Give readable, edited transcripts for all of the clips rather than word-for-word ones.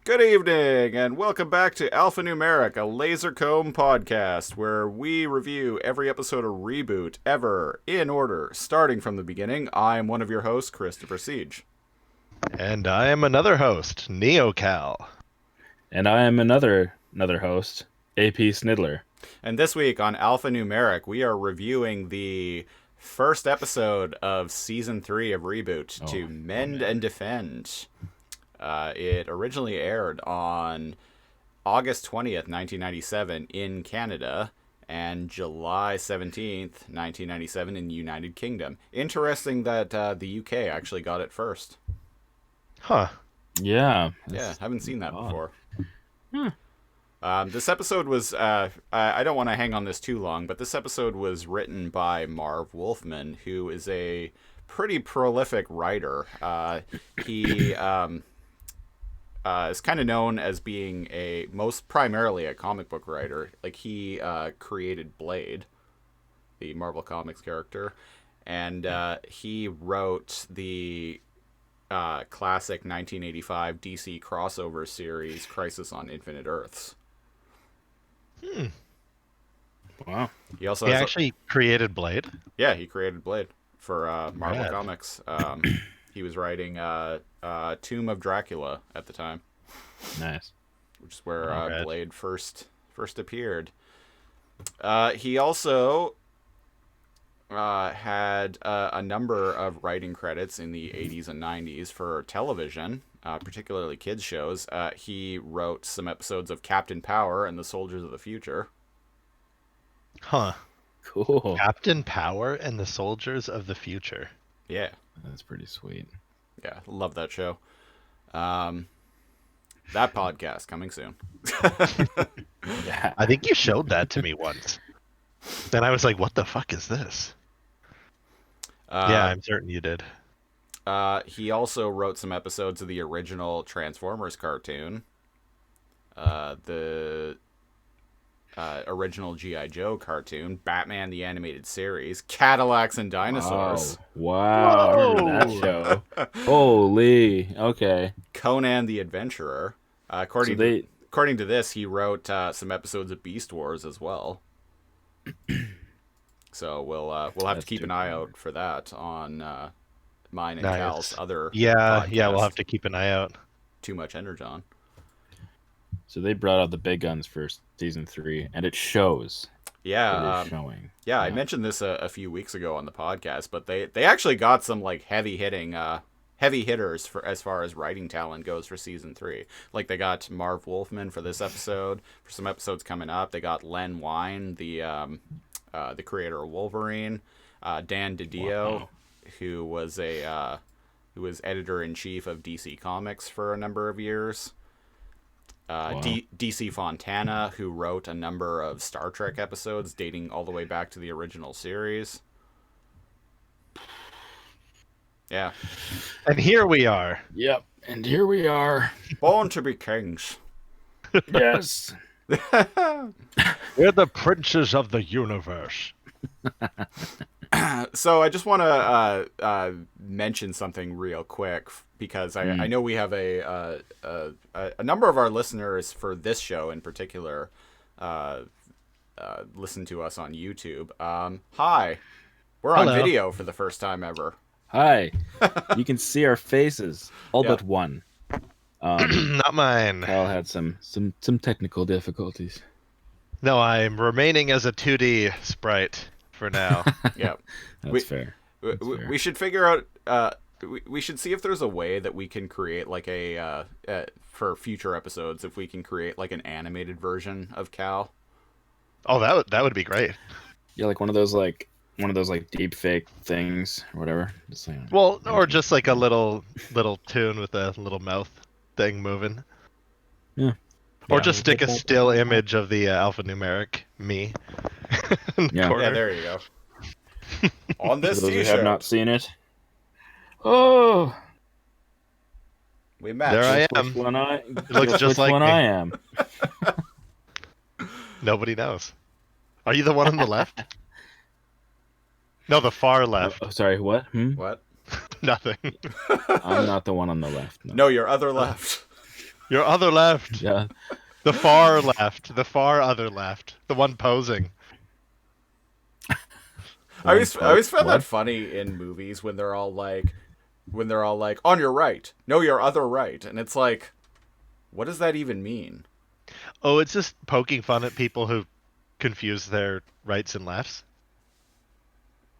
Good evening, and welcome back to Alphanumeric, a laser comb podcast where we review every episode of ReBoot ever in order, starting from the beginning. I am one of your hosts, Christopher Siege. And I am another host, NeoCal. And I am another host, AP Snidler. And this week on Alphanumeric, we are reviewing the first episode of Season 3 of ReBoot, To Mend and Defend. It originally aired on August 20th, 1997 in Canada and July 17th, 1997 in the United Kingdom. Interesting that the UK actually got it first. Huh. Yeah. Yeah, haven't seen that before. Hmm. This episode was, I don't want to hang on this too long, but this episode was written by Marv Wolfman, who is a pretty prolific writer. He is kind of known as being most primarily a comic book writer. Like, he created Blade, the Marvel Comics character, and he wrote the classic 1985 DC crossover series Crisis on Infinite Earths. Wow. He also He has actually created Blade? yeah, he created Blade for Marvel Rad. Comics. He was writing Tomb of Dracula at the time, Nice. which is where Rad. Blade first appeared. He also had a number of writing credits in the 80s and 90s for television, particularly kids shows. He wrote some episodes of Captain Power and the Soldiers of the Future. Huh. Cool. Captain Power and the Soldiers of the Future. Yeah, That's pretty sweet. yeah, love that show. That podcast coming soon. Yeah. I think you showed that to me once. Then I was like, what the fuck is this? Yeah, I'm certain you did. He also wrote some episodes of the original Transformers cartoon, the original G.I. Joe cartoon, Batman the Animated Series, Cadillacs and Dinosaurs, Wow. I remember that show. Holy. Okay. Conan the Adventurer. According to this, he wrote some episodes of Beast Wars as well. So we'll have That's to keep too an eye funny. out for that on mine and Nice. Cal's other Yeah, we'll podcast, have to keep an eye out. Too Much Energon. So they brought out the big guns for season 3, and it shows. Yeah, It is showing. yeah, I mentioned this a few weeks ago on the podcast, but they actually got some like heavy hitters for as far as writing talent goes for season 3. Like, they got Marv Wolfman for this episode. For some episodes coming up, they got Len Wein, the creator of Wolverine, Dan DiDio, who was editor in chief of DC Comics for a number of years. DC Fontana, who wrote a number of Star Trek episodes dating all the way back to the original series. Yeah. And here we are. Yep. And here we are. Born to be kings. Yes. We're the princes of the universe. So I just want to mention something real quick, because I know we have a number of our listeners for this show in particular listen to us on YouTube. Hi. We're on Hello. video for the first time ever. Hi. You can see our faces. All Yeah. but one. Not mine. Kyle had some technical difficulties. No, I'm remaining as a 2D sprite for now. Yeah. That's fair. We should figure out. We should see if there's a way that we can create like for future episodes, if we can create like an animated version of Cal. Oh, that would be great. Yeah, like one of those deep fake things or whatever. Just like, Well, or just like a little tune with a little mouth thing moving. Yeah. Or Yeah. just stick a still image of the alphanumeric me. in the Yeah. corner. Yeah, there you go. On for this those who T-shirt, have not seen it. Oh, we match. There I guess am. which one I It looks guess just which like one me. I am. Nobody knows. Are you the one on the left? No, the far left. Oh, sorry, what? What? Nothing. I'm not the one on the left. No. No, your other left. Your other left. Yeah. The far left. The far other left. The one posing. I always found What? that funny in movies when they're all like, on your right, no, your other right, and it's like, what does that even mean? Oh, it's just poking fun at people who confuse their rights and lefts.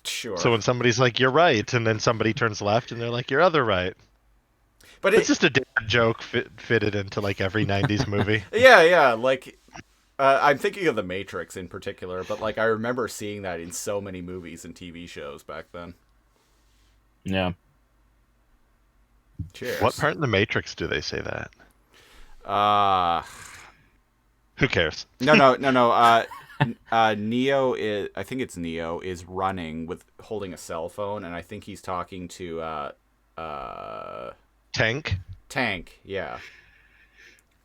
Sure. So when somebody's like, you're right, and then somebody turns left and they're like, your other right. But It's just a dad joke fitted into like every 90s movie. yeah, like I'm thinking of The Matrix in particular, but like I remember seeing that in so many movies and TV shows back then. Yeah. Cheers. What part in The Matrix do they say that? Who cares? No. Neo is, I think it's Neo, is running with holding a cell phone, and I think he's talking to Tank? Tank, yeah.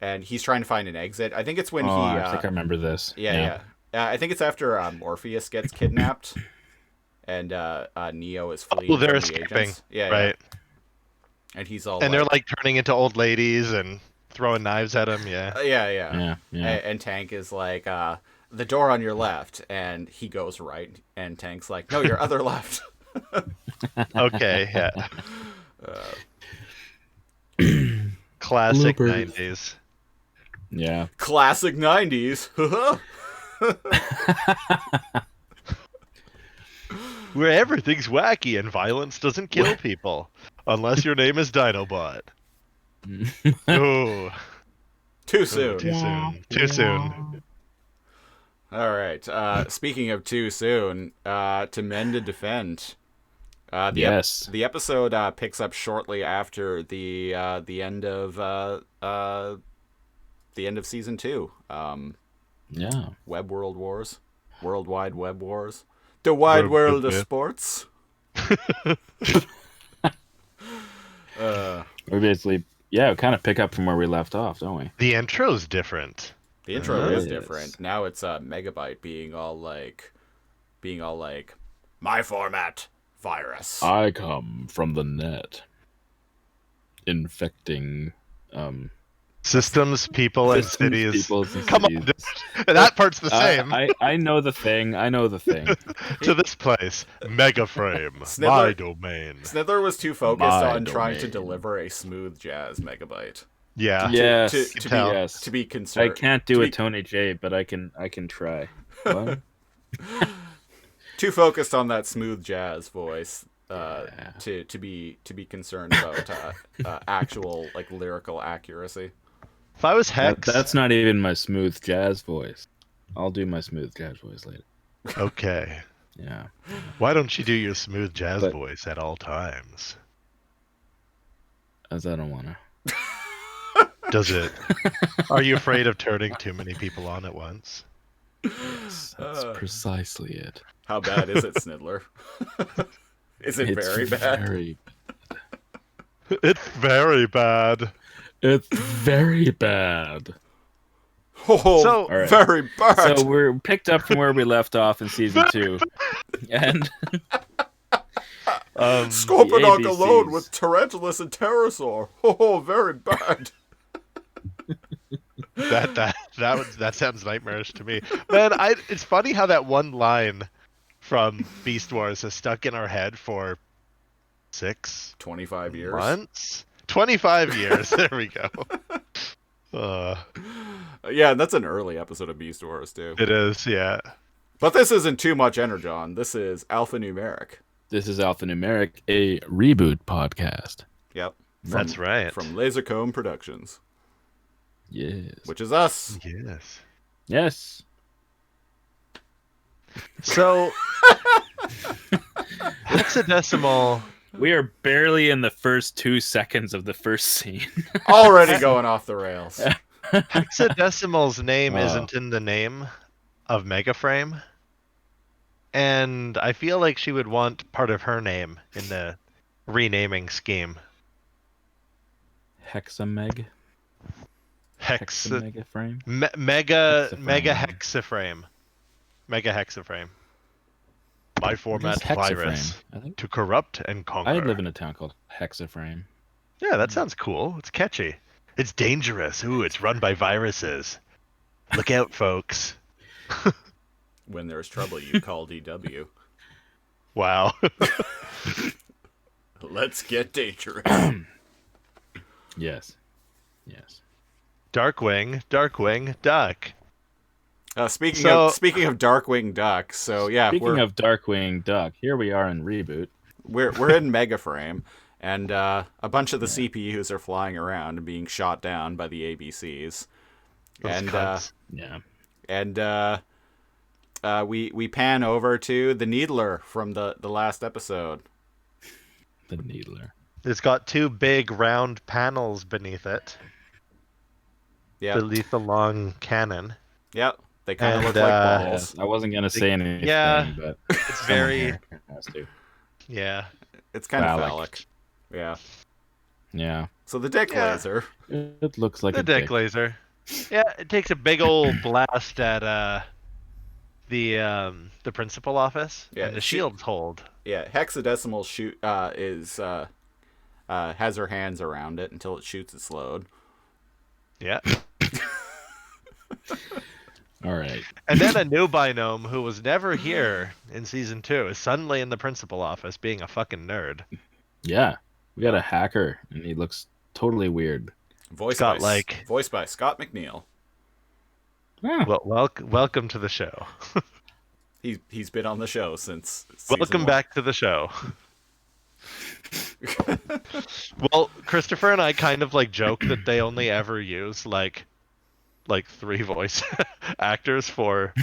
And he's trying to find an exit. I think it's when I think I remember this. Yeah. I think it's after Morpheus gets kidnapped, and Neo is fleeing Oh, they're from escaping. the agents. Yeah, right. And he's all And they're like turning into old ladies and throwing knives at him, yeah. Yeah. Yeah. And Tank is like, the door on your left, and he goes right, and Tank's like, no, your other left. Okay, yeah. Classic Bloopers. 90s. Yeah. Classic 90s. Where everything's wacky and violence doesn't kill people. Unless your name is Dinobot. Oh, Too soon. too soon. Too soon. All right. Speaking of too soon, to mend and defend. Yes. The episode picks up shortly after the end of season 2. Yeah. Web World Wars, World Wide Web Wars, the wide world of sports. We basically, we kind of pick up from where we left off, don't we? The intro's different. The intro is It different. is. Now it's Megabyte being all like, my format virus. I come from the net, infecting Systems, people, and systems, cities. peoples, and Come on, cities. dude. That part's the same. I know the thing. To this place, Megaframe, Snidler- my domain. Snidler was too focused My on trying to domain. deliver a smooth jazz Megabyte. Yeah. Yes. To tell. yes. To be concerned. I can't do a Tony J, but I can try. What? Too focused on that smooth jazz voice. Yeah. To be concerned about actual like lyrical accuracy. If I was Hex, That's not even my smooth jazz voice. I'll do my smooth jazz voice later. okay. Yeah. Why don't you do your smooth jazz But- voice at all times? As I don't wanna. Does it? Are you afraid of turning too many people on at once? Yes, that's precisely it. How bad is it, Snidler? Is it It's very bad? It's very bad. It's very bad. Oh, So- All right. very bad. So we're picked up from where we left off in season 2, and Scorponok the alone ABCs. with Tarantulas and Pterosaur. Oh, very bad. That sounds nightmarish to me. Man, it's funny how that one line from Beast Wars has stuck in our head for 25 years. months? 25 years. There we go. Yeah, that's an early episode of Beast Wars, too. It is, yeah. But this isn't too much Energon. This is Alphanumeric. this is Alphanumeric, a reboot podcast. Yep. That's right. From Lasercomb Productions, Yes. which is us. Yes. Yes. So, Hexadecimal. We are barely in the first 2 seconds of the first scene. Already going off the rails. Hexadecimal's name Wow. isn't in the name of Megaframe. And I feel like she would want part of her name in the renaming scheme. Hexameg. Hexamega frame. Mega Hexaframe. Mega Hexaframe. My format Hexaframe, virus I think. to corrupt and conquer. I live in a town called Hexaframe. Yeah, that sounds cool. It's catchy. It's dangerous. Ooh, it's run by viruses. Look out, folks. When there's trouble, you call DW. Wow. Let's get dangerous. Yes. Yes. Darkwing Duck. Speaking So- of Darkwing Duck, so yeah, Speaking of Darkwing Duck, here we are in ReBoot. we're in Megaframe, and a bunch of the CPUs are flying around and being shot down by the ABCs. Those And cunts. Yeah. we pan over to the Needler from the last episode. The Needler. It's got two big round panels beneath it. Yeah, Beneath the long cannon. yeah, they kind of And, look like balls. Yes, I wasn't gonna say anything, yeah, but It's someone very, here has to. yeah. It's kind of Phallic. phallic. Yeah. Yeah. So the dick Yeah. laser. It looks like The a dick laser. Yeah, it takes a big old blast at the principal office, Yeah, and the she- shields hold. Yeah, Hexadecimal has her hands around it until it shoots its load. Yeah. All right. And then a new Binome who was never here in season 2 is suddenly in the principal office being a fucking nerd. Yeah. We got a hacker, and he looks totally weird. Voiced Got, by like- voiced by Scott McNeil. Yeah. Well, welcome to the show. He's been on the show since season Welcome 1. back to the show. Well, Christopher and I kind of like joke that they only ever use like 3 voice actors for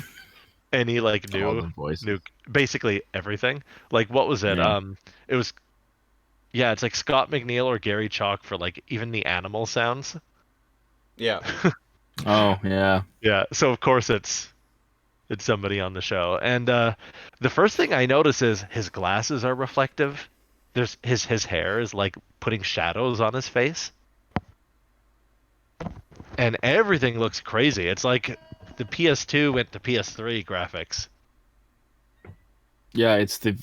any like All the new voices. basically everything. Like what was it? Yeah. It was it's like Scott McNeil or Gary Chalk for like even the animal sounds. Yeah. Oh, yeah. Yeah, so of course it's somebody on the show. And the first thing I notice is his glasses are reflective. There's his hair is like putting shadows on his face. And everything looks crazy. It's like the PS2 went to PS3 graphics. Yeah, it's the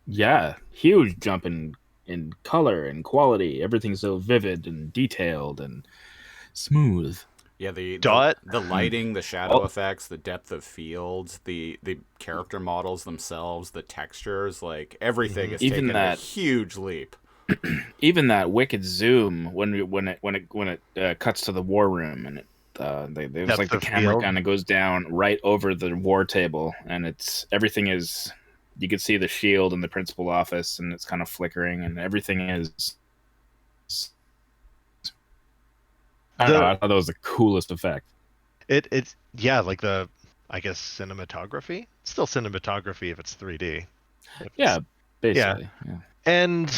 yeah, huge jump in color and quality. Everything's so vivid and detailed and smooth. Yeah, the Dot. the lighting, the shadow effects, the depth of fields, the character models themselves, the textures, like everything is Even taken a that- huge leap. Even that wicked zoom when it cuts to the war room and it was like the Depth of camera field. kind of goes down right over the war table, and everything is, you can see the shield in the principal office, and it's kind of flickering, and everything is. I don't know. I thought that was the coolest effect. It's like the I guess cinematography. It's still cinematography if it's 3D. Yeah, basically. Yeah. And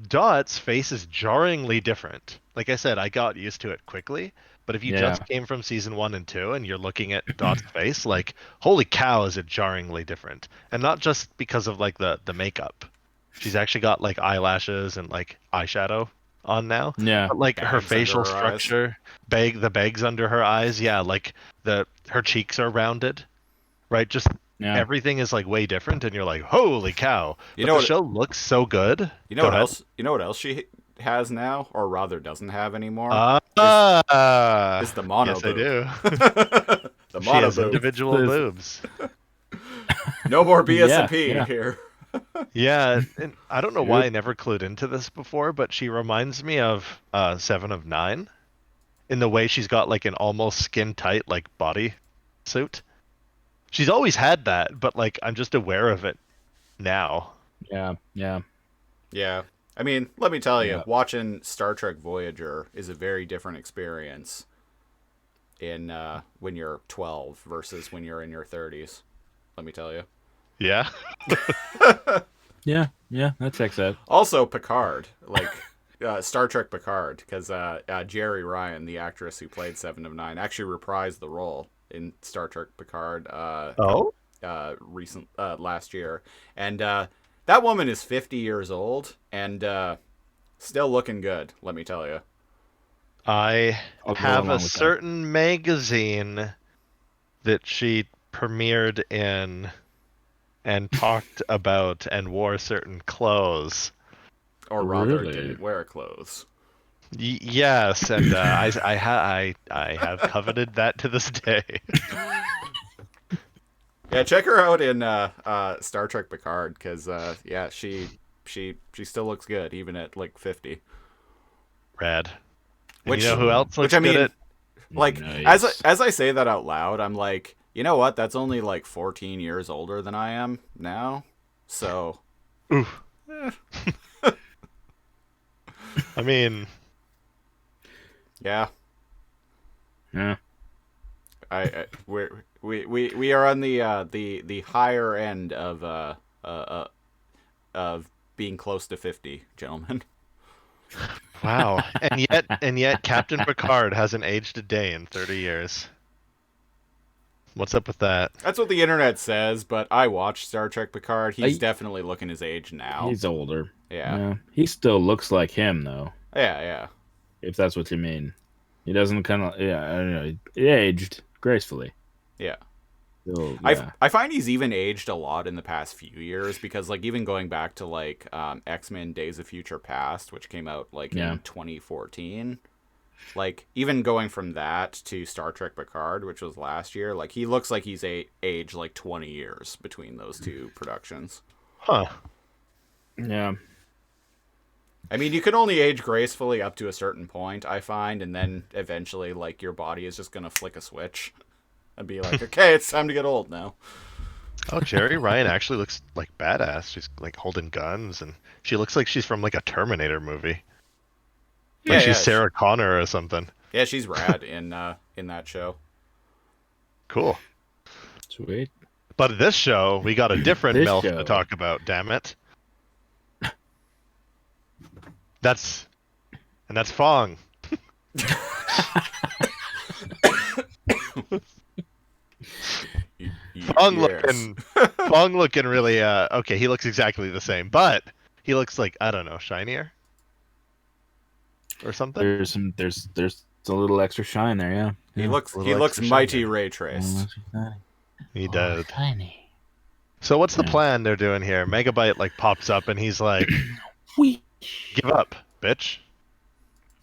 Dot's face is jarringly different. Like I said, I got used to it quickly. But if you Yeah. just came from season 1 and 2 and you're looking at Dot's face, like, holy cow, is it jarringly different. And not just because of like the makeup. She's actually got like eyelashes and like eyeshadow on now. Yeah. But like her Bags facial under her eyes. structure, the bags under her eyes, yeah, like her cheeks are rounded. Right? Just Yeah. everything is like way different, and you're like, holy cow! You But know the what- show looks so good. You know Go what ahead. else? You know what else she has now, or rather doesn't have anymore? Is the mono yes, I boob. do. The She mono has boob. individual This- boobs. No more BS&P Yeah. here. Yeah, and I don't know Dude. why I never clued into this before, but she reminds me of 7 of 9 in the way she's got like an almost skin tight like body suit. She's always had that, but like I'm just aware of it now. Yeah. Yeah. Yeah. I mean, let me tell you, Yeah. watching Star Trek Voyager is a very different experience in when you're 12 versus when you're in your 30s. Let me tell you. Yeah. Yeah. Yeah. That checks out. Also, Picard, like Star Trek Picard, because Jerry Ryan, the actress who played 7 of 9, actually reprised the role in Star Trek Picard Oh. last year. And that woman is 50 years old and still looking good, let me tell you. I I'll go have along a with that. certain magazine that she premiered in and talked about and wore certain clothes. or rather, Really? didn't wear clothes. Yes, and I have coveted that to this day. Yeah, check her out in Star Trek Picard, because yeah, she still looks good even at like 50. Rad. And Which you know who else looks I good mean, at? like Nice. as I say that out loud, I'm like, you know what? That's only like 14 years older than I am now. So, Oof. I mean, yeah, Yeah. we are on the higher end of being close to 50, gentlemen. wow. And yet Captain Picard hasn't aged a day in 30 years. What's up with that? That's what the internet says, but I watched Star Trek Picard. He's I- definitely looking his age now. He's older. Yeah. He still looks like him though. Yeah. If that's what you mean. He doesn't kind of. Yeah, I don't know. He aged gracefully. Yeah. Still, yeah. I find he's even aged a lot in the past few years, because like even going back to like X-Men Days of Future Past, which came out like in 2014, like even going from that to Star Trek Picard, which was last year, like he looks like he's aged like 20 years between those two productions. Huh. Yeah. I mean, you can only age gracefully up to a certain point, I find, and then eventually like your body is just gonna flick a switch and be like, okay, it's time to get old now. Oh, Jerry Ryan actually looks like badass. She's like holding guns, and she looks like she's from like a Terminator movie. Like she's Sarah Connor or something. Yeah, she's rad in that show. Cool. Sweet. But this show, we got a different This MILF show. to talk about, damn it. That's Fong. Fong looking really okay, he looks exactly the same, but he looks like, I don't know, shinier or something. There's a little extra shine there, yeah. He looks mighty ray traced. He does. Tiny. So what's the plan they're doing here? Megabyte like pops up and he's like, give up, bitch.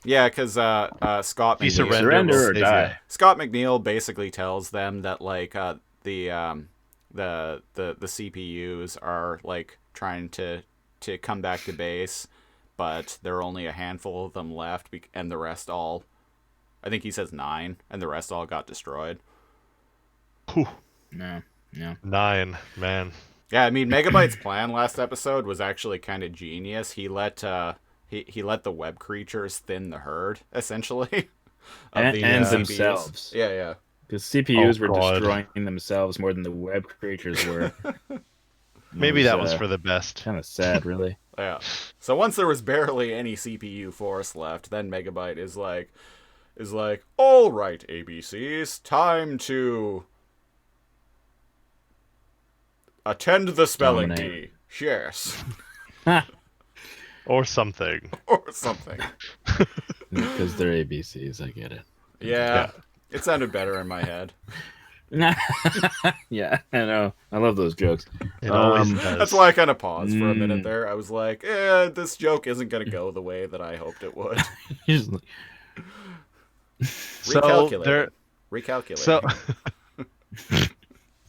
Yeah, because Scott He McNeil, Surrender or die. Scott McNeil basically tells them that like the CPUs are like trying to come back to base, but there are only a handful of them left, and the rest all, I think he says 9, and the rest all got destroyed. Whew. Yeah. 9, man. Yeah, I mean, Megabyte's plan last episode was actually kind of genius. He let he let the web creatures thin the herd, essentially. And CPUs. themselves. Yeah. Because CPUs were God. destroying themselves more than the web creatures were. Maybe that was for the best. Kind of sad, really. Yeah. So once there was barely any CPU force left, then Megabyte is like, all right, ABCs, time to attend the spelling bee. Yes. Or something. Or something. Because they're ABCs, I get it. Yeah. It sounded better in my head. Yeah, I know. I love those jokes. It always does. That's why I kind of paused for a minute there. I was like, this joke isn't going to go the way that I hoped it would. Recalculate. So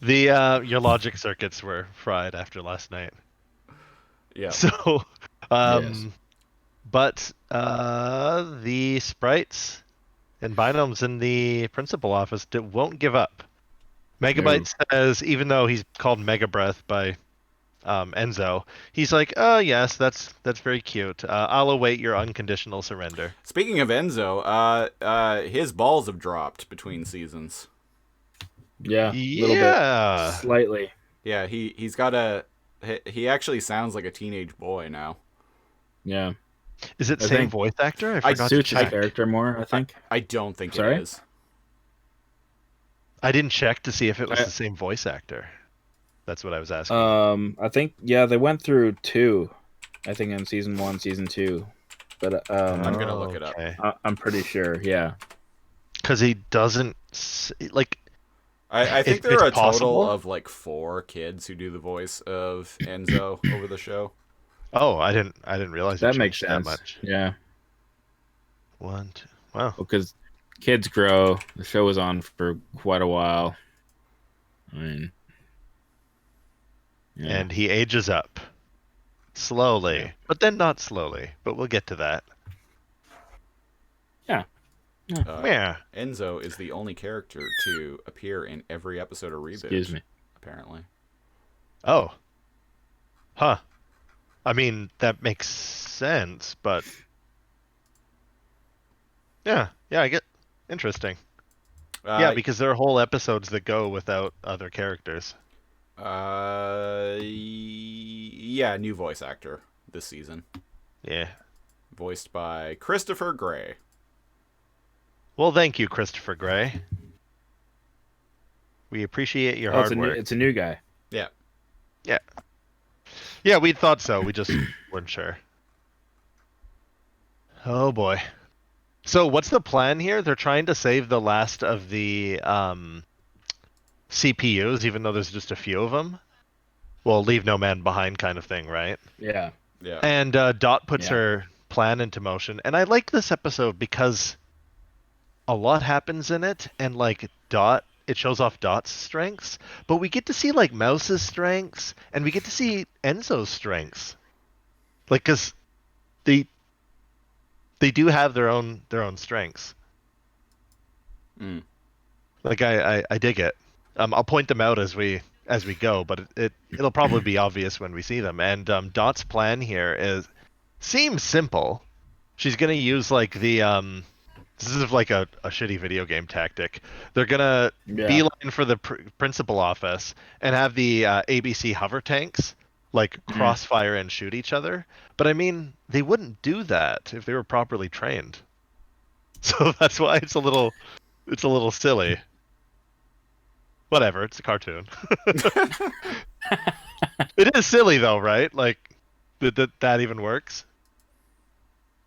the your logic circuits were fried after last night. Yeah. So Yes. but the sprites and binomes in the principal office won't give up. Megabyte says, even though he's called Mega Breath by Enzo, he's like, oh yes, that's very cute. I'll await your unconditional surrender. Speaking of Enzo, his balls have dropped between seasons. Yeah, a little bit. Slightly. Yeah, he actually sounds like a teenage boy now. Yeah. Is it same voice actor? I forgot to check the character more, I think. I don't think Sorry? it is. I didn't check to see if it was the same voice actor. That's what I was asking. I think they went through 2. I think in season 1, season 2. But I'm gonna look it up. I'm pretty sure. Yeah. Because he doesn't like. I think there are a possible. total of like 4 kids who do the voice of Enzo over the show. Oh, I didn't realize it That makes changed that sense. much. Yeah. 1, 2. Wow. Well, because kids grow. The show was on for quite a while. I mean, yeah. And he ages up slowly, Yeah. but then not slowly. But we'll get to that. Yeah. Yeah. Enzo is the only character to appear in every episode of ReBoot. Excuse me. Apparently. Oh. Huh. I mean, that makes sense, but yeah, I get interesting. Yeah, because there are whole episodes that go without other characters. Yeah, new voice actor this season. Yeah. Voiced by Christopher Gray. Well, thank you, Christopher Gray. We appreciate your hard work. It's a new guy. Yeah. Yeah. Yeah, we thought so. We just weren't sure. Oh boy. So what's the plan here? They're trying to save the last of the CPUs, even though there's just a few of them. Well, leave no man behind kind of thing, right? Yeah. Yeah. And Dot puts her plan into motion. And I like this episode because a lot happens in it, and like it shows off Dot's strengths, but we get to see like Mouse's strengths, and we get to see Enzo's strengths. Like, because they do have their own strengths. Mm. Like I dig it. I'll point them out as we go, but it'll probably be obvious when we see them. And Dot's plan here seems simple. She's gonna use like the this is like a shitty video game tactic. They're gonna beeline for the principal office and have the ABC hover tanks like crossfire and shoot each other. But I mean, they wouldn't do that if they were properly trained. So that's why it's a little silly. Whatever, it's a cartoon. It is silly though, right? Like that even works?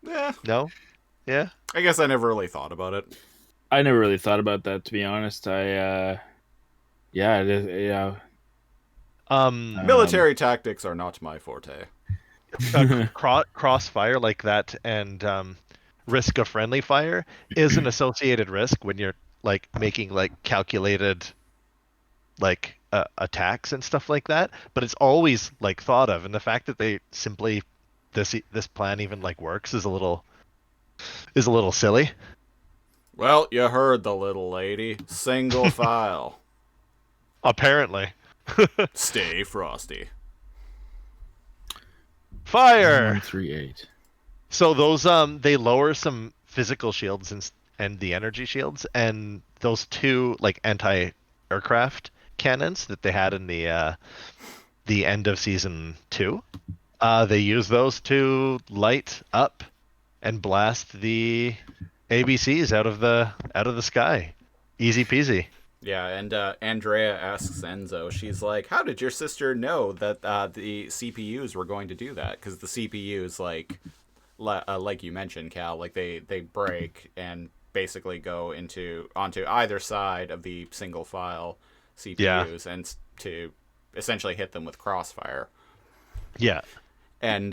Yeah. No? Yeah? I guess I never really thought about it. I never really thought about that, to be honest. Military tactics are not my forte. Crossfire like that and risk of friendly fire is an associated risk when you're like making like calculated like attacks and stuff like that, but it's always like thought of, and the fact that they simply this plan even like works is a little silly. Well, you heard the little lady. Single file. Apparently. Stay frosty. Fire. 138. So those they lower some physical shields and the energy shields, and those two like anti-aircraft cannons that they had in the end of season 2. They use those to light up and blast the ABCs out of the sky. Easy peasy. Yeah, and Andrea asks Enzo, she's like, how did your sister know that the CPUs were going to do that? Because the CPUs, like you mentioned, Cal, like they break and basically go onto either side of the single file CPUs and to essentially hit them with crossfire. Yeah. And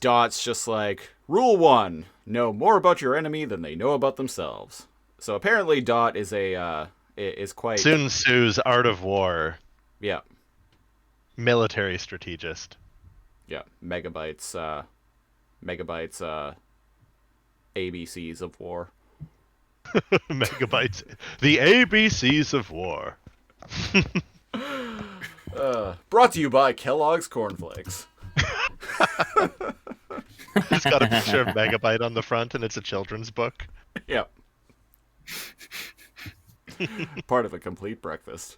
Dot's just like, rule 1, know more about your enemy than they know about themselves. So apparently Dot is is quite Sun Tzu's Art of War. Yeah. Military strategist. Yeah. Megabytes ABCs of war. Megabytes. The ABCs of war. Brought to you by Kellogg's Cornflakes. It's got a picture of Megabyte on the front, and it's a children's book. Yep. Part of a complete breakfast.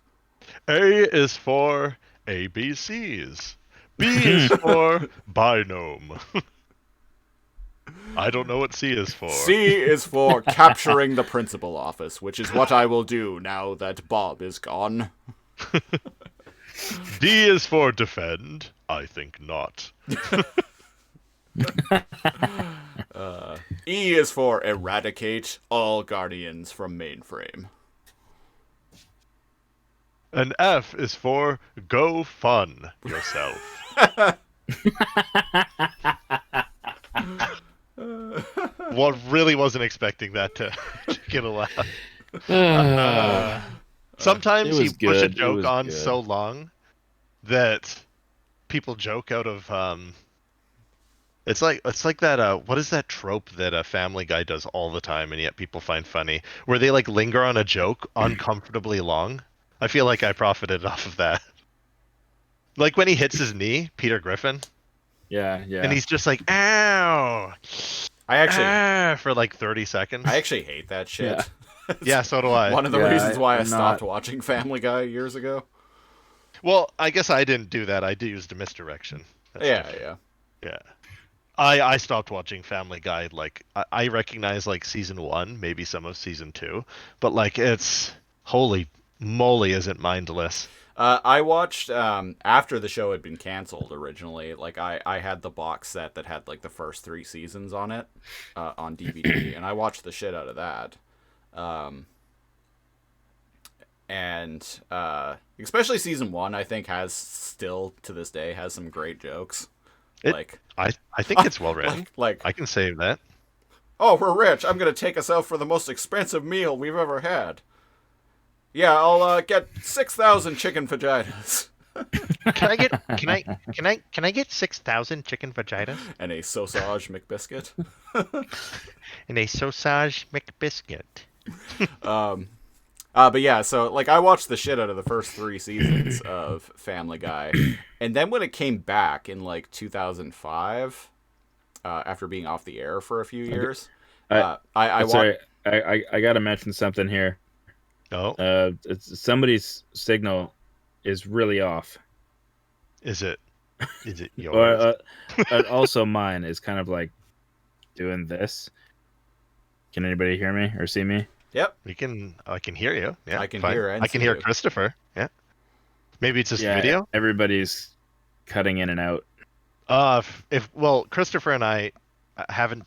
A is for ABCs. B is for binome. I don't know what C is for. C is for capturing the principal office, which is what I will do now that Bob is gone. D is for defend. I think not. E is for eradicate all guardians from mainframe. And F is for go fun yourself. Well, really wasn't expecting that to get a laugh. it Sometimes you was push a good. It joke was on good. so long that people joke out of it's like that what is that trope that a Family Guy does all the time and yet people find funny, where they like linger on a joke uncomfortably long. I feel like I profited off of that. Like when he hits his knee, Peter Griffin, Yeah, and yeah. he's just like, ow, for like 30 seconds. I actually hate that shit. Yeah. Yeah, so do I. One of the Yeah, reasons why I I'm stopped not- watching Family Guy years ago. Well, I guess I didn't do that. I used a misdirection. That's Yeah, different. yeah. Yeah. I stopped watching Family Guy. Like I recognize like season 1, maybe some of season 2, but like it's holy moly, is it mindless? I watched after the show had been canceled originally. Like I had the box set that had like the first 3 seasons on it on DVD, and I watched the shit out of that. And especially season 1, I think has still to this day has some great jokes. I think it's well written. Like I can say that. oh, we're rich. I'm gonna take us out for the most expensive meal we've ever had. Yeah, I'll get 6,000 chicken vaginas Can I get 6,000 chicken vaginas and a sausage McBiscuit. and a sausage McBiscuit? But yeah, so like I watched the shit out of the first 3 seasons of Family Guy, and then when it came back in like 2005, after being off the air for a few years, I Sorry, I got to mention something here. Oh, Somebody's signal is really off. is it yours? Also, mine is kind of like doing this. Can anybody hear me or see me? Yep. I can hear you. Yeah, I can fine. hear and I can see hear you. Christopher. Yeah. Maybe it's just Yeah, video. everybody's cutting in and out. Well, Christopher and I haven't.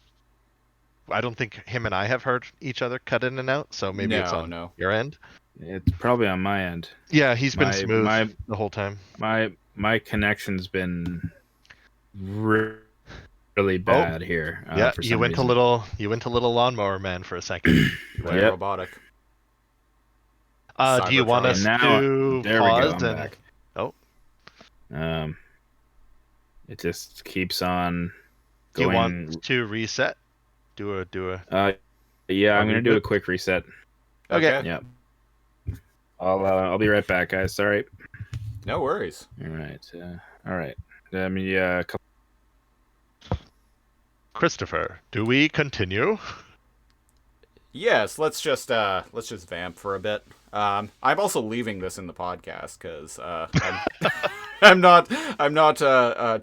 I don't think him and I have heard each other cut in and out, so maybe it's on No. your end. It's probably on my end. Yeah, he's been My- smooth my- the whole time. My connection's been really bad here. Yeah, for you some went reason. a little lawnmower man for a second. You went Yep. robotic. Do you want Cybertron. us And now- to There we go. pause I'm and back. oh, It just keeps on do you going. want to reset? Do a Yeah, I'm gonna do a reboot? quick reset. Okay. Yeah. I'll be right back, guys. Sorry. No worries. All right. All right. A couple. Christopher, do we continue? Yes, let's just vamp for a bit. I'm also leaving this in the podcast because I'm not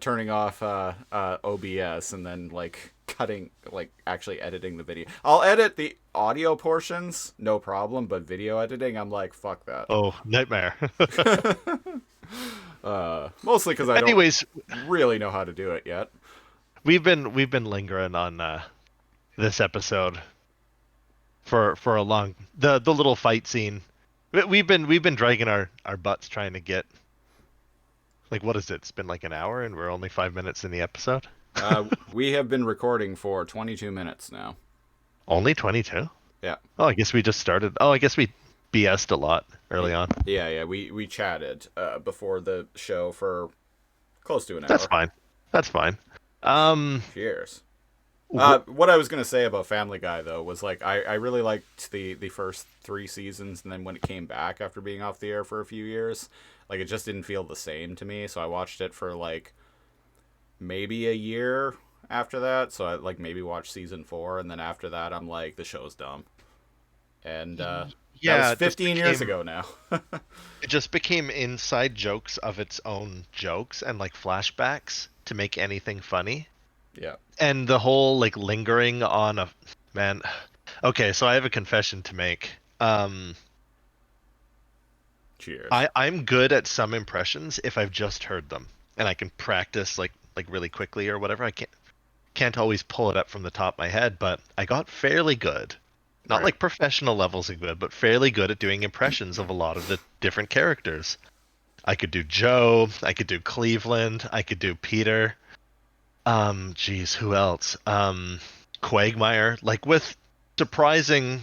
turning off OBS and then like cutting, like actually editing the video. I'll edit the audio portions, no problem, but video editing, I'm like, fuck that. Oh, nightmare. Mostly because I Anyways, don't really know how to do it yet. we've been lingering on this episode for a long the little fight scene. We've been dragging our butts trying to get, like, what is it? It's been like an hour and we're only 5 minutes in the episode. We have been recording for 22 minutes now. Only 22? Yeah. Oh, I guess we just started. Oh, I guess we BS'd a lot early on. Yeah, we chatted before the show for close to an hour. That's fine. Cheers. What I was gonna say about Family Guy though was like I really liked the first 3 seasons, and then when it came back after being off the air for a few years, like it just didn't feel the same to me. So I watched it for like maybe a year after that. So I like maybe watched season 4, and then after that I'm like, the show's dumb. And that was 15 years ago now. It just became inside jokes of its own jokes and like flashbacks to make anything funny. Yeah. And the whole like lingering on a man. Okay, so I have a confession to make. Cheers. I'm good at some impressions if I've just heard them and I can practice like really quickly or whatever. I can't always pull it up from the top of my head, but I got fairly good. Not Right. like professional levels of good, but fairly good at doing impressions of a lot of the different characters. I could do Joe. I could do Cleveland. I could do Peter. Geez, who else? Quagmire, like with surprising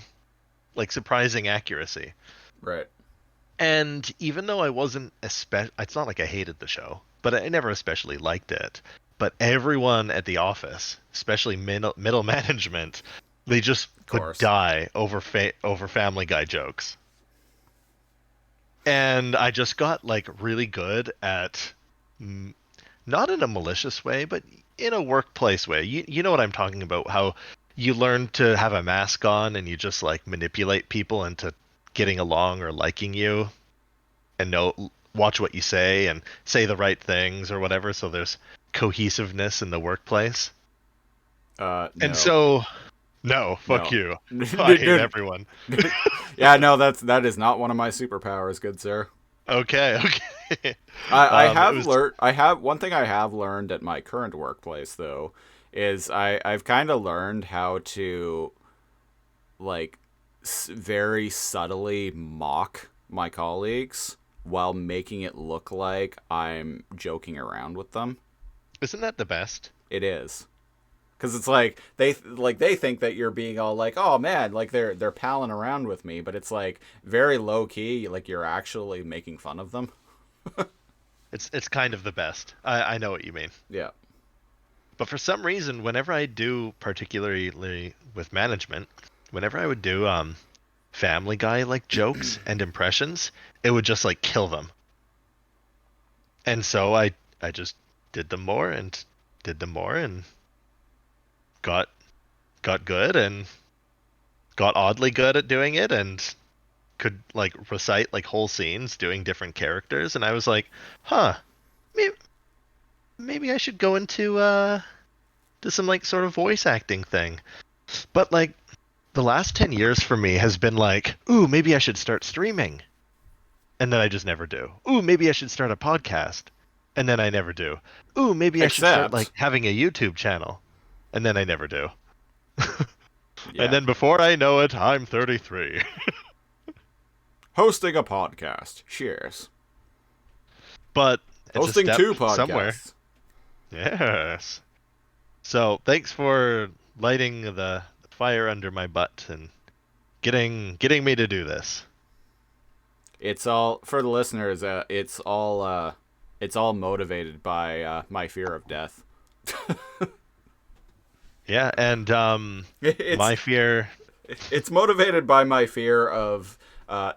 accuracy. Right. And even though I wasn't it's not like I hated the show, but I never especially liked it. But everyone at the office, especially middle management, they just would die over Family Guy jokes. And I just got like really good at, not in a malicious way, but in a workplace way. You know what I'm talking about? How you learn to have a mask on and you just like manipulate people into getting along or liking you, and watch what you say and say the right things or whatever. So there's cohesiveness in the workplace. No. And so, no, fuck No. you. I hate everyone. Yeah, no, that is not one of my superpowers, good sir. Okay. One thing I have learned at my current workplace though is I've kind of learned how to like very subtly mock my colleagues while making it look like I'm joking around with them. Isn't that the best? It is. Because it's like they think that you're being all like, oh man, like they're palling around with me, but it's like very low key, like you're actually making fun of them. It's kind of the best. I know what you mean. Yeah. But for some reason, whenever I do, particularly with management, whenever I would do Family Guy like jokes and impressions, it would just like kill them. And so I just did them more and got good and got oddly good at doing it and could like recite like whole scenes doing different characters, and I was like, maybe I should go into to some like sort of voice acting thing. But like the last 10 years for me has been like, ooh, maybe I should start streaming. And then I just never do. Ooh, maybe I should start a podcast. And then I never do. Ooh, maybe I should start like having a YouTube channel. And then I never do. Yeah. And then before I know it, I'm 33. Hosting a podcast. Cheers. But it's hosting a step 2 podcasts. Somewhere. Yes. So thanks for lighting the fire under my butt and getting me to do this. It's all for the listeners. It's all motivated by my fear of death. Yeah, and my fear. It's motivated by my fear of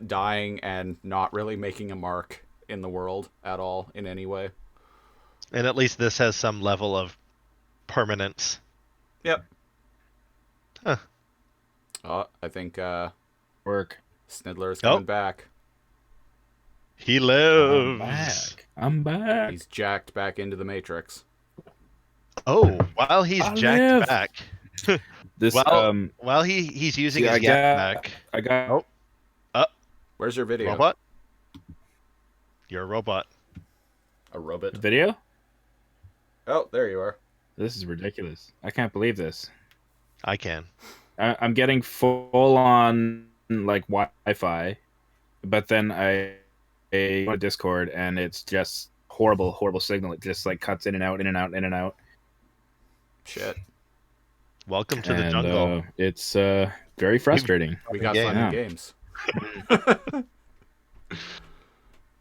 dying and not really making a mark in the world at all in any way. And at least this has some level of permanence. Yep. Huh. I think work. Snidler's coming back. He lives. I'm back. He's jacked back into the Matrix. Oh, while he's jacked back. This while he's using his back. I got. Where's your video? Robot? You're a robot. A robot. Video? Oh, there you are. This is ridiculous. I can't believe this. I can. I'm getting full on like Wi-Fi, but then I go to Discord and it's just horrible signal. It just like cuts in and out, in and out, in and out. Shit. Welcome to the jungle. It's very frustrating. We got fun in games.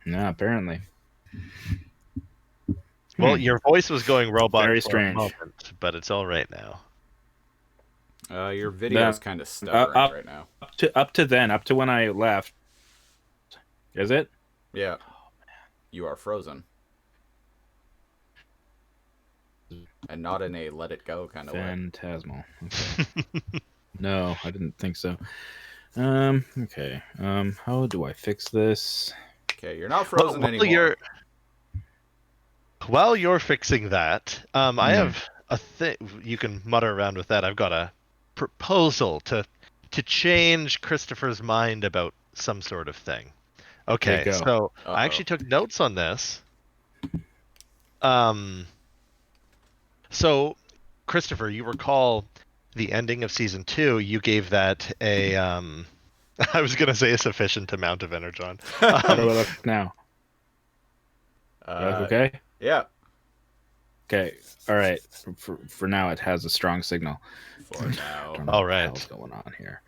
No, apparently. Well, your voice was going robot very for strange. a moment, but it's all right now. Your video is kind of stuttering right now. Up to when I left. Is it? Yeah. Oh, man. You are frozen. And not in a let it go kind of way. Phantasmal. Okay. No, I didn't think so. Okay. How do I fix this? Okay, you're not frozen anymore. While you're fixing that, I have a thing. You can mutter around with that. I've got a proposal to change Christopher's mind about some sort of thing. Okay, so I actually took notes on this. So, Christopher, you recall the ending of season 2? You gave that a I was gonna say a sufficient amount of energon. Now. Okay. Yeah. Okay. All right. For now, it has a strong signal. For now. Don't know All what the right. hell's going on here.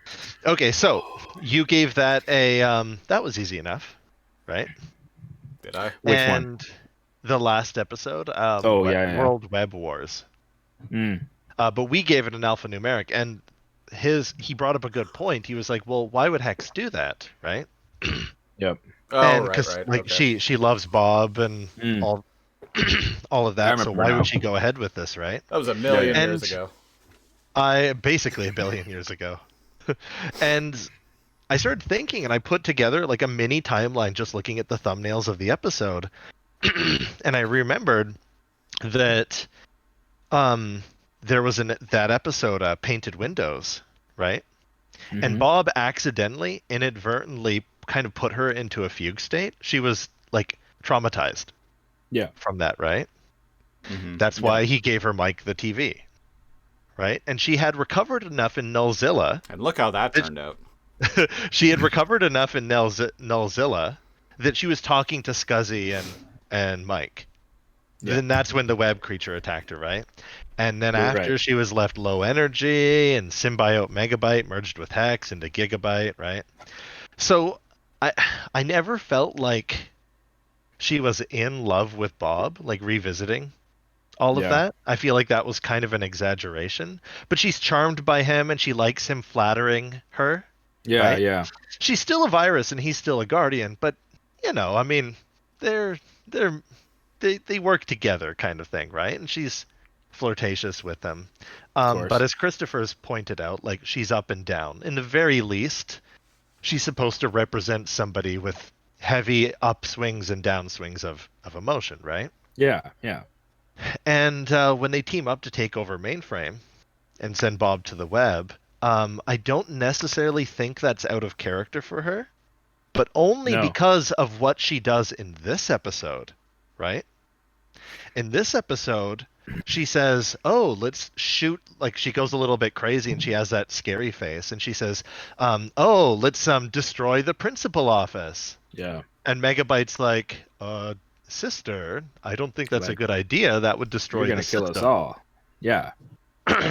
Okay, so you gave that a that was easy enough, right? Did I? Which one? And the last episode, Oh, yeah. World Web Wars. Mm. But we gave it an alphanumeric, and he brought up a good point. He was like, "Well, why would Hex do that, right?" Yep. Oh, And right, because right. like Okay. she loves Bob and Mm. all all of I that, so remember why now. would she go ahead with this, right? That was a million Yeah. years And ago. I basically a billion years ago, and I started thinking, and I put together like a mini timeline just looking at the thumbnails of the episode, and I remembered that there was that episode, Painted Windows, right? And Mhm. Bob accidentally, inadvertently, kind of put her into a fugue state. She was like traumatized Yeah. from that, right? Mhm. That's Yeah. why he gave her Mike the TV, right? And she had recovered enough in Nullzilla. And look how that turned out. She had recovered enough in Nullzilla that she was talking to Scuzzy and Mike. Yeah. Then that's when the web creature attacked her, right? And then Right. after she was left low energy, and symbiote Megabyte merged with Hex into Gigabyte, right? So I never felt like she was in love with Bob, like revisiting all of Yeah. that. I feel like that was kind of an exaggeration. But she's charmed by him and she likes him flattering her. Yeah. Right? Yeah. She's still a virus and he's still a guardian, but I mean, they're they work together kind of thing, right? And she's flirtatious with them. course. But as Christopher's pointed out, like she's up and down. In the very least, she's supposed to represent somebody with heavy upswings and downswings of emotion, right? Yeah. Yeah. And when they team up to take over Mainframe and send Bob to the web, I don't necessarily think that's out of character for her, but only No. because of what she does in this episode, right? In this episode, she says, "Oh, let's shoot." Like she goes a little bit crazy and she has that scary face, and she says, "Oh, let's destroy the principal office." Yeah. And Megabyte's like, sister, I don't think that's a Like, good idea. That would destroy You're gonna the kill system, us all. Yeah.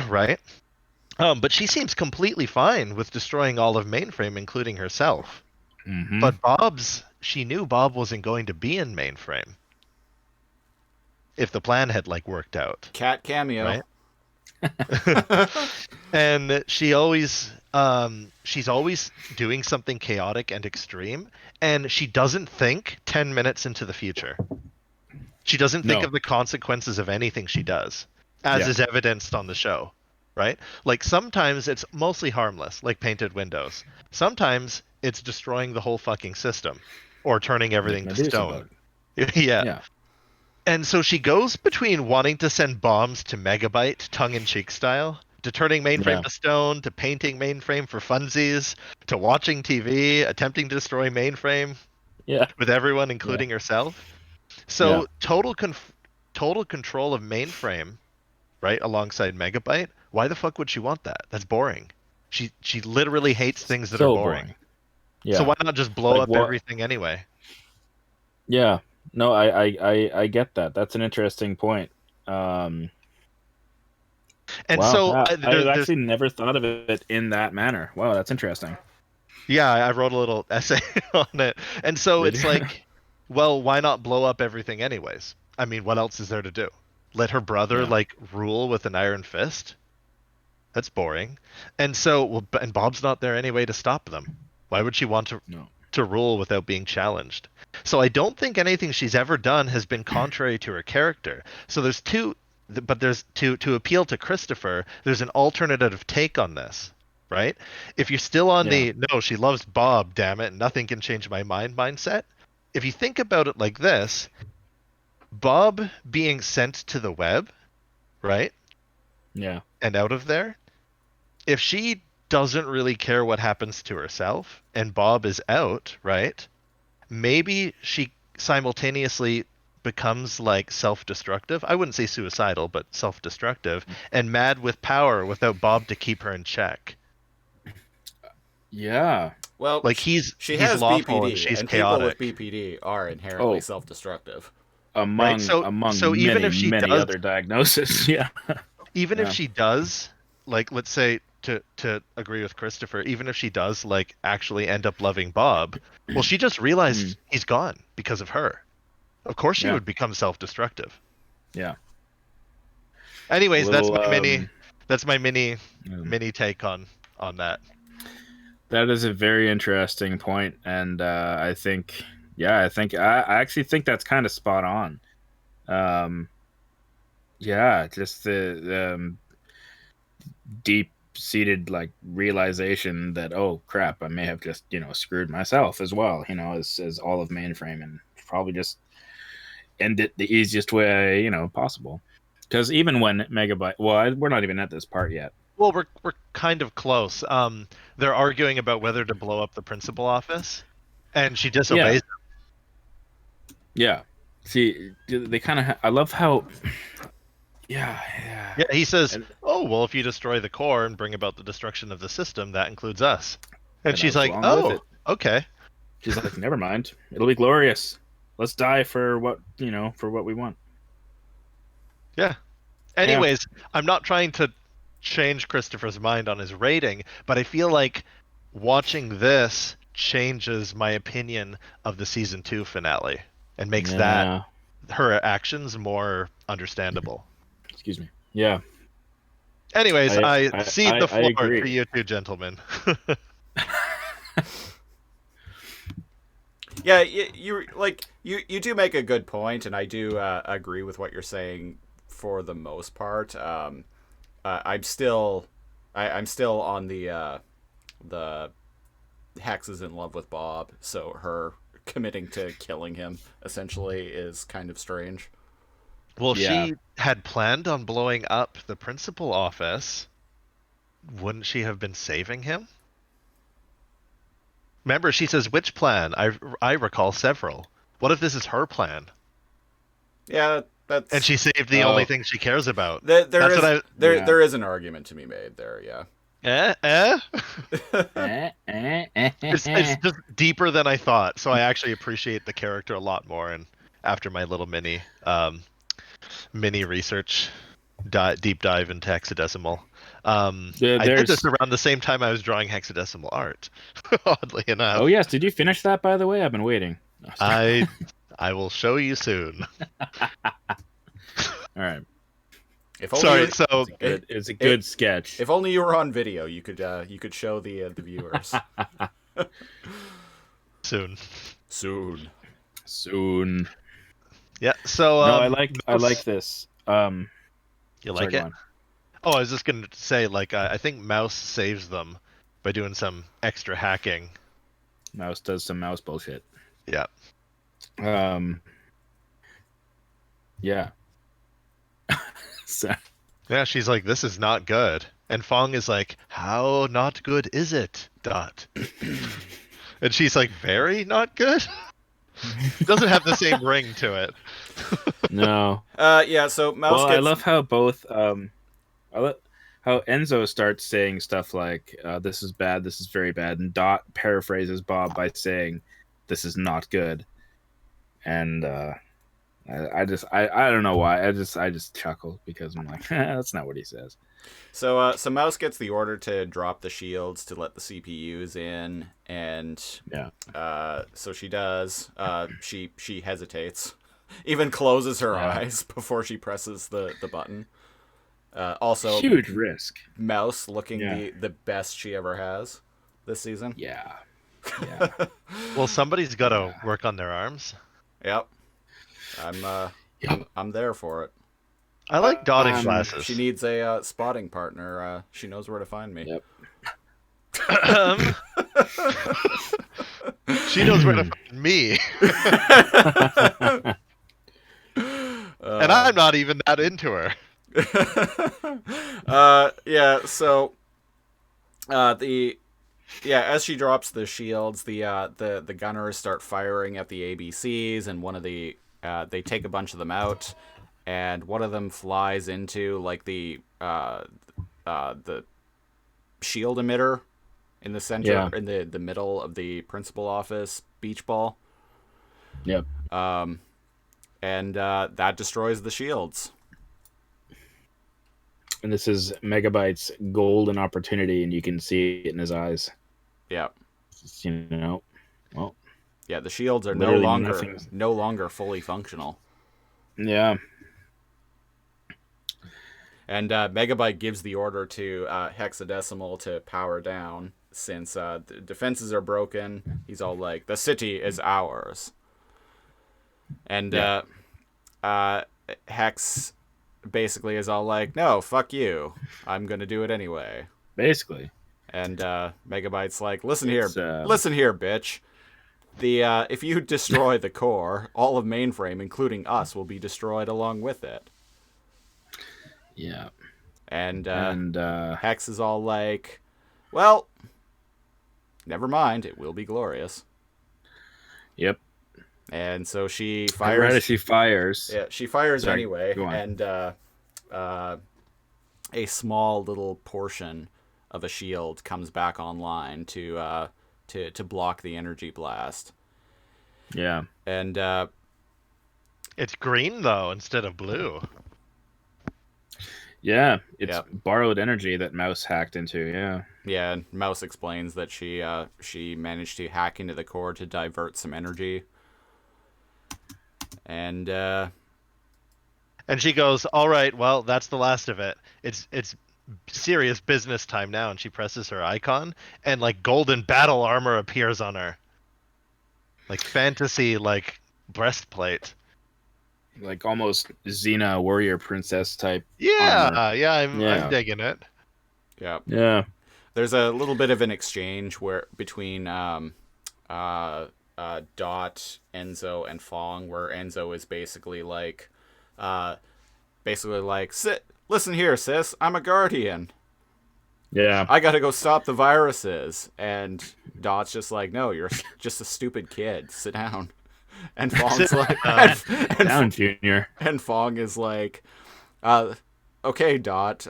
right? But she seems completely fine with destroying all of Mainframe, including herself. Mm-hmm. But she knew Bob wasn't going to be in Mainframe if the plan had like worked out, Cat cameo. right? And she's always doing something chaotic and extreme, and she doesn't think 10 minutes into the future. She doesn't think No. of the consequences of anything she does, as Yeah. is evidenced on the show, right? Like sometimes it's mostly harmless, like Painted Windows. Sometimes it's destroying the whole fucking system or turning everything to Nothing to do stone. about Yeah. Yeah. And so she goes between wanting to send bombs to Megabyte, tongue-in-cheek style, to turning Mainframe Yeah. to stone, to painting Mainframe for funsies, to watching TV, attempting to destroy Mainframe Yeah. with everyone, including herself. So Yeah. total control of Mainframe, right, alongside Megabyte. Why the fuck would she want that? That's boring. She literally hates things that So are boring. Yeah. So why not just blow Like up what- everything anyway? Yeah. No, I get that. That's an interesting point. And wow, so yeah. there's I actually never thought of it in that manner. Wow, that's interesting. Yeah, I wrote a little essay on it. And so Did it's you? like, well, why not blow up everything anyways? I mean, what else is there to do? Let her brother Yeah. like rule with an iron fist? That's boring. And so, and Bob's not there anyway to stop them. Why would she want No. to rule without being challenged? So I don't think anything she's ever done has been contrary to her character. So there's to appeal to Christopher, there's an alternative take on this, right? If you're still on the no, she loves Bob, damn it, nothing can change my mind mindset. If you think about it like this, Bob being sent to the web, right? Yeah. And out of there, if she doesn't really care what happens to herself and Bob is out, right? Maybe she simultaneously becomes like self-destructive. I wouldn't say suicidal, but self-destructive and mad with power without Bob to keep her in check. Yeah. Well, Like she he's has lawful BPD, and she's and chaotic. people with BPD are inherently Oh. self-destructive. among So even many if she many does, other diagnoses. Yeah. even if Yeah. she does, like, let's say, to agree with Christopher, even if she does like actually end up loving Bob, well, she just realized he's gone because of her. Of course, she Yeah. would become self-destructive. Yeah. Anyways, Little, that's my mini um, mini take on that. That is a very interesting point, and I think, I actually think that's kind of spot on. Yeah, just the deep-seated like realization that, oh crap, I may have just screwed myself as well. As all of mainframe, and probably just end it the easiest way possible. Because even when Megabyte, well, we're not even at this part yet. Well, we're kind of close. They're arguing about whether to blow up the principal office, and she Yeah, disobeys. yeah. See, they kind of. I love how. Yeah, Yeah, he says, And "Oh, well, if you destroy the core and bring about the destruction of the system, that includes us." And I she's was like, along with "Oh, it. okay." She's like, never mind. It'll be glorious. Let's die for what we want. Yeah. Yeah. Anyways, I'm not trying to change Christopher's mind on his rating, but I feel like watching this changes my opinion of the season 2 finale and makes that Yeah. her actions more understandable. Excuse me. Yeah. Anyways, I I I cede I, the I floor to agree. you two gentlemen. Yeah, you do make a good point, and I do agree with what you're saying for the most part. I'm still on the Hex is in love with Bob, so her committing to killing him essentially is kind of strange. Well, Yeah. she had planned on blowing up the principal office. Wouldn't she have been saving him? Remember, she says, which plan? I recall several. What if this is her plan? Yeah, And that's she saved the only thing she cares about. there That's what is I. Yeah. there is an argument to be made there. Yeah. Eh? It's It's just deeper than I thought, so I actually appreciate the character a lot more. And after my little mini research deep dive into hexadecimal, I did this There's. around the same time I was drawing hexadecimal art. Oddly enough, Oh yes, did you finish that, by the way? I've been waiting. No, I will show you soon. All right. If only Sorry, you, so It's a good sketch. if only you were on video, you could show the viewers soon. soon. Yeah. So No, I like this. You Sorry, like go it? on. Oh, I was just gonna say, like, I think Mouse saves them by doing some extra hacking. Mouse does some mouse bullshit. Yeah. Yeah. So, Yeah, she's like, this is not good. And Fong is like, how not good is it? Dot. And she's like, very not good? It doesn't have the same ring to it. no. Yeah. So Mouse Well, gets. I love how both how Enzo starts saying stuff like this is bad, this is very bad, and Dot paraphrases Bob by saying this is not good. And I don't know why. I just chuckle because I'm like, that's not what he says. So Mouse gets the order to drop the shields to let the CPUs in, and Yeah. so she does. She hesitates, even closes her eyes before she presses the button. Also, Huge risk. Mouse looking Yeah. the best she ever has this season. Yeah. Yeah. Well, somebody's got to work on their arms. Yep. I'm there for it. I like dotting glasses. She needs a spotting partner. She knows where to find me. Yep. She knows where to find me. And I'm not even that into her. Yeah, so as she drops the shields, the gunners start firing at the ABCs, and one of the they take a bunch of them out, and one of them flies into like the shield emitter in the center, in the middle of the principal office beach ball. Yep. and that destroys the shields. And this is Megabyte's golden opportunity, and you can see it in his eyes. Yeah. Well, yeah, the shields are literally no longer fully functional. Yeah. And Megabyte gives the order to Hexadecimal to power down since the defenses are broken. He's all like, "The city is ours." And Hex basically is all like, "No, fuck you. I'm gonna do it anyway." Basically. And Megabyte's like, listen here, bitch. If you destroy the core, all of mainframe, including us, will be destroyed along with it. Yeah. And Hex is all like, well, never mind, it will be glorious. Yep. And so she fires. Right as she fires. Yeah, she fires anyway, go on. and a small little portion of a shield comes back online to block the energy blast. Yeah. And it's green though instead of blue. Yeah, it's borrowed energy that Mouse hacked into. Yeah. Yeah, and Mouse explains that she managed to hack into the core to divert some energy. And she goes, "All right, well, that's the last of it. It's serious business time now." And she presses her icon, and like golden battle armor appears on her, like fantasy, like breastplate, like almost Xena warrior princess type. Yeah, armor. I'm digging it. Yeah. There's a little bit of an exchange between Dot, Enzo, and Fong, where Enzo is basically like, listen here, sis, I'm a guardian. Yeah. I gotta go stop the viruses. And Dot's just like, no, you're just a stupid kid. Sit down. And Fong's like, down, Junior. And Fong is like, okay, Dot,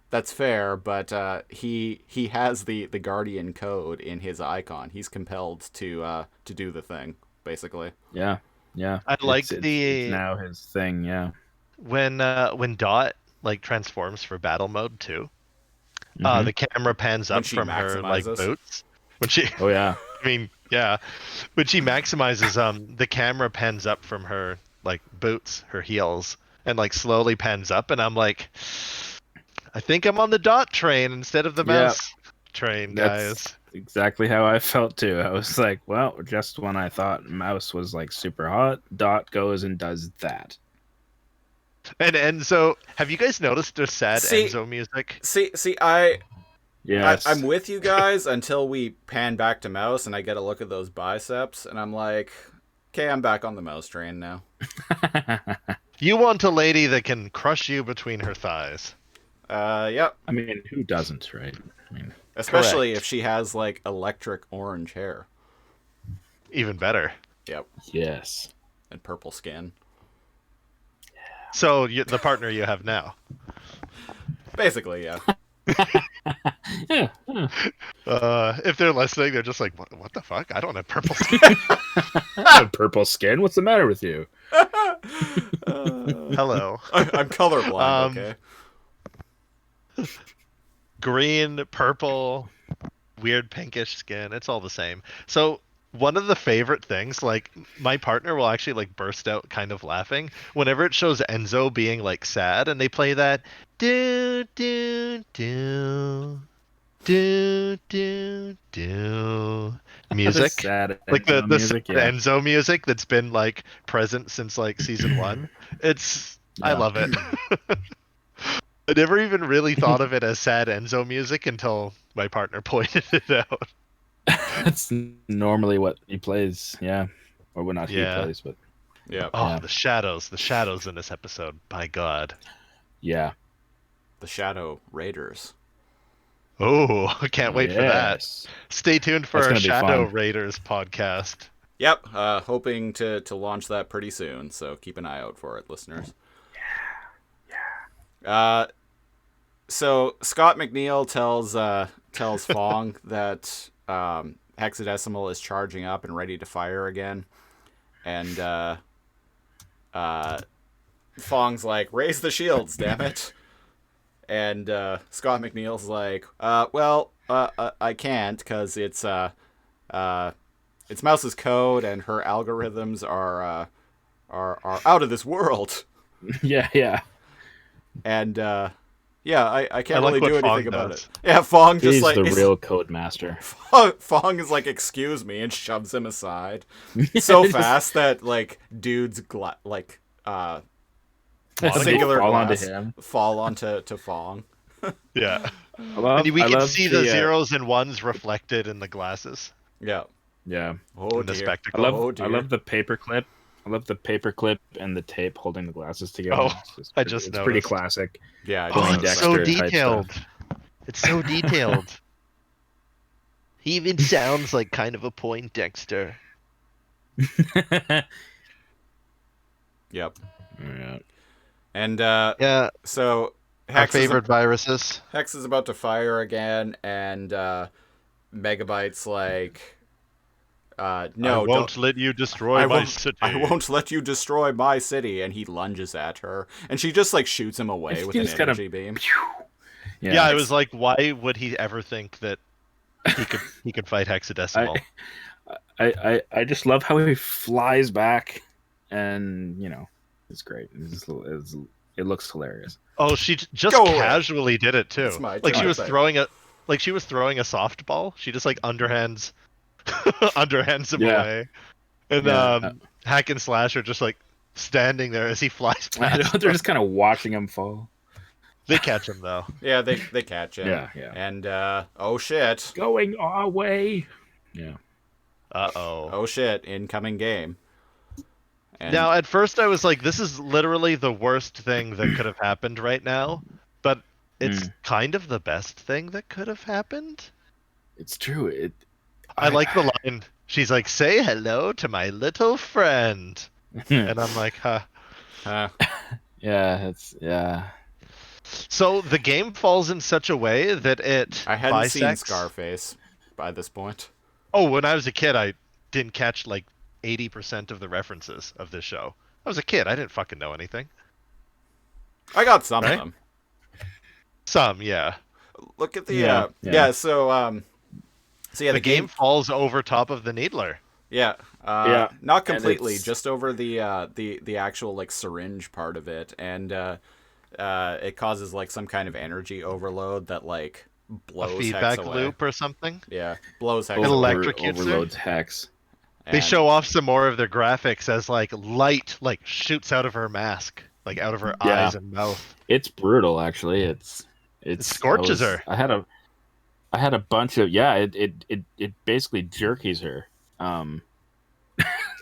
that's fair, but he has the guardian code in his icon. He's compelled to do the thing, basically. Yeah. I like it's now his thing. Yeah. When Dot like transforms for battle mode too, the camera pans up from her like boots. When she, oh yeah, I mean yeah, when she maximizes, the camera pans up from her like boots, her heels, and like slowly pans up, and I'm like, I think I'm on the Dot train instead of the Mouse train, guys. That's exactly how I felt too. I was like, well, just when I thought Mouse was like super hot, Dot goes and does that. And Enzo, have you guys noticed the sad Enzo music? Yes. I'm with you guys until we pan back to Mouse and I get a look at those biceps, and I'm like, okay, I'm back on the Mouse train now. You want a lady that can crush you between her thighs. Yep. I mean, who doesn't, right? I mean, especially if she has like electric orange hair. Even better. Yep. Yes. And purple skin. So the partner you have now. Basically, yeah. Yeah. If they're listening, they're just like, what the fuck? I don't have purple skin. I have purple skin. What's the matter with you? Hello. I'm colorblind, okay? Green, purple, weird pinkish skin. It's all the same. So one of the favorite things, like my partner will actually like burst out kind of laughing whenever it shows Enzo being like sad, and they play that do do do do do do music, sad like the music, Enzo music that's been like present since like season 1. I love it. I never even really thought of it as sad Enzo music until my partner pointed it out. That's normally what he plays, yeah. Or when not he plays, but yeah. Oh, yeah. the shadows in this episode. By God. Yeah. The Shadow Raiders. Oh, I can't wait for that. Stay tuned for our Shadow Raiders podcast. Yep, hoping to launch that pretty soon, so keep an eye out for it, listeners. Yeah. So Scott McNeil tells Fong that Hexadecimal is charging up and ready to fire again, and Fong's like, raise the shields, damn it. And Scott McNeil's like, I can't because it's Mouse's code and her algorithms are out of this world. Yeah. And I can't like really do what Fong anything about does. it. Yeah, Fong just He's like the real code master. Fong is like, excuse me, and shoves him aside so fast that like dudes singular fall glass onto him. fall onto Fong. Yeah. I And we can love see the zeros and ones reflected in the glasses. Yeah. Yeah. Oh in the dear. spectacle. I love the paperclip. I love the paperclip and the tape holding the glasses together. Oh, it's pretty pretty classic. Yeah. Oh, Poindexter it's so type detailed. It's so detailed. He even sounds like kind of a Poindexter. Yep. Yeah. And Yeah, so our Hex favorite viruses. Hex is about to fire again, and Megabyte's like, no, I won't let you destroy my city. I won't let you destroy my city. And he lunges at her, and she just like shoots him away with an energy beam. Yeah, I was like, why would he ever think that he could fight Hexadecimal? I just love how he flies back, and it's great. It looks hilarious. Oh, she just Go away. casually did it too. It's my Like she job. was throwing a softball. She just like underhands him Yeah. away. And Yeah. Hack and Slash are just like standing there as he flies I know, past. they're just kind of watching him fall. They catch him though. Yeah, they catch him. Yeah. And oh shit. Going our way. Yeah. Uh-oh. Oh shit, incoming game. And Now, at first I was like, this is literally the worst thing that could have happened right now, but it's kind of the best thing that could have happened. It's true. I like the line. She's like, say hello to my little friend. And I'm like, huh. Yeah. So the game falls in such a way that it I hadn't seen bisects... Scarface by this point. Oh, when I was a kid, I didn't catch like 80% of the references of this show. I was a kid. I didn't fucking know anything. I got some Right? of them. Some, yeah. Look at the Yeah. so the The game falls over top of the Needler. Yeah. Yeah. Not And completely, it's- just over the actual like syringe part of it, and it causes like some kind of energy overload that like A blows Hex feedback away. loop or something. Yeah, blows Hex It away. electrocutes her? overloads Hex. They And- show off some more of their graphics as like light like shoots out of her mask, like out of her Yeah. eyes and mouth. It's brutal, actually. It scorches her. I had a bunch of It basically jerkies her.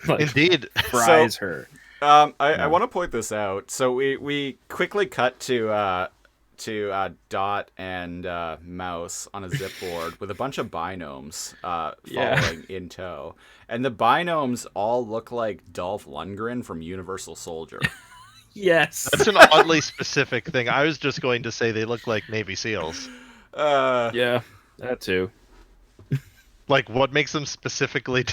Like Indeed. fries her. I want to point this out. So we quickly cut to Dot and Mouse on a zip board with a bunch of binomes following in tow, and the binomes all look like Dolph Lundgren from Universal Soldier. Yes. That's an oddly specific thing. I was just going to say they look like Navy SEALs. Yeah, that too. Like, what makes them specifically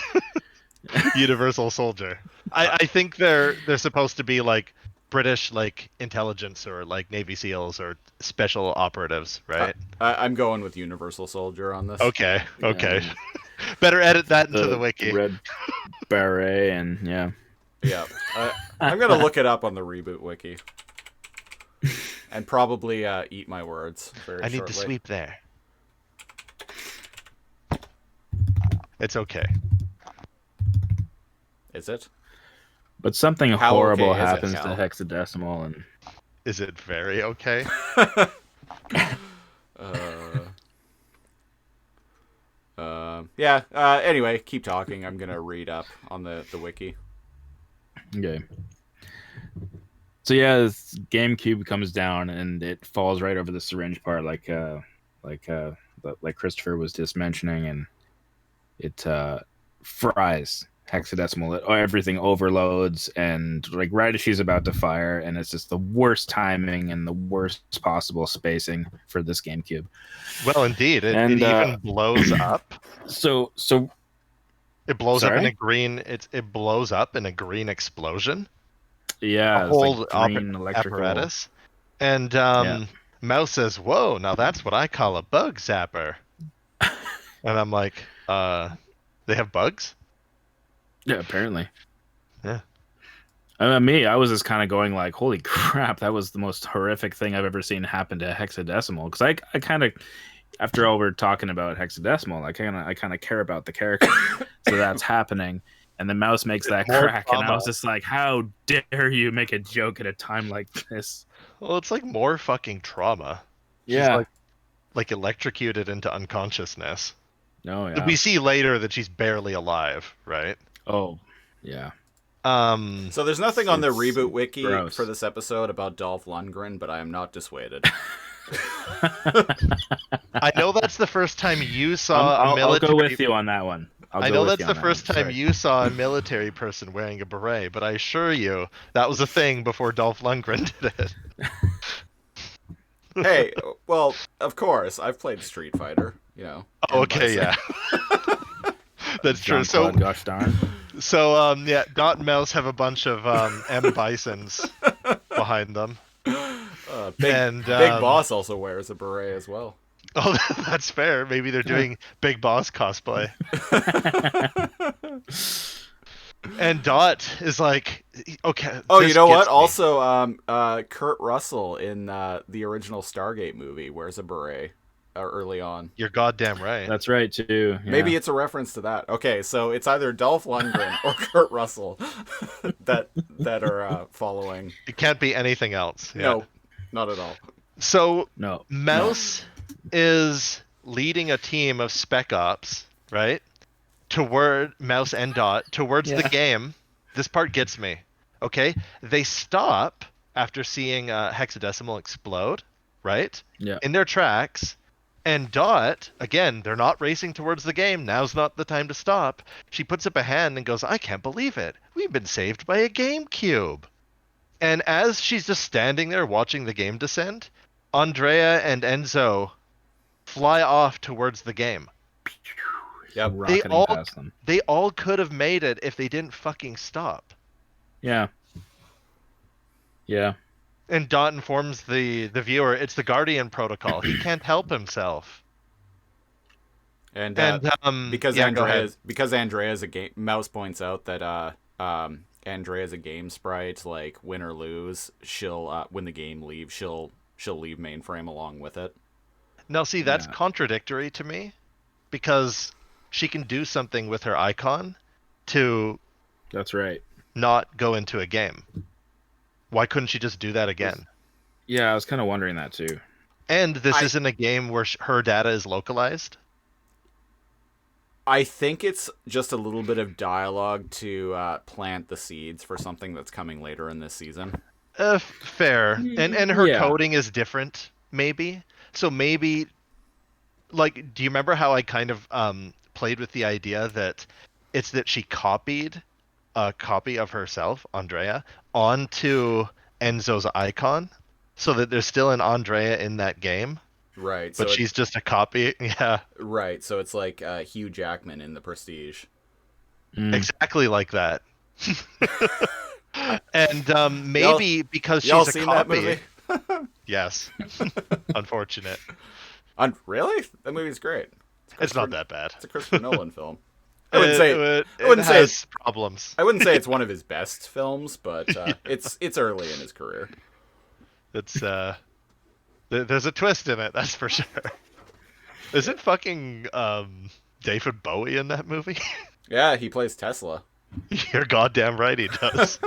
Universal Soldier? I think they're supposed to be like British, like intelligence or like Navy SEALs or special operatives, right? I'm going with Universal Soldier on this. Okay. Yeah. Better edit that into the wiki. Red beret and Yeah. I'm gonna look it up on the ReBoot wiki, and probably eat my words very I need shortly. to sweep there. It's okay. Is it? But something How horrible okay is it, happens to Cal? Hexadecimal, and Is it very okay? Yeah. Anyway, keep talking. I'm gonna read up on the wiki. okay. So yeah, this GameCube comes down and it falls right over the syringe part, like Christopher was just mentioning, and it fries Hexadecimal. Everything overloads, and like right as she's about to fire, and it's just the worst timing and the worst possible spacing for this GameCube. Well, indeed. It even blows up. So It blows up in Sorry? a green. It blows up in a green explosion. Yeah, a it's whole like green electrical apparatus. And Yeah. Mouse says, "Whoa, now that's what I call a bug zapper." And I'm like, they have bugs? Yeah, apparently. Yeah. I was just kind of going like, holy crap, that was the most horrific thing I've ever seen happen to Hexadecimal. Because I kind of, after all we're talking about Hexadecimal, I kind of care about the character, so that's happening. And the mouse makes that More crack, and I trauma. was just like, how dare you make a joke at a time like this? Well, it's like more fucking trauma. She's like electrocuted into unconsciousness. No, yeah. We see later that she's barely alive, right? Oh, yeah. So there's nothing on the It's ReBoot wiki gross. for this episode about Dolph Lundgren, but I am not dissuaded. I know that's the first time you saw a I'll military. go with you on that one. I know that's the first time you saw a military person wearing a beret, but I assure you that was a thing before Dolph Lundgren did it. Hey, well, of course, I've played Street Fighter, you know. Oh, okay, yeah. That's true. So, gosh darn. so yeah, Dot and Mouse have a bunch of M Bisons behind them. Big Boss also wears a beret as well. Oh, that's fair. Maybe they're doing Big Boss cosplay. And Dot is like, okay. Oh, you know what? Me. Also, Kurt Russell in the original Stargate movie wears a beret early on. You're goddamn right. That's right too. Yeah. Maybe it's a reference to that. Okay, so it's either Dolph Lundgren or Kurt Russell that are following. It can't be anything else. Yeah. No, not at all. So No. Mouse is leading a team of spec ops, right? Toward Mouse and Dot towards the game. This part gets me. Okay, they stop after seeing Hexadecimal explode, right? Yeah. In their tracks. And Dot, again, they're not racing towards the game. Now's not the time to stop. She puts up a hand and goes, "I can't believe it. We've been saved by a GameCube." And as she's just standing there watching the game descend, Andrea and Enzo fly off towards the game. Yep. They all could have made it if they didn't fucking stop. Yeah. Yeah. And Dot informs the viewer it's the Guardian Protocol. He can't help himself. And because Andrea's a game. Mouse points out that Andrea's a game sprite. Like win or lose, she'll when the game leaves, she'll leave mainframe along with it. Now, see, that's contradictory to me, because she can do something with her icon to. That's right. Not go into a game. Why couldn't she just do that again? Yeah, I was kind of wondering that too. And this isn't a game where her data is localized? I think it's just a little bit of dialogue to plant the seeds for something that's coming later in this season. Fair. And her coding is different, maybe. So maybe, like, do you remember how I kind of played with the idea that it's that she copied a copy of herself, Andrea, onto Enzo's icon, so that there's still an Andrea in that game. Right. But she's just a copy. Yeah. Right. So it's like Hugh Jackman in The Prestige. Exactly like that. And maybe because she's a seen copy. That movie? Yes. Unfortunate. Really? That movie's great. It's not that bad. It's a Christopher Nolan film. I wouldn't say it's problems. I wouldn't say it's one of his best films, but it's early in his career. It's there's a twist in it, that's for sure. Is it fucking David Bowie in that movie? Yeah, he plays Tesla. You're goddamn right he does.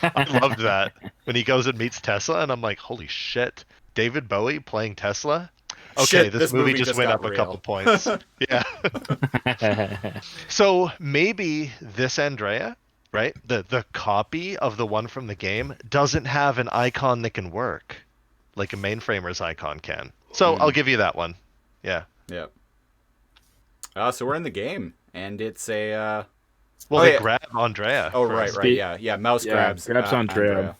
I loved that when he goes and meets Tesla, and I'm like, holy shit, David Bowie playing Tesla. Okay, shit, this movie just went up a couple points. Yeah. So maybe this Andrea, right? The copy of the one from the game doesn't have an icon that can work like a mainframer's icon can. So I'll give you that one. Yeah. Yeah. So we're in the game, and it's a. They grab Andrea. Oh, right. Yeah. Mouse grabs Andrea.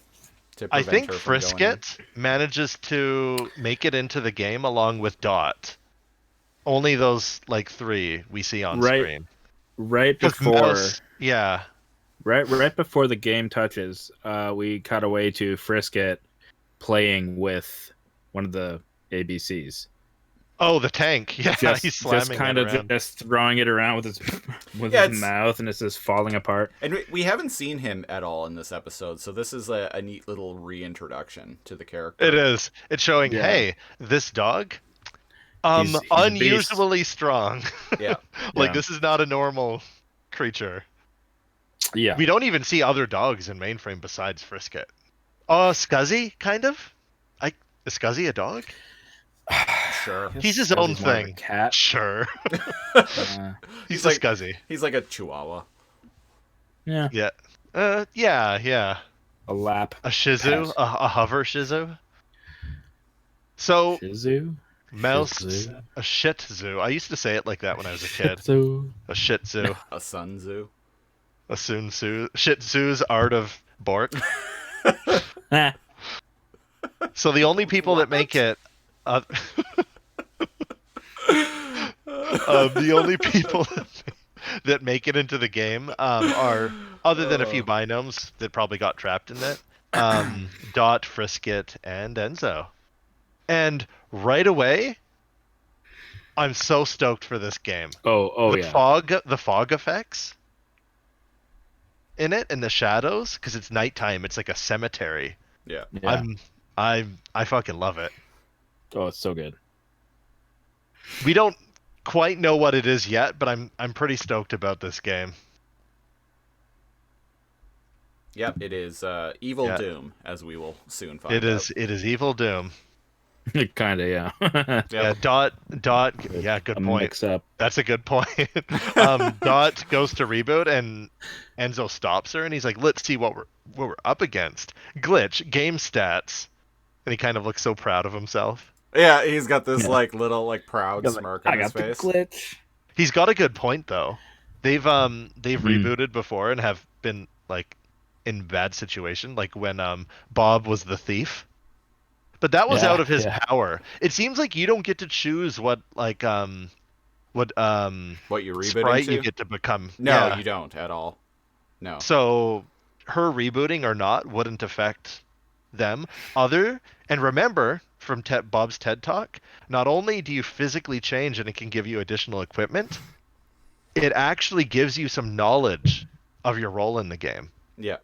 I think Frisket manages to make it into the game along with Dot. Only those like three we see on screen. Right before right before the game touches, we cut away to Frisket playing with one of the ABCs. Oh, the tank. Yeah, he's slamming just kind of around. just throwing it around with his his mouth, and it's just falling apart. And we haven't seen him at all in this episode, so this is a neat little reintroduction to the character. It is. It's showing, hey, this dog, He's unusually strong. Yeah. This is not a normal creature. Yeah. We don't even see other dogs in Mainframe besides Frisket. Scuzzy, kind of? Is Scuzzy a dog? Sure. He's his own thing. Cat. Sure. He's like Scuzzy. He's like a Chihuahua. Yeah. Yeah. Yeah. A lap. A Shih Tzu. A hover Shih Tzu. So, Shih Tzu? Mouse, Shih Tzu. a Shih Tzu. I used to say it like that when I was a kid. Tzu. A Shih Tzu. A Sun Tzu. A Sun Tzu. Shih Tzu's Art of Bork. So the only people that make it... the only people that make it into the game are, other than a few binomes that probably got trapped in it, Dot, Frisket, and Enzo. And right away, I'm so stoked for this game. The fog effects in it, and the shadows, because it's nighttime. It's like a cemetery. Yeah. I fucking love it. Oh, it's so good. We don't quite know what it is yet, but I'm pretty stoked about this game. Yep, it is Evil Doom, as we will soon find out. It is Evil Doom. Kind of, yeah. Yeah, Dot. Yeah, good point. Mix up. That's a good point. Dot goes to reboot, and Enzo stops her, and he's like, "Let's see what we're up against. Glitch, game stats," and he kind of looks so proud of himself. Yeah, he's got this little proud smirk on his face. The glitch. He's got a good point though. They've rebooted before and have been like in bad situation, like when Bob was the thief. But that was out of his power. It seems like you don't get to choose what you reboot sprite into? you get to become. No, you don't at all. No. So her rebooting or not wouldn't affect them. And remember from Bob's TED Talk, not only do you physically change and it can give you additional equipment, it actually gives you some knowledge of your role in the game. Yeah.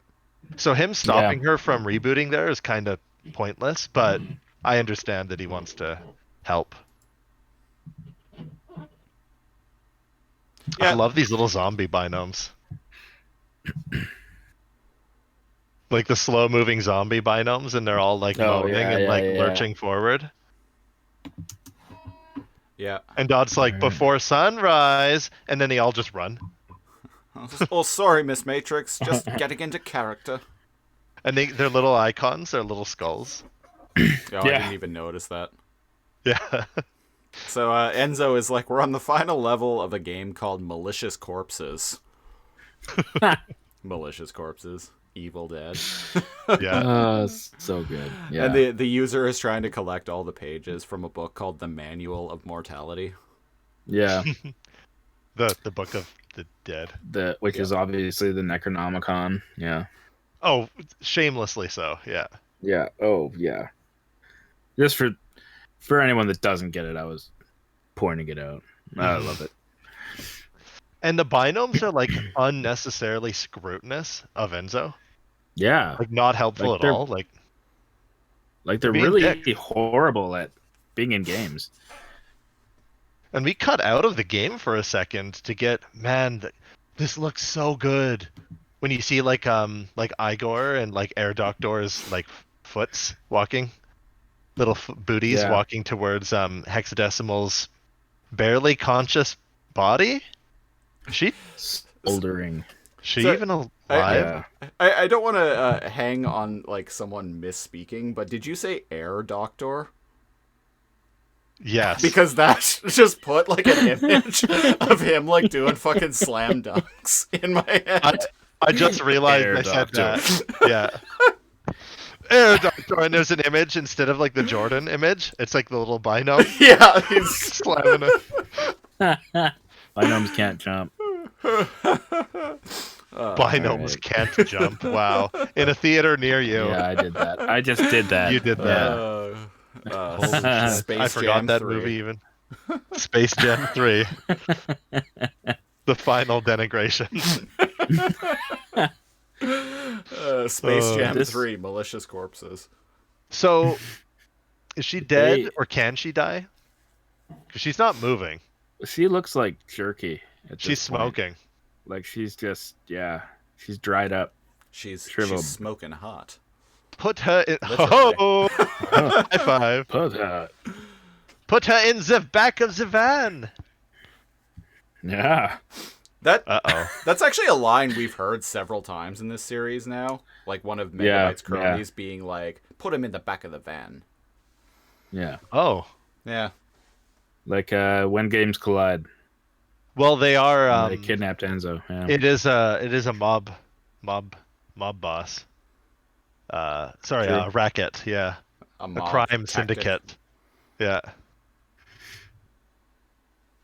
So him stopping her from rebooting there is kind of pointless, but I understand that he wants to help. I love these little zombie binomes. Like the slow moving zombie binomes, and they're all like moaning and lurching forward. Yeah. And Dot's like, before sunrise, and then they all just run. Oh, sorry, Miss Matrix. Just getting into character. And their little icons, their little skulls. I didn't even notice that. Yeah. So Enzo is like, we're on the final level of a game called Malicious Corpses. Malicious Corpses. Evil Dead. Yeah. So good. Yeah. And the user is trying to collect all the pages from a book called The Manual of Mortality. Yeah. The Book of the Dead. Which is obviously the Necronomicon. Yeah. Oh, shamelessly so. Yeah. Yeah. Oh, yeah. Just for anyone that doesn't get it, I was pointing it out. I love it. And the binomes are like unnecessarily scrutinous of Enzo. Yeah. Like not helpful at all. Like they're really horrible at being in games. And we cut out of the game for a second to get, this looks so good. When you see like Igor and like Air Doctor's like foots walking, little booties walking towards Hexadecimal's barely conscious body. She Soldering. Even alive? I don't want to hang on like someone misspeaking, but did you say Air Doctor? Yes. Because that just put like an image of him like doing fucking slam dunks in my head. I just realized I said that. Yeah. Air Doctor, and there's an image instead of like the Jordan image. It's like the little binome. Yeah, he's slamming it. Binomes can't jump. Binomes Alright. can't jump. Wow. In a theater near you. Yeah, I did that. I just did that. You did that. Yeah. Holy shit. Space I forgot Jam that 3. movie even. Space Jam 3. The final denigration. Space Jam This- 3, Malicious Corpses. So, is she dead They- or can she die? Because she's not moving. She looks like jerky. She's this point. smoking. Like she's just she's dried up. She's Shriveled. smoking hot. Put her in. Literally. Oh! High five. Put her. Put her in the back of the van. Yeah. Uh-oh. That's actually a line we've heard several times in this series now. Like one of Megabyte's cronies being like, "Put him in the back of the van." Yeah. Oh. Yeah. Like when games collide. Well, they are. They kidnapped Enzo. Yeah. It is a mob boss. Sorry, True. racket. Yeah, A a mob crime tactic. syndicate. Yeah.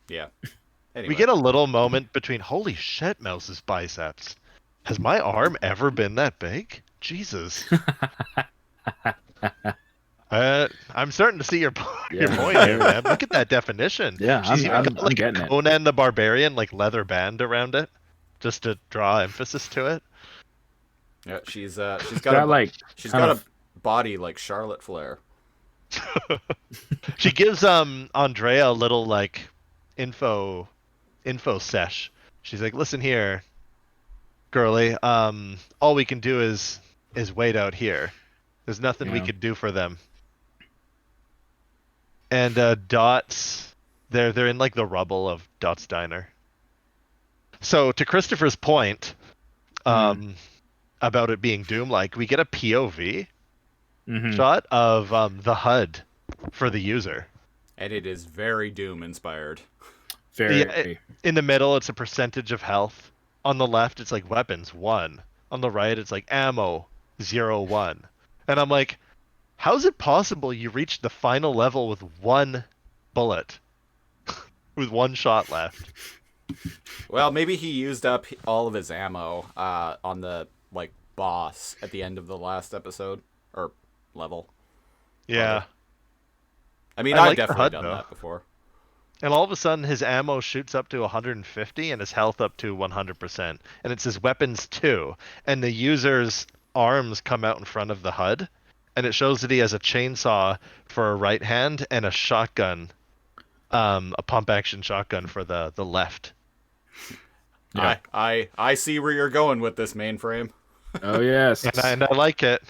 Yeah. Anyway. We get a little moment between holy shit, Mouse's biceps. Has my arm ever been that big? Jesus. I'm starting to see your point here, man. Look at that definition. Yeah, She's even got, I'm getting it. Conan the Barbarian, like leather band around it, just to draw emphasis to it. Yeah, she's got Got got a body like Charlotte Flair. She gives Andrea a little like info sesh. She's like, listen here, girly. All we can do is wait out here. There's nothing we could do for them. And Dot's they're in like the rubble of Dot's diner. So to Christopher's point, about it being Doom-like, we get a POV shot of the HUD for the user. And it is very Doom inspired. Very. In the middle, it's a percentage of health. On the left, it's like weapons 1. On the right, it's like ammo 0-1. And I'm like, how is it possible you reached the final level with 1 bullet? With 1 shot left? Well, maybe he used up all of his ammo on the like boss at the end of the last episode or level. Yeah. I mean, I I've like the definitely HUD, done though. that before. And all of a sudden, his ammo shoots up to 150 and his health up to 100%. And it says weapons 2. And the user's arms come out in front of the HUD. And it shows that he has a chainsaw for a right hand and a shotgun, a pump action shotgun for the left. Yeah. I see where you're going with this mainframe. Oh yes. And I like it.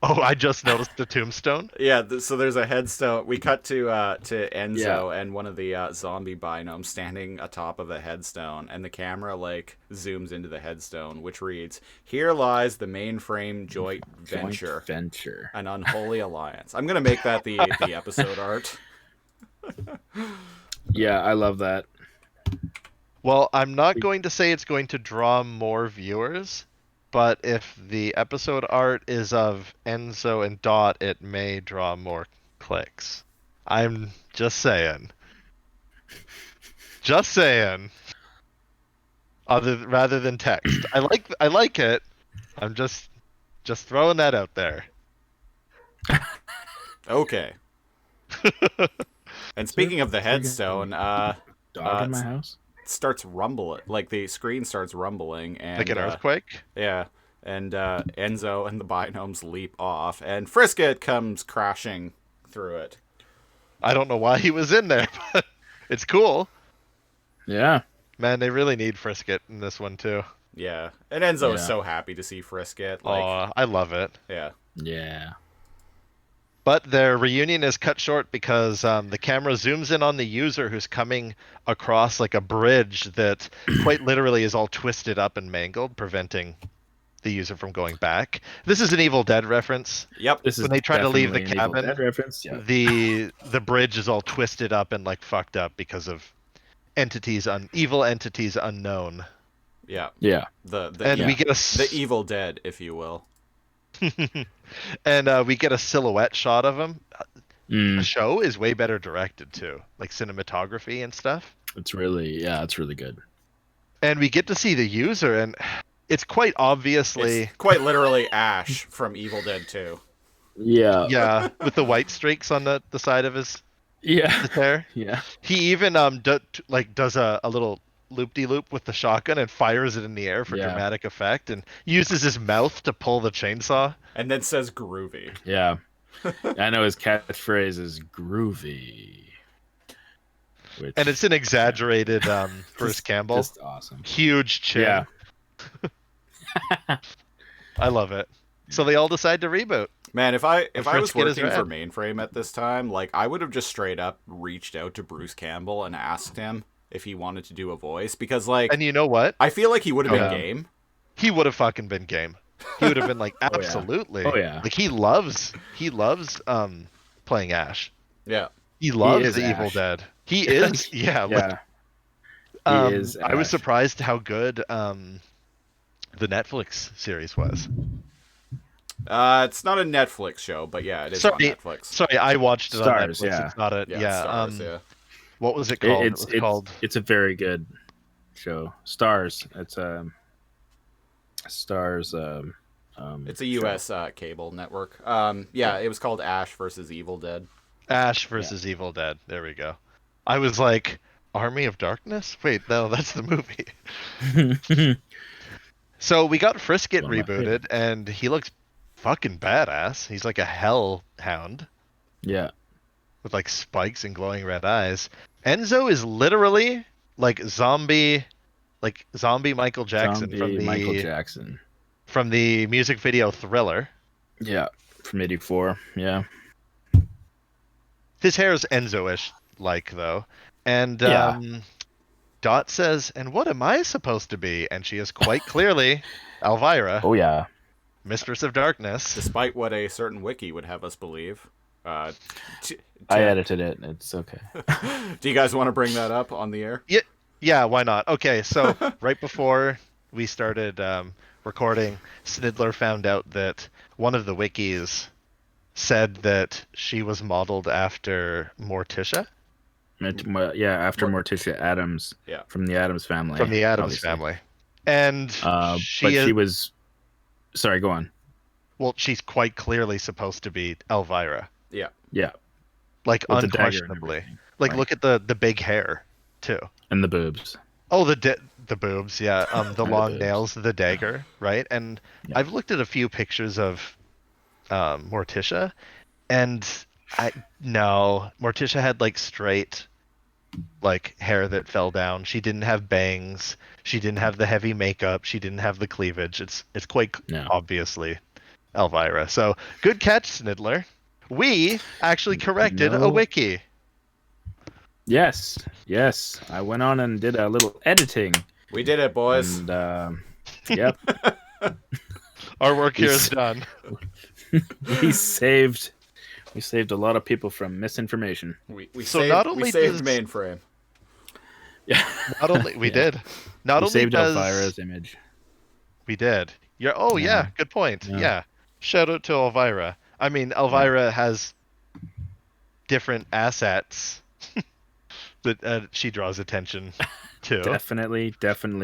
Oh, I just noticed the tombstone. Yeah, so there's a headstone. We cut to Enzo and one of the zombie binomes standing atop of a headstone, and the camera like zooms into the headstone, which reads, "Here lies the mainframe joint venture, an unholy alliance." I'm gonna make that the episode art. Yeah, I love that. Well, I'm not going to say it's going to draw more viewers, but if the episode art is of Enzo and Dot, it may draw more clicks. I'm just saying. Just saying. Rather than text. I like it. I'm just throwing that out there. Okay. And speaking of the headstone, Dog in my house. starts rumbling, like the screen starts rumbling, and Like an earthquake? Yeah, and Enzo and the binomes leap off, and Frisket comes crashing through it. I don't know why he was in there, but it's cool. Yeah. Man, they really need Frisket in this one too. Yeah, and Enzo is Yeah. so happy to see Frisket. Like, Aw, I love it. yeah, Yeah. But their reunion is cut short because the camera zooms in on the user who's coming across like a bridge that quite literally is all twisted up and mangled, preventing the user from going back. This is an Evil Dead reference. yep. This is When they try to leave the definitely an Evil cabin, Dead reference. Yeah. The bridge is all twisted up and like fucked up because of evil entities unknown. Yeah, Yeah. And we get the Evil Dead, if you will. and we get a silhouette shot of him. Mm. The show is way better directed too, like cinematography and stuff. It's really good. And we get to see the user, and it's quite obviously, It's quite literally Ash from Evil Dead 2. Yeah. yeah, with the white streaks on the side of his Yeah. hair. Yeah. He even does a little loop-de-loop with the shotgun and fires it in the air for Yeah. dramatic effect, and uses his mouth to pull the chainsaw. And then says groovy. Yeah. I know his catchphrase is groovy. Which, And it's an exaggerated Bruce Campbell. Just awesome. Huge chin. Yeah. I love it. So they all decide to reboot. Man, if I was Frisket is working for rad. Mainframe at this time, like I would have just straight up reached out to Bruce Campbell and asked him if he wanted to do a voice, because like And you know what? I feel like he would have been Yeah. game. He would have fucking been game. He would have been like, yeah. absolutely. Oh, yeah. Like he loves playing Ash. Yeah. He loves is the Evil Ash. Dead. He is, yeah. Yeah. Like, He is I was Ash. surprised how good the Netflix series was. It's not a Netflix show, but yeah, it is on Netflix. Sorry, I watched it Stars, on Netflix. yeah. It's not a Yeah, Stars, yeah. What was it called? It's called. It's a very good show. Stars. It's Stars. It's a U.S. Cable network. Yeah, it was called Ash versus Evil Dead. Ash versus Evil Dead. There we go. I was like, Army of Darkness? Wait, no, that's the movie. So we got Frisket One of my rebooted, and he looks fucking badass. He's like a hellhound Yeah. with like spikes and glowing red eyes. Enzo is literally like zombie Michael Jackson Zombie Michael Jackson. from the music video Thriller. Yeah. From '84. Yeah. His hair is Enzo-ish like though. And Yeah. Dot says, "And what am I supposed to be?" And she is quite clearly Elvira, Oh yeah. Mistress of Darkness. Despite what a certain wiki would have us believe. I edited it. It's okay. Do you guys want to bring that up on the air? Yeah, why not? Okay, so right before we started recording, Snidler found out that one of the wikis said that she was modeled after Morticia Yeah. After Morticia Adams. Yeah. From the Adams family. from the Addams obviously. family. And She was. Sorry. Go on. well, she's quite clearly supposed to be Elvira. Yeah. Yeah. Like With the dagger and unquestionably. everything. Like Right. look at the big hair too. And the boobs. Oh, the boobs, yeah. The The long boobs. nails, the dagger, right? And Yeah. I've looked at a few pictures of Morticia, and Morticia had like straight, like hair that fell down. She didn't have bangs. She didn't have the heavy makeup. She didn't have the cleavage. It's quite No. obviously Elvira. So good catch, Snidler. We actually corrected No. a wiki. Yes. Yes. I went on and did a little editing. We did it, boys. And yep. Our work here is done. we saved a lot of people from misinformation. We So saved, not only we saved does- mainframe. Yeah. Not only we Yeah. did. Not We only saved does Elvira's image. we did. Yeah. Oh yeah. Yeah. Good point. Yeah. Yeah. Shout out to Elvira. I mean, Elvira has different assets that she draws attention to. Definitely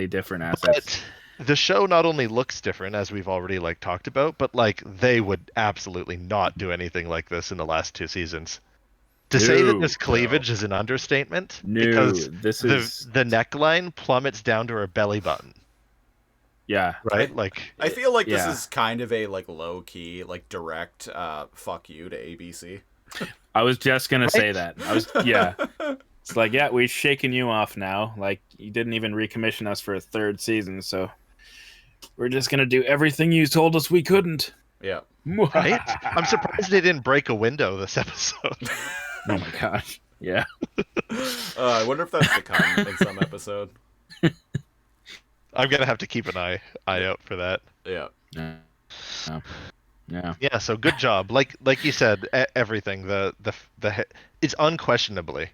different assets. But the show not only looks different, as we've already like talked about, but like they would absolutely not do anything like this in the last 2 seasons. To say that No, this cleavage is an understatement, No, because this is the neckline plummets down to her belly button, yeah. right? Like I feel like this Yeah. is kind of a like low key, like direct fuck you to ABC. I was just gonna say Right? that. Yeah. It's like, yeah, we've shaken you off now. Like you didn't even recommission us for a 3rd season, so we're just gonna do everything you told us we couldn't. Yeah. right? I'm surprised they didn't break a window this episode. Oh my gosh. Yeah. I wonder if that's to come in some episode. I'm gonna have to keep an eye out for that. Yeah. Yeah. Yeah. Yeah, so good job. Like you said, everything. It's unquestionably.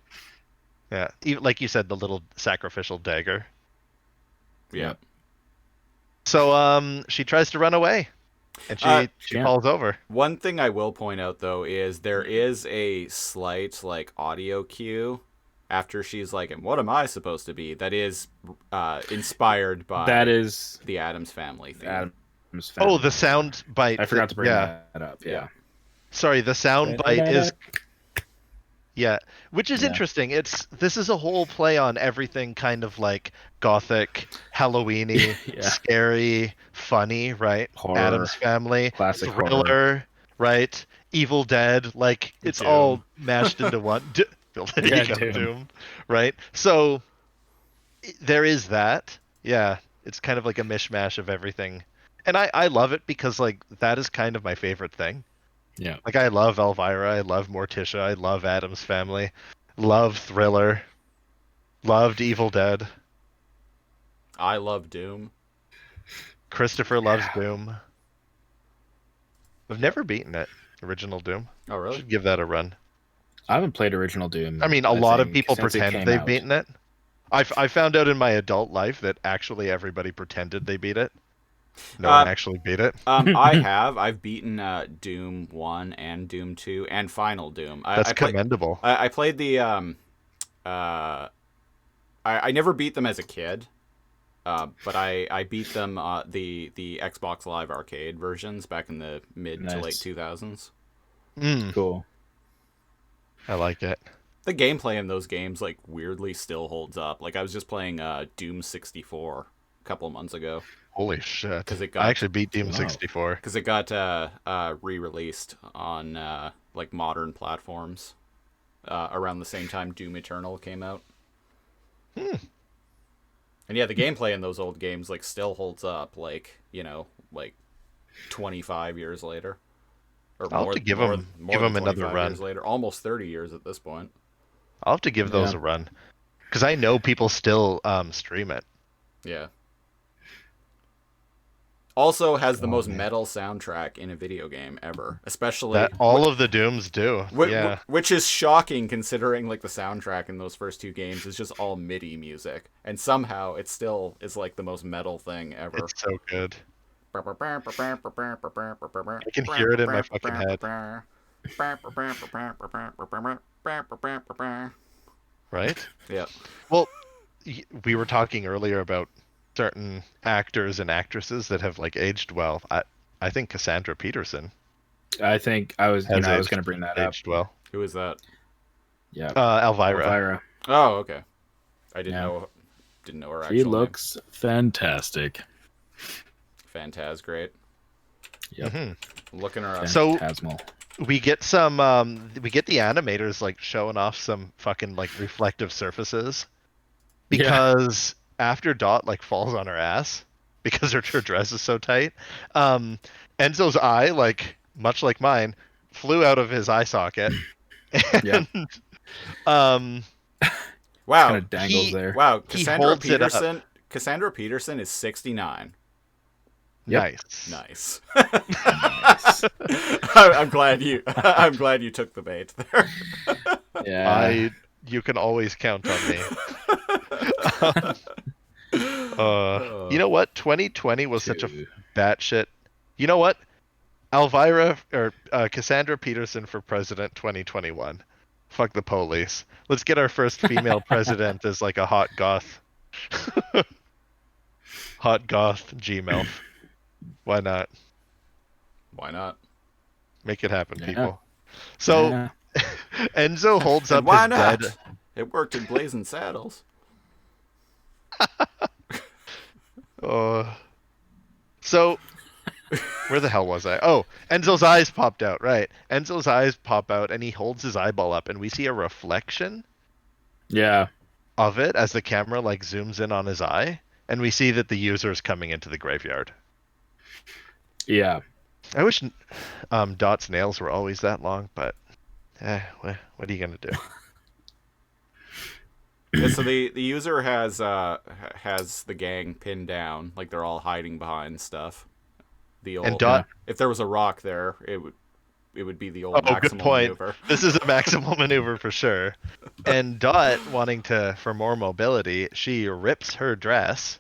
Yeah, even like you said, the little sacrificial dagger. Yeah. So she tries to run away, and she Yeah. falls over. One thing I will point out though is there is a slight like audio cue after she's like, and what am I supposed to be? That is inspired by That is the Addams Family theme. Addams Family. Oh, the sound bite. I forgot to bring that up. Yeah. Sorry, the sound bite is. Yeah, which is interesting. This is a whole play on everything kind of like gothic, Halloweeny, scary, funny, right? Horror. Addams Family, Classic thriller, horror. right? Evil Dead, like it's Doom. all mashed into one. Doom, right? So there is that. Yeah, it's kind of like a mishmash of everything, and I love it because like that is kind of my favorite thing. Yeah. Like I love Elvira, I love Morticia, I love Addams Family, love Thriller, loved Evil Dead. I love Doom. Christopher loves Doom. I've never beaten it, original Doom. Oh, really? Should give that a run. I haven't played original Doom. I mean, a lot of think, people since it pretend came they've out. beaten it. I found out in my adult life that actually everybody pretended they beat it. No one actually beat it. I've beaten Doom 1 and Doom 2 and Final Doom. That's commendable. I played the I never beat them as a kid. But I beat them the Xbox Live Arcade versions back in the mid to late 2000s. Cool. I like it. The gameplay in those games like weirdly still holds up. Like I was just playing Doom 64 a couple of months ago. Holy shit! 'Cause it got- I actually beat Doom 64 because it got re-released on like modern platforms around the same time Doom Eternal came out. And yeah, the gameplay in those old games like still holds up, like, you know, like 25 years later, or I'll have to give them another run. years later, almost 30 years at this point. I'll have to give those a run because I know people still stream it. Yeah. Also has the most metal soundtrack in a video game ever, especially That all of the Dooms do. which is shocking considering like the soundtrack in those first two games is just all MIDI music, and somehow it still is like the most metal thing ever. It's so good. I can hear it in my fucking head. Right? Yeah. Well, we were talking earlier about certain actors and actresses that have like aged well. I think Cassandra Peterson. I think I was going to bring that up. Aged well. Who is that? Yeah. Elvira. Oh, okay. I didn't know her actual She name. looks fantastic. Fantaz, great. Yep. Mm-hmm. Looking her up. So Phantasmal. we get the animators like showing off some fucking like reflective surfaces because after Dot like falls on her ass because her dress is so tight, Enzo's eye, like much like mine, flew out of his eye socket. And, wow. Kind of dangles there. Wow, He holds it up. Cassandra Peterson is 69. Yep. Nice. I'm glad you took the bait there. Yeah. You can always count on me. You know what? 2020 was such a batshit. You know what? Elvira or Cassandra Peterson for president 2021. Fuck the police. Let's get our first female president as like a hot goth. Hot goth Gmail. Why not? Why not? Make it happen, people. So Enzo holds up why his not? dead. It worked in Blazing Saddles. So where the hell was I? Oh, Enzo's eyes popped out, right. Enzo's eyes pop out and he holds his eyeball up and we see a reflection of it as the camera like zooms in on his eye, and we see that the user is coming into the graveyard. Yeah. I wish Dot's nails were always that long, but what are you gonna do? Yeah, so the user has the gang pinned down, like they're all hiding behind stuff. The old, And Dot, if there was a rock there, it would be the old maximal good point. maneuver. This is a maximal maneuver for sure. And Dot, wanting for more mobility, she rips her dress.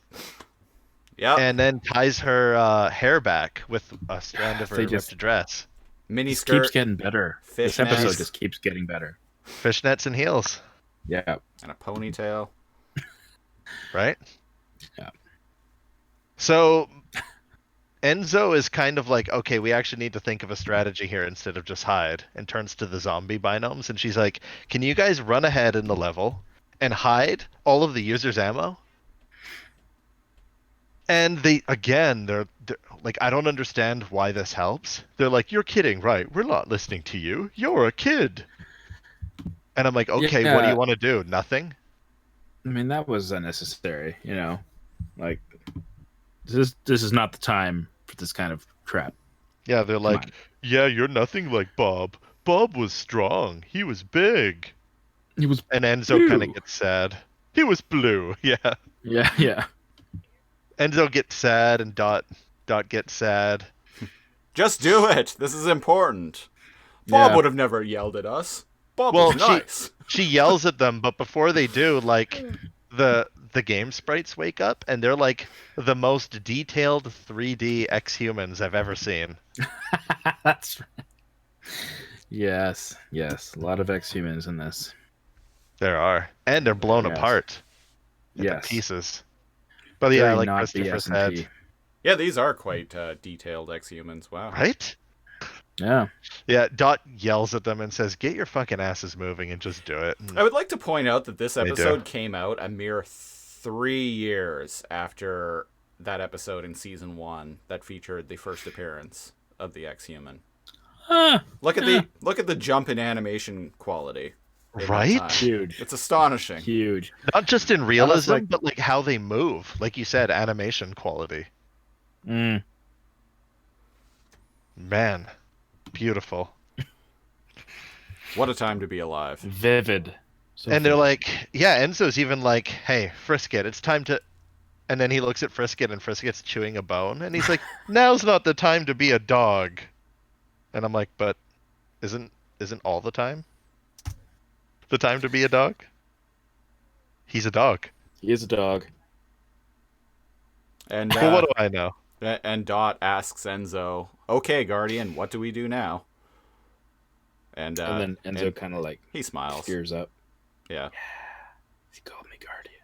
Yeah. And then ties her hair back with a strand of her ripped dress. Mini This skirt. keeps getting better. This Fishnets. episode just keeps getting better. Fishnets and heels. Yeah. And a ponytail. Right? Yeah. So Enzo is kind of like, okay, we actually need to think of a strategy here instead of just hide, and turns to the zombie binomes, and she's like, can you guys run ahead in the level and hide all of the user's ammo? And they're like, I don't understand why this helps. They're like, you're kidding, right? We're not listening to you. You're a kid. And I'm like, okay, what do you Yeah. want to do? Nothing? I mean, that was unnecessary. Like this is not the time for this kind of crap. Yeah, they're Come like, on. yeah, you're nothing like Bob. Bob was strong. He was big. He was And Enzo kind of blue. gets sad. He was blue. Yeah. Yeah, yeah. Enzo gets sad and Dot gets sad. Just do it. This is important. Bob Yeah. would have never yelled at us. Bob Well, was nice. she yells at them, but before they do, like the game sprites wake up and they're like the most detailed 3D ex-humans I've ever seen. That's right. Yes, yes. A lot of ex-humans in this. There are, and they're blown Yes. apart into Yes. pieces. But yeah, Very like not Christopher BS&P. said, Yeah, these are quite detailed ex-humans. Wow. right? Yeah. Yeah, Dot yells at them and says, "Get your fucking asses moving and just do it." And I would like to point out that this They do. episode came out a mere 3 years after that episode in season 1 that featured the first appearance of the ex-human. Look at the jump in animation quality. in that Right? time. Huge. It's astonishing. Huge. Not just in realism, like- but like how they move. Like you said, animation quality. Mm. Man, beautiful. What a time to be alive. Vivid. So And they're vivid. like, yeah, Enzo's even like, hey, Frisket, it's time to... And then he looks at Frisket and Frisket's chewing a bone. And he's like, now's not the time to be a dog. And I'm like, but isn't all the time the time to be a dog? He's a dog. He is a dog. And Well, what do I know? and Dot asks Enzo, "Okay, Guardian, what do we do now?" And And then Enzo kind of like he smiles. tears up. Yeah. He called me Guardian.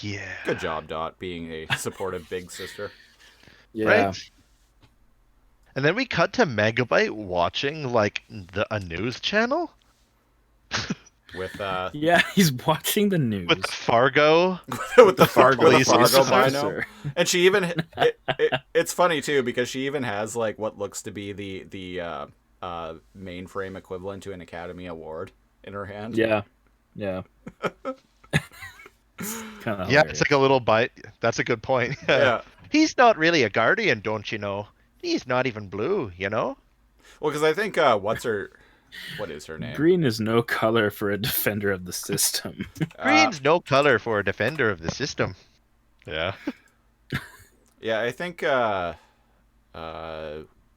Yeah. Good job, Dot, being a supportive big sister. Yeah. Right? And then we cut to Megabyte watching like a news channel With Yeah, he's watching the news. with Fargo. with the Fargo Fargo, police officer. bino. And she even it's funny too because she even has like what looks to be the mainframe equivalent to an Academy Award in her hand. Yeah. Yeah. Kind of Yeah, it's like a little bite. That's a good point. Yeah. He's not really a guardian, don't you know? He's not even blue, you know? Well, because I think what is her name? Green is no color for a defender of the system. Green's no color for a defender of the system. Yeah. Yeah, I think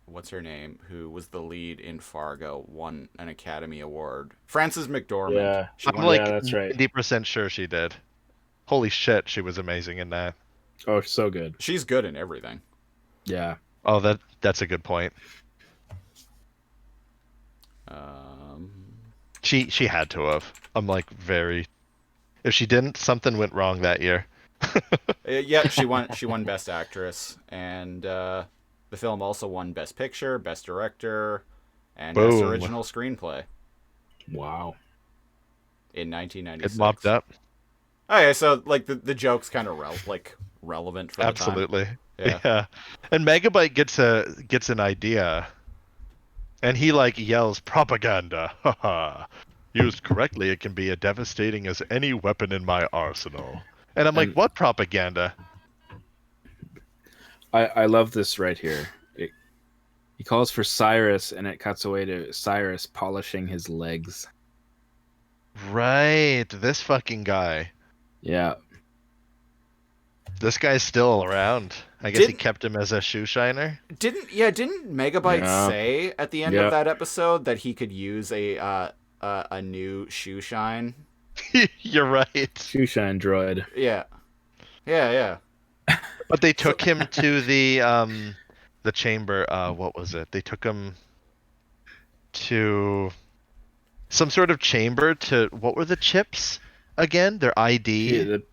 what's her name? Who was the lead in Fargo won an Academy Award. Frances McDormand. Yeah. She I'm won. like Yeah, that's right. 90% sure she did. Holy shit, she was amazing in that. Oh, so good. She's good in everything. Yeah. Oh, that's a good point. She had to have. I'm like very. If she didn't, something went wrong that year. Yeah, she won Best Actress, and the film also won Best Picture, Best Director, and Best Boom. Original Screenplay Wow. in 1996. It mopped up. Okay, so like the joke's kind of relevant for Absolutely. the time. Yeah. And Megabyte gets an idea, and he like yells propaganda. Haha. Used correctly, it can be as devastating as any weapon in my arsenal. And I'm like, And- what propaganda? I love this right here. He calls for Cyrus, and it cuts away to Cyrus polishing his legs. Right, this fucking guy. Yeah. This guy's still around. I guess he Didn't- kept him as a shoe shiner. Didn't Megabyte Yeah. say at the end Yeah. of that episode that he could use a new shoe shine? You're right. Shoe shine droid. Yeah. Yeah. But they took him to the chamber. What was it? They took him to some sort of chamber to what were the chips? again? Their ID? The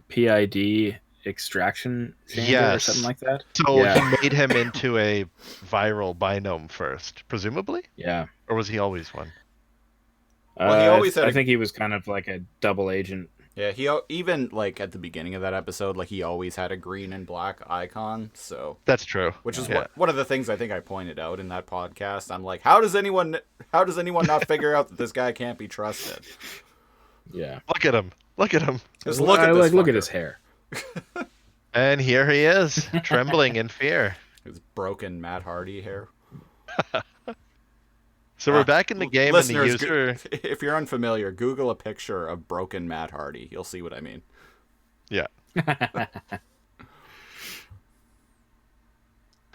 PID extraction chamber or Yes. something like that. So Yeah. he made him into a viral binome first, presumably? Yeah. Or was he always one? Well, he always had I a- think he was kind of like a double agent. Yeah, even like at the beginning of that episode, like he always had a green and black icon. So, That's true. which is Yeah. one of the things I think I pointed out in that podcast. I'm like, how does anyone not figure out that this guy can't be trusted? Yeah. Look at him. Look at him. Just look at this. Look at fucker. his hair. And here he is, trembling in fear. His broken Matt Hardy hair. So we're back in the game, and the Listeners, user... if you're unfamiliar, Google a picture of broken Matt Hardy. You'll see what I mean. Yeah.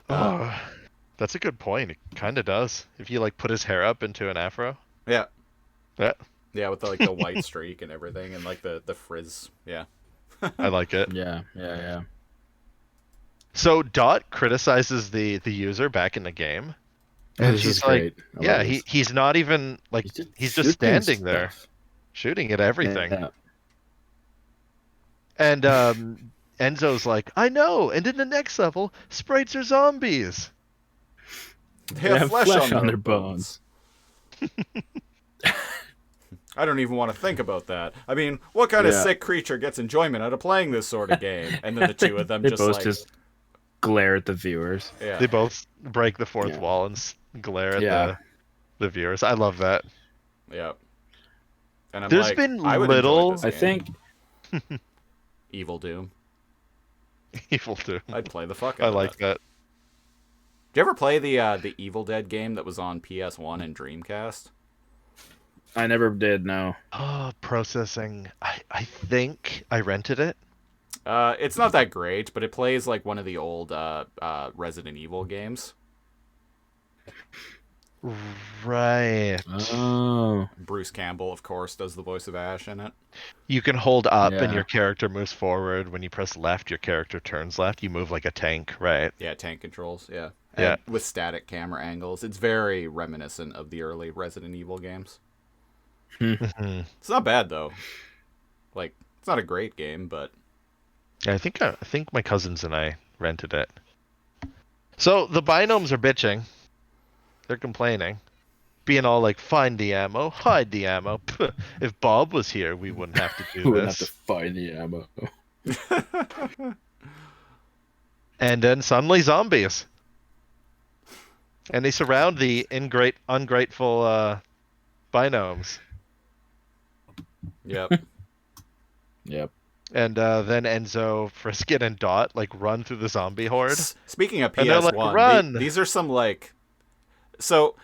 Oh, that's a good point. It kind of does. If you like put his hair up into an afro. Yeah. Yeah, Yeah, with the white streak and everything, and like the frizz. Yeah. I like it. Yeah. Yeah. So Dot criticizes the user back in the game, Yeah. and This she's is like, great. I yeah, love this. he's not even like he's just shooting standing there, stuff. shooting at everything. Yeah. And Enzo's like, I know. And in the next level, sprites are zombies. They have flesh on their bones. I don't even want to think about that. I mean, what kind of Yeah. sick creature gets enjoyment out of playing this sort of game? And then the two of them They just both like, just glare at the viewers. yeah, They both break the fourth Yeah. wall and glare at Yeah. the viewers. I love that. yeah. And I'm There's like, been I would enjoy little- this I game. think Evil Doom. Evil too. I'd play the fuck out I of like that. Did you ever play the Evil Dead game that was on PS1 and Dreamcast? I never did. No. Oh, processing. I think I rented it. It's not that great, but it plays like one of the old Resident Evil games. Right. Oh. Bruce Campbell, of course, does the voice of Ash in it. You can hold up and Yeah. your character moves forward. When you press left, your character turns left. You move like a tank, right? Yeah, tank controls, yeah. Yeah. And with static camera angles. It's very reminiscent of the early Resident Evil games. Mhm. It's not bad, though. Like, it's not a great game, but... Yeah, I think my cousins and I rented it. So the binomes are bitching. They're complaining. Being all like, find the ammo, hide the ammo. Pff, if Bob was here, we wouldn't have to We do wouldn't have this. to find the ammo. And then suddenly zombies. And they surround the ungrateful binomes. Yep. Yep. And then Enzo, Frisket, and Dot like run through the zombie horde. Speaking of And they're PS1, like, "Run!" these are some, like... So,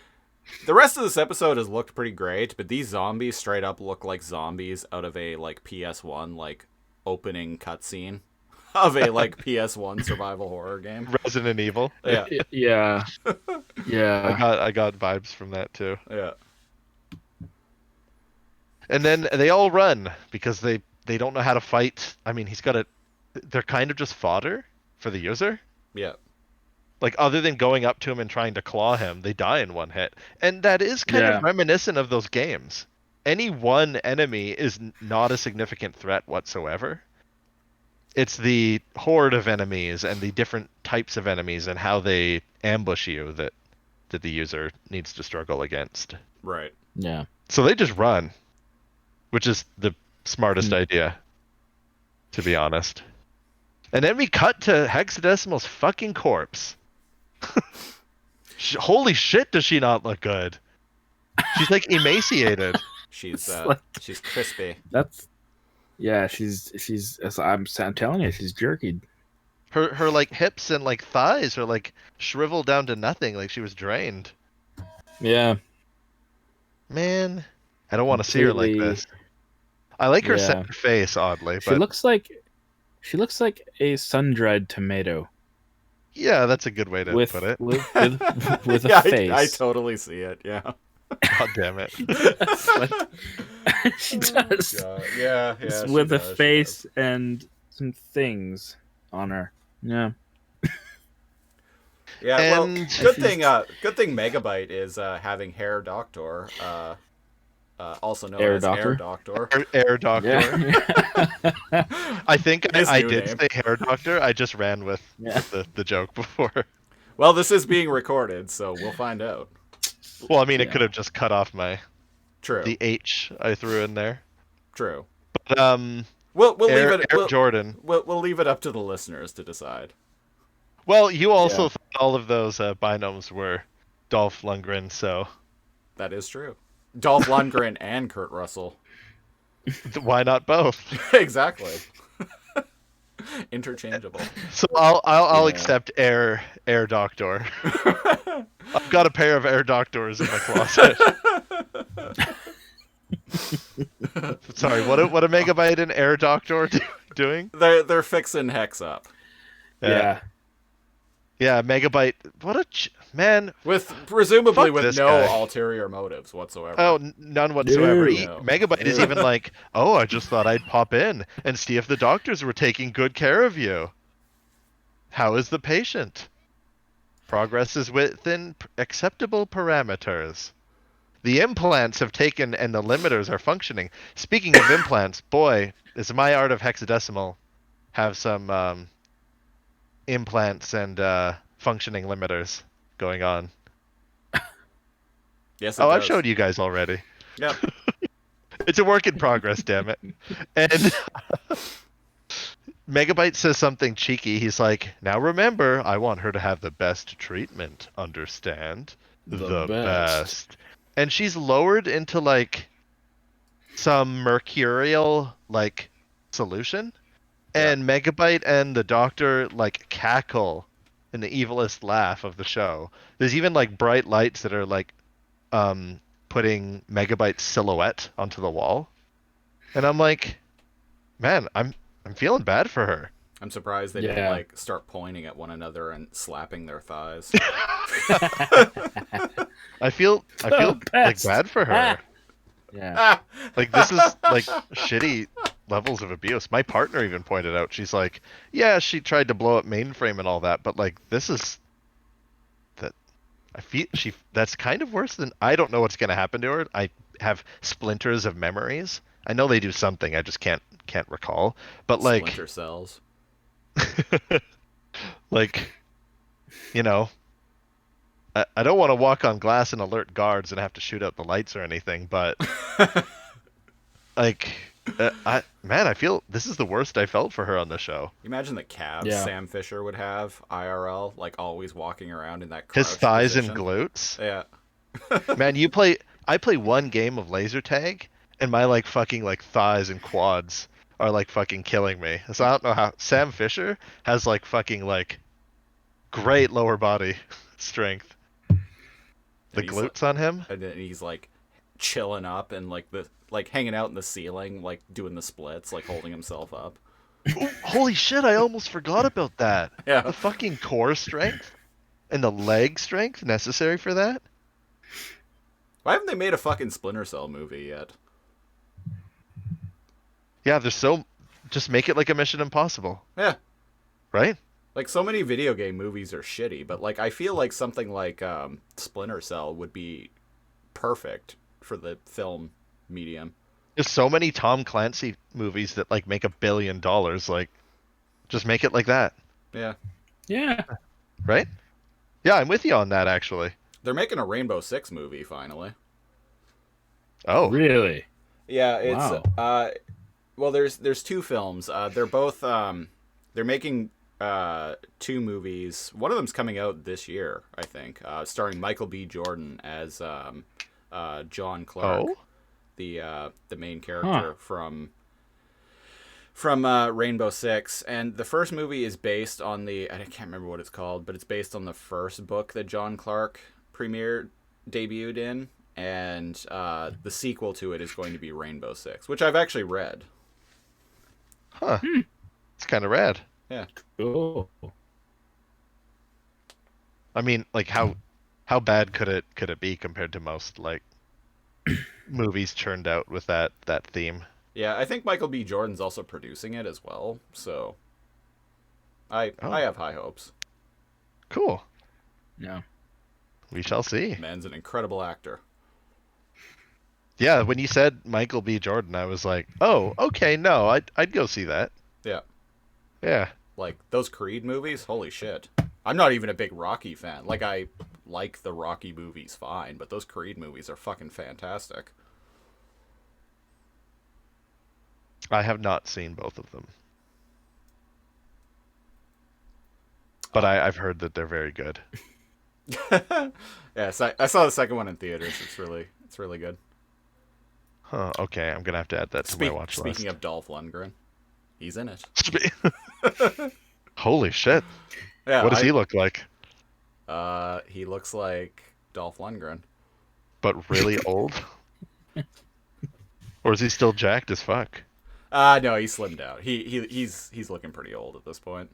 the rest of this episode has looked pretty great, but these zombies straight up look like zombies out of a, like, PS1, like, opening cutscene of a, like, PS1 survival horror game. Resident Evil. Yeah, Yeah. Yeah. I got vibes from that too. yeah. And then they all run because they don't know how to fight. I mean, they're kind of just fodder for the user. Yeah. Like, other than going up to him and trying to claw him, they die in one hit. And that is kind Yeah. of reminiscent of those games. Any one enemy is not a significant threat whatsoever. It's the horde of enemies and the different types of enemies and how they ambush you that the user needs to struggle against. Right. Yeah. So they just run, which is the smartest idea, to be honest. And then we cut to Hexadecimal's fucking corpse. Holy shit, does she not look good? She's like emaciated. She's like- she's crispy. That's. Yeah. She's. I'm telling you, she's jerky. Her like hips and like thighs are like shriveled down to nothing, like she was drained. Yeah. Man, I don't want to see her like Completely- this. I like her Yeah. center face, oddly, She but looks like a sun-dried tomato yeah, that's a good way to with put it. with a Yeah, face. I totally see it. Yeah. God damn it. She does. Yeah. It's she with a does, she face and some things on her. Yeah. does. Yeah. Well, And- good thing Megabyte is having Hair Doctor also known Air as Air Doctor? Doctor. Air Doctor. Yeah. I think His I new did name. say Hair Doctor. I just ran with Yeah. the joke before. Well, this is being recorded, so we'll find out. Well, I mean, it Yeah. could have just cut off True. the H I threw in there. True. But, We'll leave Air it. Jordan. We'll leave it up to the listeners to decide. Well, you also Yeah. thought all of those binomes were Dolph Lundgren, so That is true. Dolph Lundgren and Kurt Russell. why not both? Exactly. Interchangeable. So I'll Yeah. accept Air Doctor. I've got a pair of Air Doctors in my closet. Sorry, what a Megabyte and Air Doctor doing? They're fixing Hex up Yeah. Yeah, Megabyte. What a man. with presumably Fuck with this no guy. ulterior motives whatsoever. Oh, none whatsoever. No. Megabyte is even like, oh, I just thought I'd pop in and see if the doctors were taking good care of you. How is the patient? Progress is within acceptable parameters. The implants have taken and the limiters are functioning. Speaking of implants, boy, is my art of hexadecimal have some implants and functioning limiters going on. Yes. It Oh, I've does. showed you guys already. Yep. It's a work in progress, damn it. And Megabyte says something cheeky. He's like, now remember, I want her to have the best treatment, understand? The best. And she's lowered into like some mercurial like solution. And Megabyte and the doctor like cackle in the evilest laugh of the show. There's even like bright lights that are like putting Megabyte's silhouette onto the wall. And I'm like, man, I'm feeling bad for her. I'm surprised they didn't Yeah. like start pointing at one another and slapping their thighs. I feel like best. bad for her. Yeah. Like this is like shitty levels of abuse. My partner even pointed out, she's like, yeah, she tried to blow up mainframe and all that, but like this is that I feel that's kind of worse than I don't know what's gonna happen to her. I have splinters of memories. I know they do something, I just can't recall. But like Splinter cells. like you know, I don't want to walk on glass and alert guards and have to shoot out the lights or anything, but like I feel this is the worst I felt for her on the show. You imagine the calves Yeah. Sam Fisher would have IRL, like always walking around in that His crouched thighs position. and glutes. Yeah. Man, I play one game of laser tag and my like fucking like thighs and quads are like fucking killing me. So I don't know how Sam Fisher has like fucking like great lower body strength. The And he's glutes on him. And then he's like chilling up and like hanging out in the ceiling, like doing the splits, like holding himself up. Holy shit, I almost forgot about that. Yeah. The fucking core strength and the leg strength necessary for that. Why haven't they made a fucking Splinter Cell movie yet? Yeah, there's so just make it like a Mission Impossible, Yeah. right? Like so many video game movies are shitty, but like I feel like something like Splinter Cell would be perfect for the film medium. There's so many Tom Clancy movies that like make $1 billion. Like, just make it like that, Yeah. Yeah. right? Yeah, I'm with you on that actually. They're making a Rainbow Six movie finally. Oh, Really? Yeah, it's Wow. well there's two films. They're both they're making two movies. One of them's coming out this year, I think, starring Michael B. Jordan as John Clark, Oh? the main character from Rainbow Six. And the first movie is based on I can't remember what it's called, but it's based on the first book that John Clark debuted in. And the sequel to it is going to be Rainbow Six, which I've actually read. Huh. It's kind of rad. Yeah. Cool. I mean, like how bad could it be compared to most like movies churned out with that theme? Yeah, I think Michael B. Jordan's also producing it as well, so I have high hopes. Cool. Yeah. We shall see. Man's an incredible actor. Yeah, when you said Michael B. Jordan, I was like, oh, okay, no, I'd go see that. Yeah. Yeah. Like, those Creed movies, holy shit. I'm not even a big Rocky fan. Like, I like the Rocky movies fine, but those Creed movies are fucking fantastic. I have not seen both of them. But I've heard that they're very good. Yes, I saw the second one in theaters. It's really good. Huh, okay, I'm gonna have to add that to my watch list. Speaking of Dolph Lundgren, he's in it. Holy shit. Yeah, What does he look like? He looks like Dolph Lundgren. But really old? Or is he still jacked as fuck? No, he slimmed out. He's looking pretty old at this point.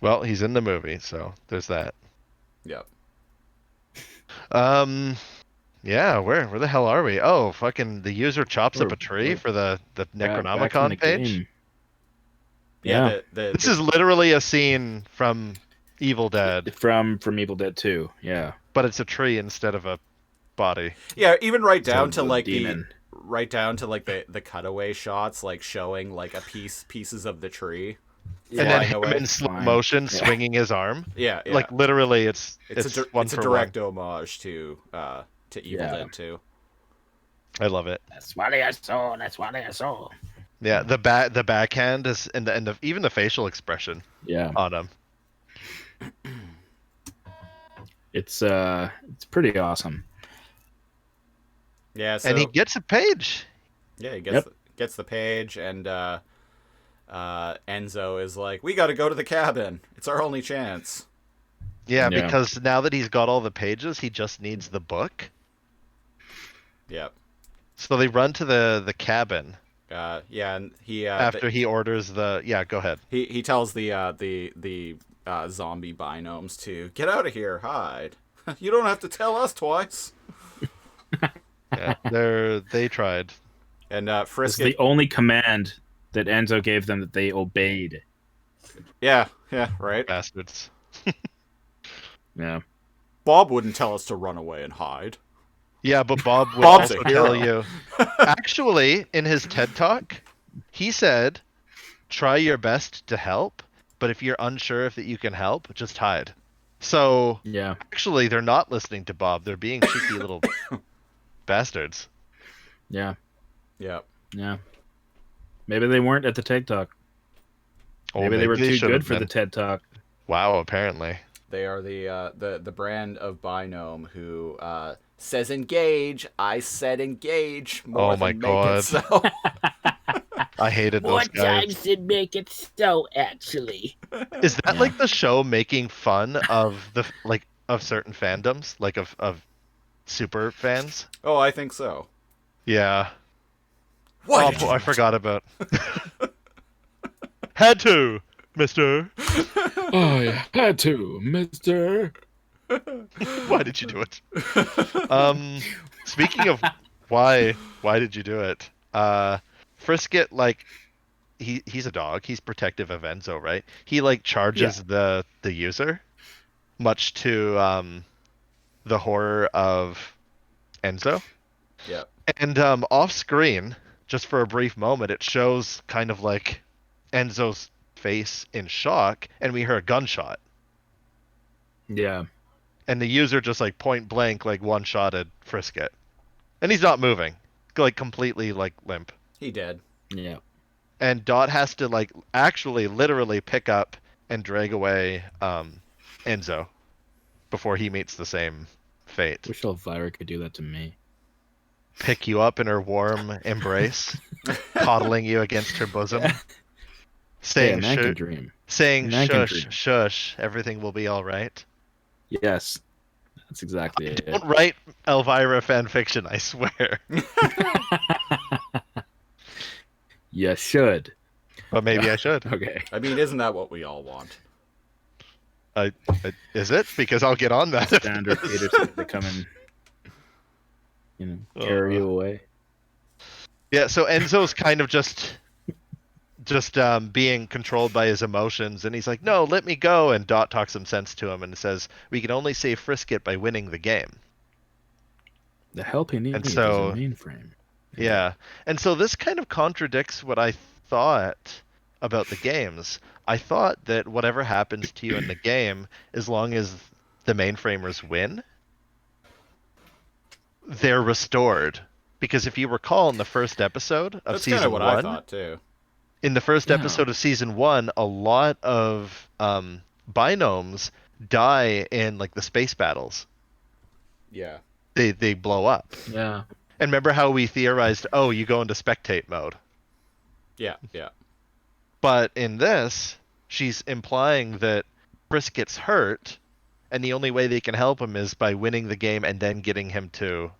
Well, he's in the movie, so there's that. Yep. Yeah, where the hell are we? Oh, fucking the user chops up a tree for the Necronomicon page. Game. Yeah. This is literally a scene from Evil Dead. From Evil Dead 2, yeah. But it's a tree instead of a body. Yeah, even right down to like demon. the cutaway shots, like showing like pieces of the tree. And then him in slow motion swinging his arm. Yeah. Like literally it's a direct homage to Evil Dead 2. I love it. That's what I saw. That's what I saw. Yeah, the backhand is and even the facial expression. Yeah. On him. It's pretty awesome. Yeah, so, and he gets a page. Yeah, he gets the page, and Enzo is like, "We got to go to the cabin. It's our only chance." Yeah, because now that he's got all the pages, he just needs the book. Yep. So they run to the cabin. And he after he orders the go ahead. He tells the zombie binomes to get out of here, hide. You don't have to tell us twice. Yeah, they tried. And Frisket. It's the only command that Enzo gave them that they obeyed. Yeah, right. Bastards. Yeah. Bob wouldn't tell us to run away and hide. Yeah, but Bob would Bob's also tell you. Actually, in his TED Talk, he said, "Try your best to help, but if you're unsure if that you can help, just hide." So, actually, they're not listening to Bob. They're being cheeky little bastards. Yeah. Yeah. Yeah. Maybe they weren't at the TED Talk. Maybe they were too good for the TED Talk. Wow, apparently. They are the brand of binome who says engage. I said engage. More oh my than god. Make it so. I hated those guys. More times than make it so, actually. Is that like the show making fun of of certain fandoms, like of super fans? Oh, I think so. Yeah. What? I forgot about. Had to, mister. Oh, yeah. Had to, mister. Why did you do it? Speaking of why did you do it? Frisket, like, he's a dog. He's protective of Enzo, right? He like charges the user, much to the horror of Enzo. Yeah. And off screen, just for a brief moment, it shows kind of like Enzo's face in shock, and we hear a gunshot. Yeah. And the user just like point blank like one-shotted Frisket. And he's not moving. Like completely like limp. He did. Yeah. And Dot has to like actually literally pick up and drag away Enzo before he meets the same fate. Wish Elvira could do that to me. Pick you up in her warm embrace, coddling you against her bosom, saying shush, shush, everything will be all right. Yes, that's exactly it. Don't write Elvira fan fiction, I swear. You should. But maybe I should. Okay. I mean, isn't that what we all want? Is it? Because I'll get on that. Standard haters to come and carry you away. Yeah, so Enzo's kind of just being controlled by his emotions, and he's like, "No, let me go." And Dot talks some sense to him and says, "We can only save Frisket by winning the game." The help he needs so- is a mainframe. Yeah. And so this kind of contradicts what I thought about the games. I thought that whatever happens to you in the game, as long as the mainframers win, they're restored. Because if you recall in the first episode of That's kind season of what 1, I thought too. in the first Yeah. episode of season 1, a lot of binomes die in like the space battles. Yeah. They blow up. Yeah. And remember how we theorized, oh, you go into spectate mode. Yeah. Yeah. But in this, she's implying that Chris gets hurt, and the only way they can help him is by winning the game and then getting him to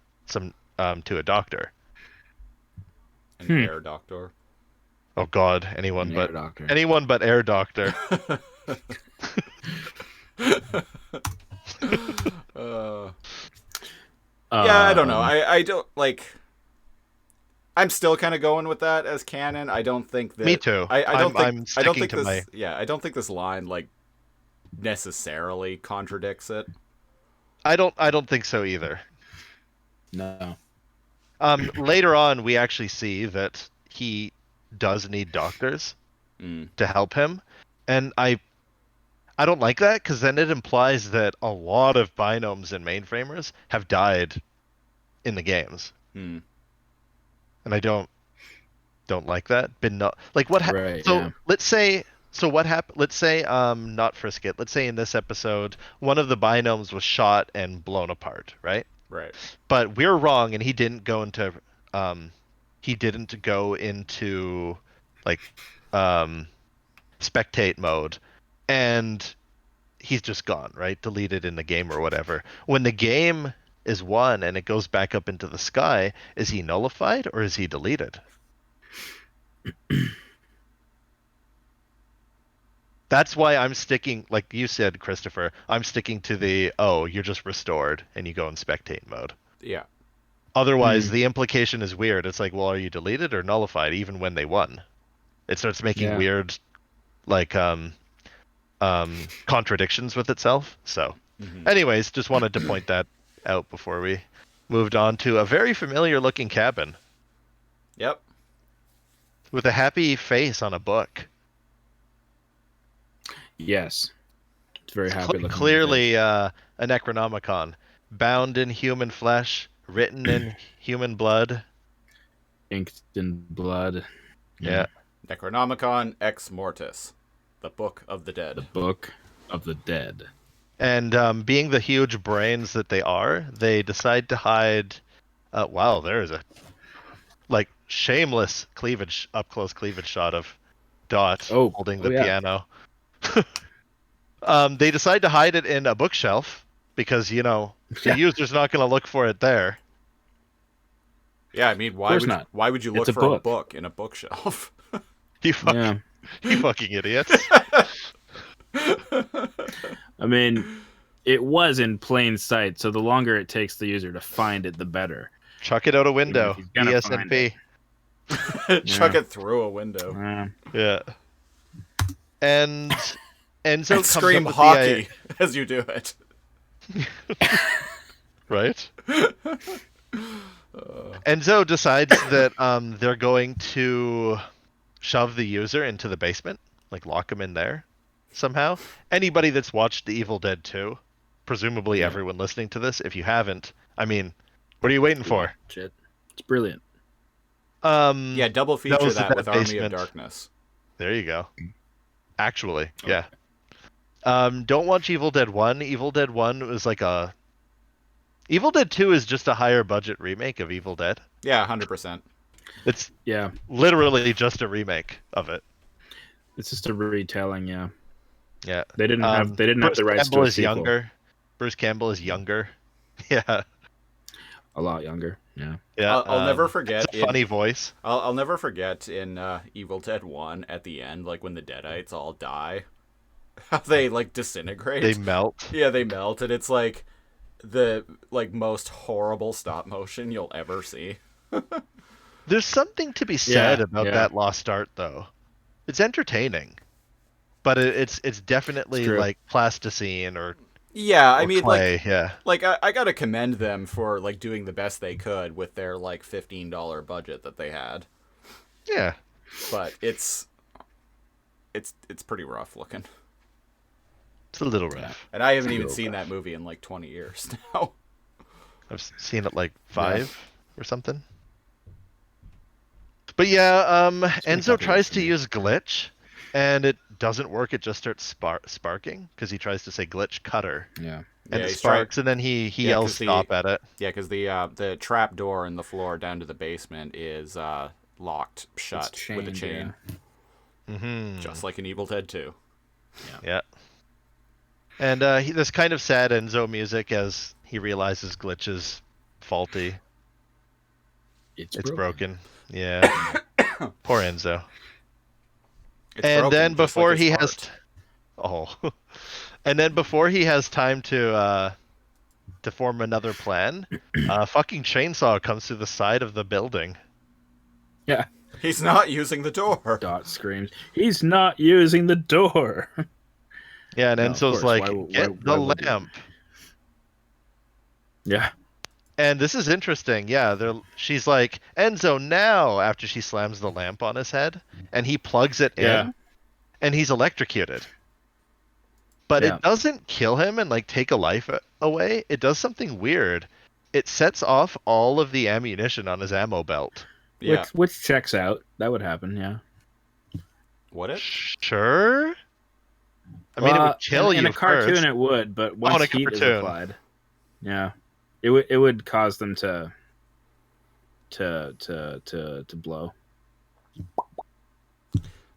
a doctor. An air doctor. Oh God, anyone An but air doctor. anyone but Air Doctor. Yeah, I don't know. I don't like. I'm still kind of going with that as canon. I don't think that. Me too. I don't think. I'm I don't sticking think to this. my- Yeah, I don't think this line like necessarily contradicts it. I don't think so either. No. Later on, we actually see that he does need doctors to help him, and I don't like that because then it implies that a lot of binomes and mainframers have died in the games, and I don't like that. Been not like what happened. Right, So yeah. let's say. So what happened? Let's say not Frisket. Let's say in this episode, one of the binomes was shot and blown apart, right? Right. But we're wrong, and he didn't go into like spectate mode, and he's just gone, right? Deleted in the game or whatever. When the game is won and it goes back up into the sky, is he nullified or is he deleted? That's why I'm sticking, like you said, Christopher, I'm sticking to the, oh, you're just restored and you go in spectate mode. Yeah. Otherwise, the implication is weird. It's like, well, are you deleted or nullified even when they won? It starts making weird, like, contradictions with itself. So, anyways, just wanted to point that out before we moved on to a very familiar looking cabin Yep. with a happy face on a book. Yes. It's very happy looking. Clearly a Necronomicon, bound in human flesh, written in human blood. Inked in blood. Yeah. Necronomicon Ex Mortis, the Book of the Dead. The Book of the Dead. And being the huge brains that they are, they decide to hide. Wow, there is a like shameless cleavage, up close cleavage shot of Dot holding the piano. They decide to hide it in a bookshelf because the user's not going to look for it there. Yeah, I mean, why would you look It's a for a book. book in a bookshelf? You fucking idiots. I mean, it was in plain sight, so the longer it takes the user to find it, the better. Chuck it out a window. He's gonna find ESMP. Chuck it through a window. Yeah. And Enzo comes Scream up with hockey as you do it. Right? Enzo decides that they're going to shove the user into the basement, like lock him in there somehow. Anybody that's watched The Evil Dead 2, presumably everyone listening to this, if you haven't, I mean, what are you waiting for? Shit. It's brilliant. Yeah, double feature knows that that with Army basement. of Darkness. There you go. Actually, yeah. Don't watch Evil Dead 1. Evil Dead 1 was like a... Evil Dead 2 is just a higher budget remake of Evil Dead. Yeah, 100%. It's Yeah. literally just a remake of it. It's just a retelling, yeah. Yeah. They didn't have the rights Campbell to a is sequel. younger. Bruce Campbell is younger. Yeah. A lot younger, yeah. Yeah. I'll never forget. It's a funny voice. I'll never forget in Evil Dead 1 at the end, like when the Deadites all die, how they like disintegrate. They melt. Yeah, they melt, and it's like the most horrible stop motion you'll ever see. There's something to be said about yeah. that lost art, though. It's entertaining, but it's definitely It's true. like plasticine or Yeah, I Or mean, clay, yeah. like I gotta commend them for like doing the best they could with their like $15 budget that they had. Yeah. But it's pretty rough looking. It's a little Yeah. rough. And I haven't It's a even little seen rough. that movie in like 20 years now. I've seen it like 5 or something. But yeah, been a Enzo couple tries years for to me. use glitch, and it doesn't work. It just starts sparking because he tries to say glitch cutter, Yeah. and Yeah, it he's trying- sparks, and then he Yeah, yells 'cause the- stop at it. Yeah, because the trap door in the floor down to the basement is locked shut with a chain, Mm-hmm. just like in Evil Dead 2. Yeah. And this kind of sad Enzo music as he realizes glitch is faulty. It's broken. Yeah. Poor Enzo. It's And broken, then just before like his he heart. has and then before he has time to form another plan, a fucking chainsaw comes through the side of the building. Yeah. He's not using the door. Dot screams, "He's not using the door." Yeah, and No, of Enzo's course. like, Why get the would you? lamp. Yeah. And this is interesting. Yeah, she's like, Enzo, now, after she slams the lamp on his head, and he plugs it Yeah. in, and he's electrocuted. But Yeah. it doesn't kill him and like take a life away. It does something weird. It sets off all of the ammunition on his ammo belt. Yeah. Which checks out. That would happen. Yeah. Would it? Sure. I mean, it would kill in you a cartoon. first. It would, but once in a heat is cartoon. applied, yeah, it would cause them to blow.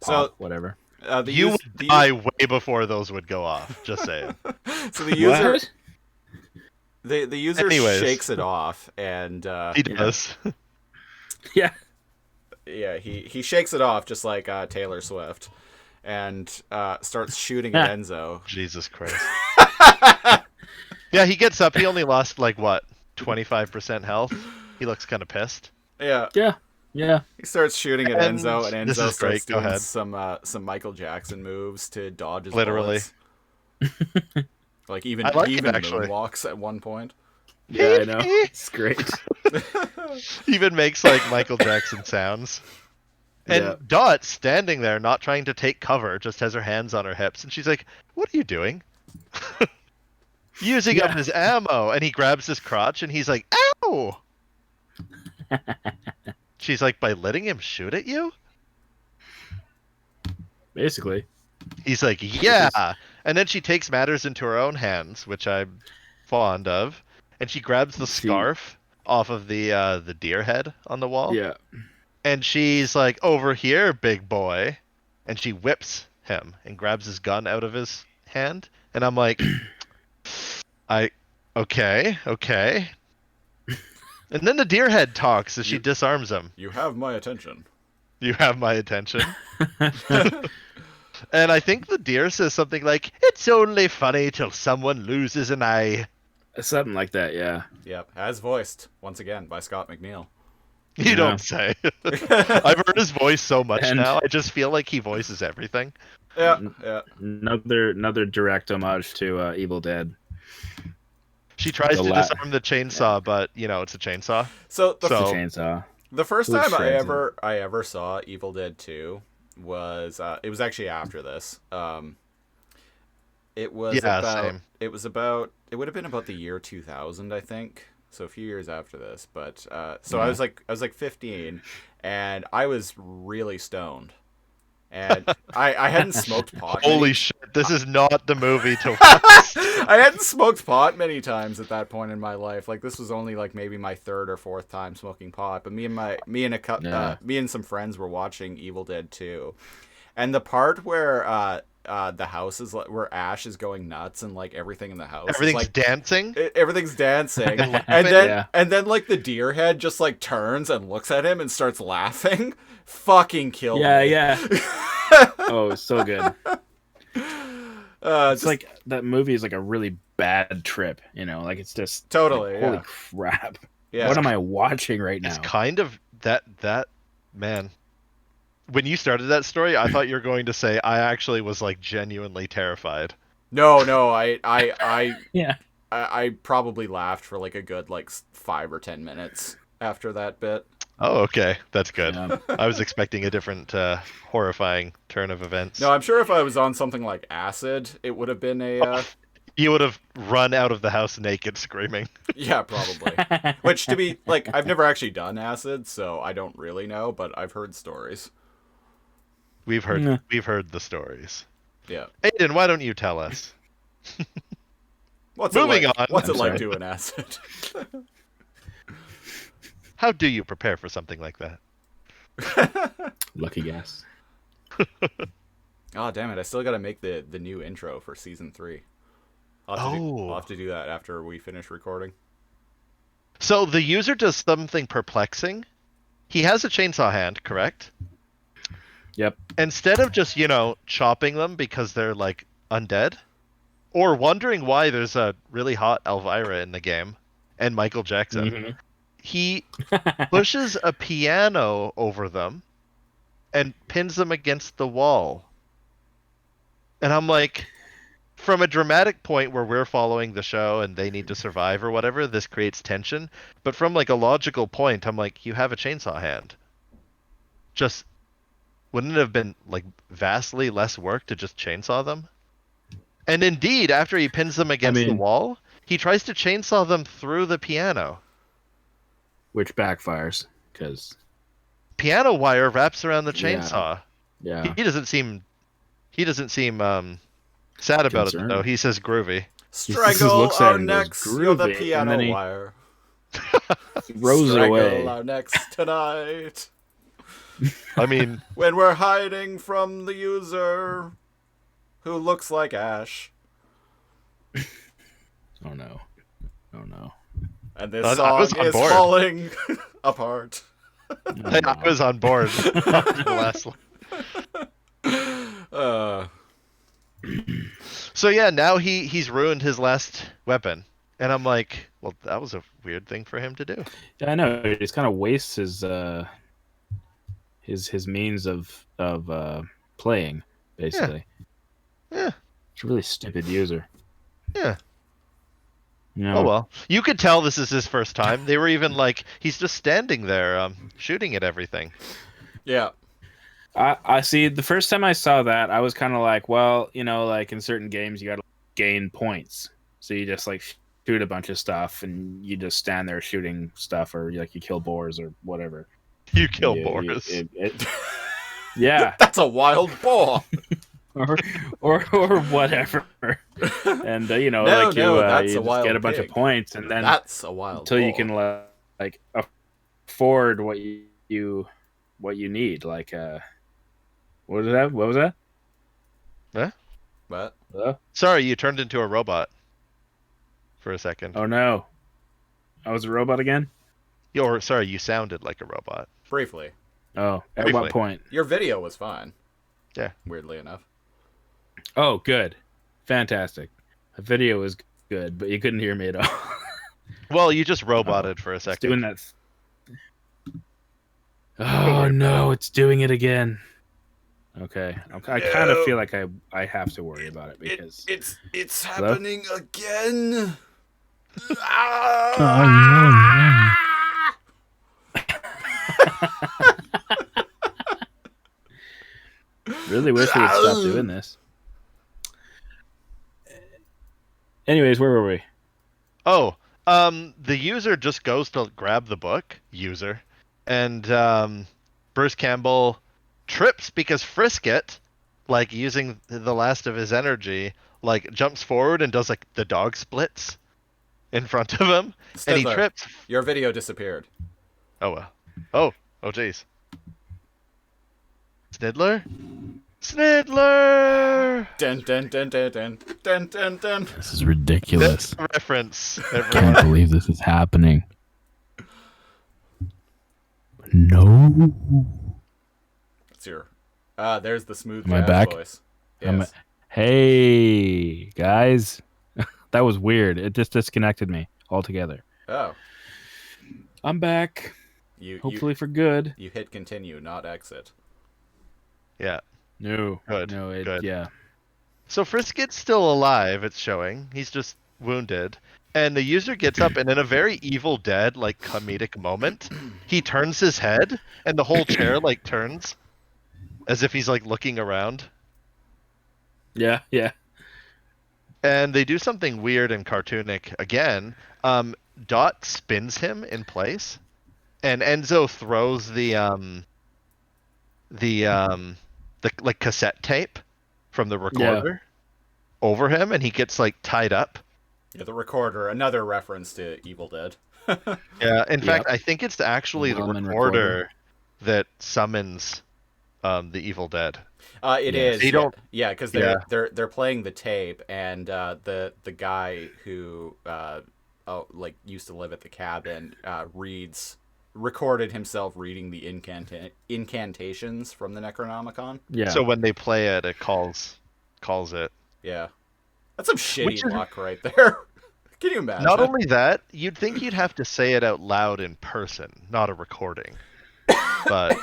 So Pop, whatever. the Would die way before those would go off. Just saying. So the user What? the user Anyways. shakes it off, and He does. Yeah. yeah, he shakes it off just like Taylor Swift, and starts shooting at Enzo. Jesus Christ. Yeah, he gets up. He only lost like what, 25% health. He looks kind of pissed. Yeah, Yeah. he starts shooting at And Enzo, and this Enzo is great. starts Go doing ahead. some Michael Jackson moves to dodge his Literally. bullets. Like even I like it, even actually. moonwalks at one point. Yeah, I know. It's great. Even makes like Michael Jackson sounds. And Yeah. Dot standing there, not trying to take cover, just has her hands on her hips, and she's like, "What are you doing?" Using up his ammo, and he grabs his crotch, and he's like, "Ow!" She's like, "By letting him shoot at you?" Basically. He's like, "Yeah." And then she takes matters into her own hands, which I'm fond of, and she grabs the scarf off of the deer head on the wall. Yeah. And she's like, "Over here, big boy," and she whips him and grabs his gun out of his hand, and I'm like, okay. And then the deer head talks as she disarms him. You have my attention. You have my attention. And I think the deer says something like, "It's only funny till someone loses an eye." Something like that. Yeah. Yep, as voiced once again by Scott McNeil. You Yeah. don't say. I've heard his voice so much And- now. I just feel like he voices everything. Yeah. Another direct homage to Evil Dead. She tries The to la- disarm the chainsaw, but you know it's a chainsaw. So the The So- chainsaw. The first Who time shreds I ever saw Evil Dead 2 was it was actually after this. It was Same. it would have been about the year 2000, I think. So a few years after this, but I was like 15, and I was really stoned. And I hadn't smoked pot. Holy shit, this is not the movie to watch. I hadn't smoked pot many times at that point in my life. Like this was only like maybe my third or fourth time smoking pot. But me and some friends were watching Evil Dead 2, and the part where the house is where Ash is going nuts and like everything in the house, Everything's is, like, dancing. everything's dancing, and then like the deer head just like turns and looks at him and starts laughing. Fucking killed me. Yeah. Oh, so good. It's like that movie is like a really bad trip, you know, like it's just Totally, like, holy yeah. crap. Yeah. What am I watching right now? It's kind of that man. When you started that story, I thought you were going to say I actually was like genuinely terrified. No, I Yeah. I probably laughed for like a good 5 or 10 minutes after that bit. Oh, okay, that's good. Yeah. I was expecting a different horrifying turn of events. No, I'm sure if I was on something like acid, it would have been a You would have run out of the house naked, screaming. yeah, probably. Which to be I've never actually done acid, so I don't really know, but I've heard stories. We've Nah. heard the stories. Yeah. Aiden, why don't you tell us? What's Moving it like? on. What's it I'm like sorry. doing acid? How do you prepare for something like that? Lucky guess. Oh, damn it. I still got to make the new intro for season 3. I'll have to do that after we finish recording. So the user does something perplexing. He has a chainsaw hand, correct? Yep. Instead of just, chopping them because they're undead, or wondering why there's a really hot Elvira in the game and Michael Jackson, Mhm. he pushes a piano over them and pins them against the wall. And I'm like, from a dramatic point where we're following the show and they need to survive or whatever, this creates tension. But from a logical point, I'm like, you have a chainsaw hand. Just wouldn't it have been vastly less work to just chainsaw them? And indeed, after he pins them against the wall, he tries to chainsaw them through the piano. Which backfires because Piano wire wraps around the chainsaw. yeah. He doesn't seem sad about it Concerned. though. He says groovy. Strangle looks at our it and goes, necks, you're the "Groovy," and piano then he wire. throws it Strangle away. our necks tonight. I mean, When we're hiding from the user who looks like Ash. Oh no. Oh no. And this I song was on is board. falling apart. I was on board after the last one. So yeah, now he's ruined his last weapon, and I'm like, well, that was a weird thing for him to do. Yeah, I know. He just kind of wastes his means of playing, basically. Yeah. It's a really stupid user. Yeah. You know, Oh well, you could tell this is his first time. They were even he's just standing there, shooting at everything. Yeah. I see. The first time I saw that, I was kind of like, well, in certain games, you got to gain points. So you just shoot a bunch of stuff, and you just stand there shooting stuff, or you kill boars or whatever. You kill Boris. Yeah. That's a wild boar. or whatever. And you that's you a just wild get a bunch of pig. points, and then That's a wild until boar. you can afford what you need. What was that? What? Hello? Sorry, you turned into a robot for a second. Oh no, I was a robot again. Sorry, you sounded like a robot. Briefly. Oh, at Briefly. what point? Your video was fine. Yeah. Weirdly enough. Oh, good, fantastic. The video was good, but you couldn't hear me at all. Well, you just roboted for a It's second. doing that. Oh no, it's doing it again. Okay, I kind of feel like I have to worry about it because It's Hello? happening again. really wish we would stop doing this. Anyways, where were we? Oh, the user just goes to grab the book, and Bruce Campbell trips because Frisket, using the last of his energy, jumps forward and does the dog splits in front of him, and he Snidler, trips. Your video disappeared. Oh well. Oh jeez. Snidler? Dun dun dun dun dun dun dun dun. This is ridiculous. Reference. Can't believe this is happening. No. That's your. There's the smooth Am I jazz back? voice. Yes. Hey guys, that was weird. It just disconnected me altogether. Oh. I'm back. Hopefully for good. You hit continue, not exit. Yeah. No. Good. No. Good. Yeah. So Frisket's still alive, it's showing. He's just wounded. And the user gets up, and in a very Evil Dead, like, comedic moment, he turns his head, and the whole chair, like, turns, as if he's, like, looking around. Yeah, yeah. And they do something weird and cartoonic again. Dot spins him in place, and Enzo throws the like cassette tape from the recorder over him, and he gets like tied up. Yeah, the recorder, another reference to Evil Dead. Yeah, in fact, I think it's actually the recorder that summons the Evil Dead. It is. They don't. Yeah, because they're playing the tape, and the guy who used to live at the cabin recorded himself reading the incantations from the Necronomicon. Yeah. So when they play it, it calls it. Yeah, that's some shitty luck right there. Can you imagine? Not only that, you'd think you'd have to say it out loud in person, not a recording. But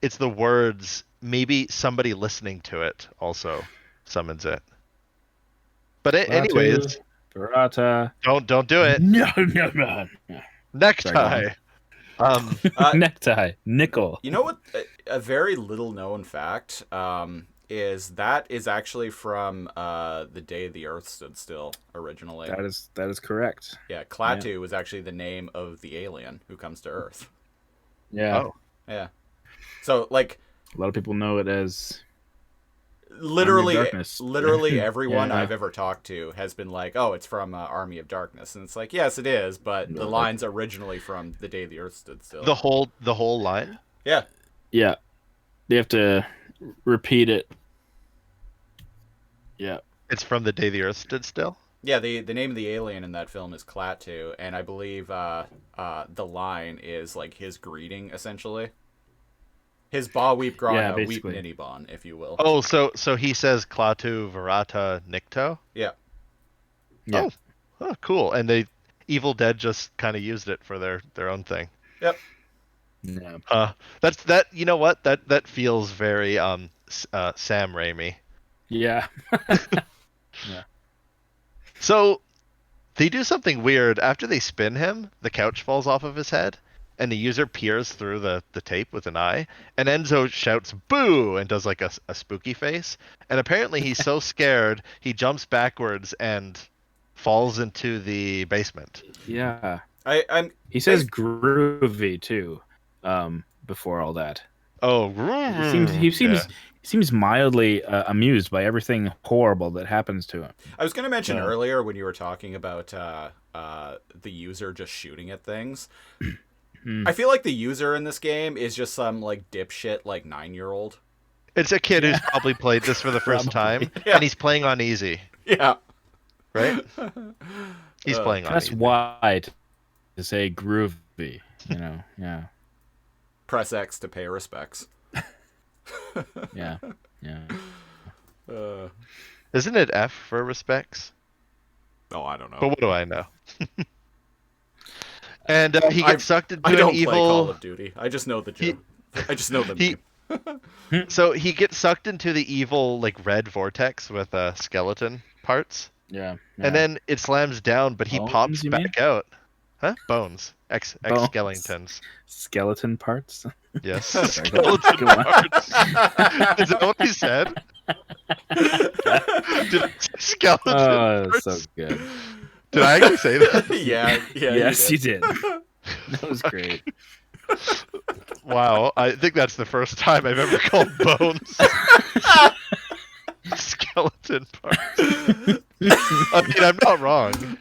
it's the words. Maybe somebody listening to it also summons it. But anyways, Barata. Don't do it. No. Necktie. Necktie. Nickel. You know what? A very little known fact is that is actually from the day the Earth stood still originally. That is correct. Yeah, Klaatu was actually the name of the alien who comes to Earth. Yeah. Oh. Yeah. So like. A lot of people know it as literally Darkness. everyone I've ever talked to has been like, oh, it's from Army of Darkness, and it's like, yes, it is, but the line's originally from the day the Earth stood still. The whole line. Yeah. They have to repeat it. Yeah. It's from the day the Earth stood still. Yeah, the name of the alien in that film is Klaatu, and I believe the line is like his greeting essentially. His ba weep grana weep ninibon, if you will. Oh, so he says Klaatu Verata Nikto? Yeah. Oh, cool. And they Evil Dead just kind of used it for their own thing. Yep. Yeah. That you know what? That feels very Sam Raimi. Yeah. Yeah. So they do something weird. After they spin him, the couch falls off of his head. And the user peers through the tape with an eye, and Enzo shouts "boo" and does like a spooky face. And apparently he's so scared he jumps backwards and falls into the basement. Yeah. He says groovy too. Before all that. Oh, he seems mildly amused by everything horrible that happens to him. I was going to mention earlier when you were talking about the user just shooting at things. I feel like the user in this game is just some like dipshit like 9-year-old. It's a kid who's probably played this for the first time, and he's playing on easy. Yeah. Right? He's playing on easy. That's why to say groovy, yeah. Press X to pay respects. Yeah. Isn't it F for respects? Oh, I don't know. But what do I know? And he gets sucked into an evil. Play Call of Duty. I just know the joke. I just know the meme. So he gets sucked into the evil like red vortex with skeleton parts. Yeah. And then it slams down, but he pops back out. Huh? Bones. Ex skeletons. Skeleton parts. Yes. Skeleton parts. Is that what he said? Skeleton. Oh, parts? So good. Did I actually say that? Yeah. Yes, you did. That was great. Wow, I think that's the first time I've ever called bones skeleton parts. I mean, I'm not wrong.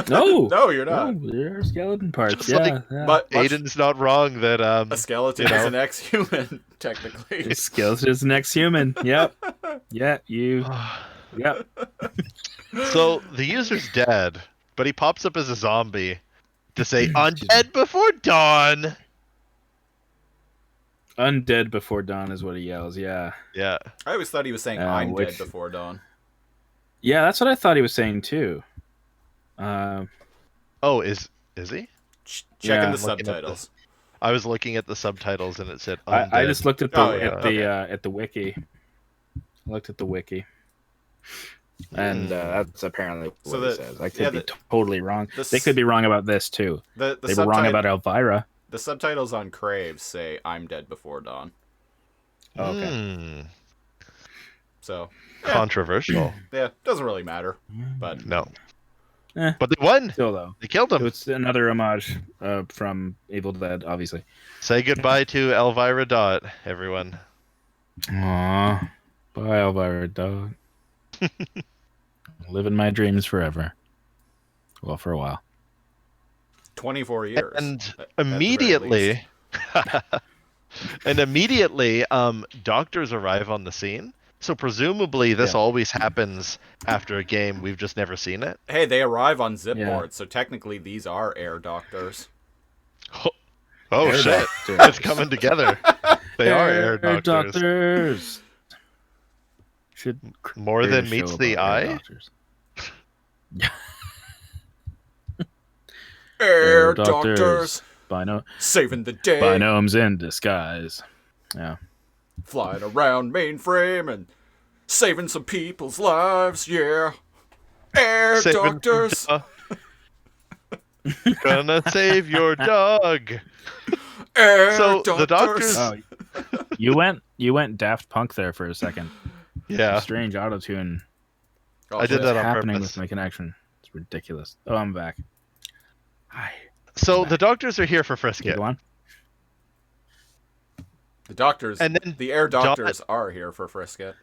No, you're not. No, they're skeleton parts. Just yeah. But Aiden's not wrong that a skeleton is an ex-human, technically. A skeleton is an ex-human. Yep. Yeah, Yep. So the user's dead, but he pops up as a zombie to say "Undead before dawn." Undead before dawn is what he yells. Yeah. Yeah. I always thought he was saying "I'm dead before dawn." Yeah, that's what I thought he was saying too. Oh, is he? Checking the subtitles. I was looking at the subtitles and it said. I just looked at the at the wiki. I looked at the wiki. And that's apparently what So it says. I could be totally wrong. They could be wrong about this, too. They were wrong about Elvira. The subtitles on Crave say, I'm dead before dawn. Oh, okay. So... Controversial. Yeah, doesn't really matter. But no. But they won. Still, though. They killed him. It's another homage from Evil Dead, obviously. Say goodbye to Elvira Dot, everyone. Aww. Bye, Elvira Dot. Living my dreams forever. Well, for a while. 24 years. And immediately... doctors arrive on the scene. So presumably this always happens after a game. We've just never seen it. Hey, they arrive on zipboards, so technically these are air doctors. Oh, air shit. Doctors. It's coming together. They are air doctors. Should more than meets the eye? Air doctors. Saving the day. Binomes in disguise. Yeah. Flying around mainframe and saving some people's lives, yeah. Air doctors. Gonna save your dog. Air so doctors. The doctors. Oh, you went Daft Punk there for a second. Yeah. Strange autotune. I did that on happening purpose. with my connection. It's ridiculous. Oh, I'm back. Hi. So the doctors are here for Frisket. Go on. The doctors, and then the air doctors are here for Frisket.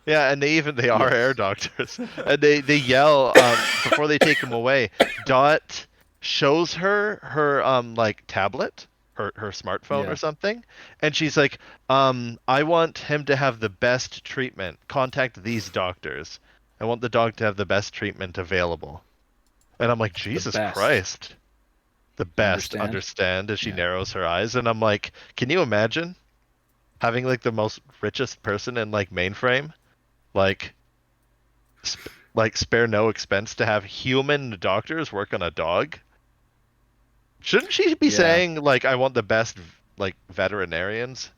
Yeah, and they are air doctors. And they yell before they take him away. Dot shows her like tablet, her smartphone or something, and she's like, I want him to have the best treatment. Contact these doctors. I want the dog to have the best treatment available. And I'm like, Jesus Christ. The best, understand as she narrows her eyes. And I'm like, can you imagine having like the most richest person in like mainframe, like spare no expense to have human doctors work on a dog? Shouldn't she be saying like, I want the best like veterinarians?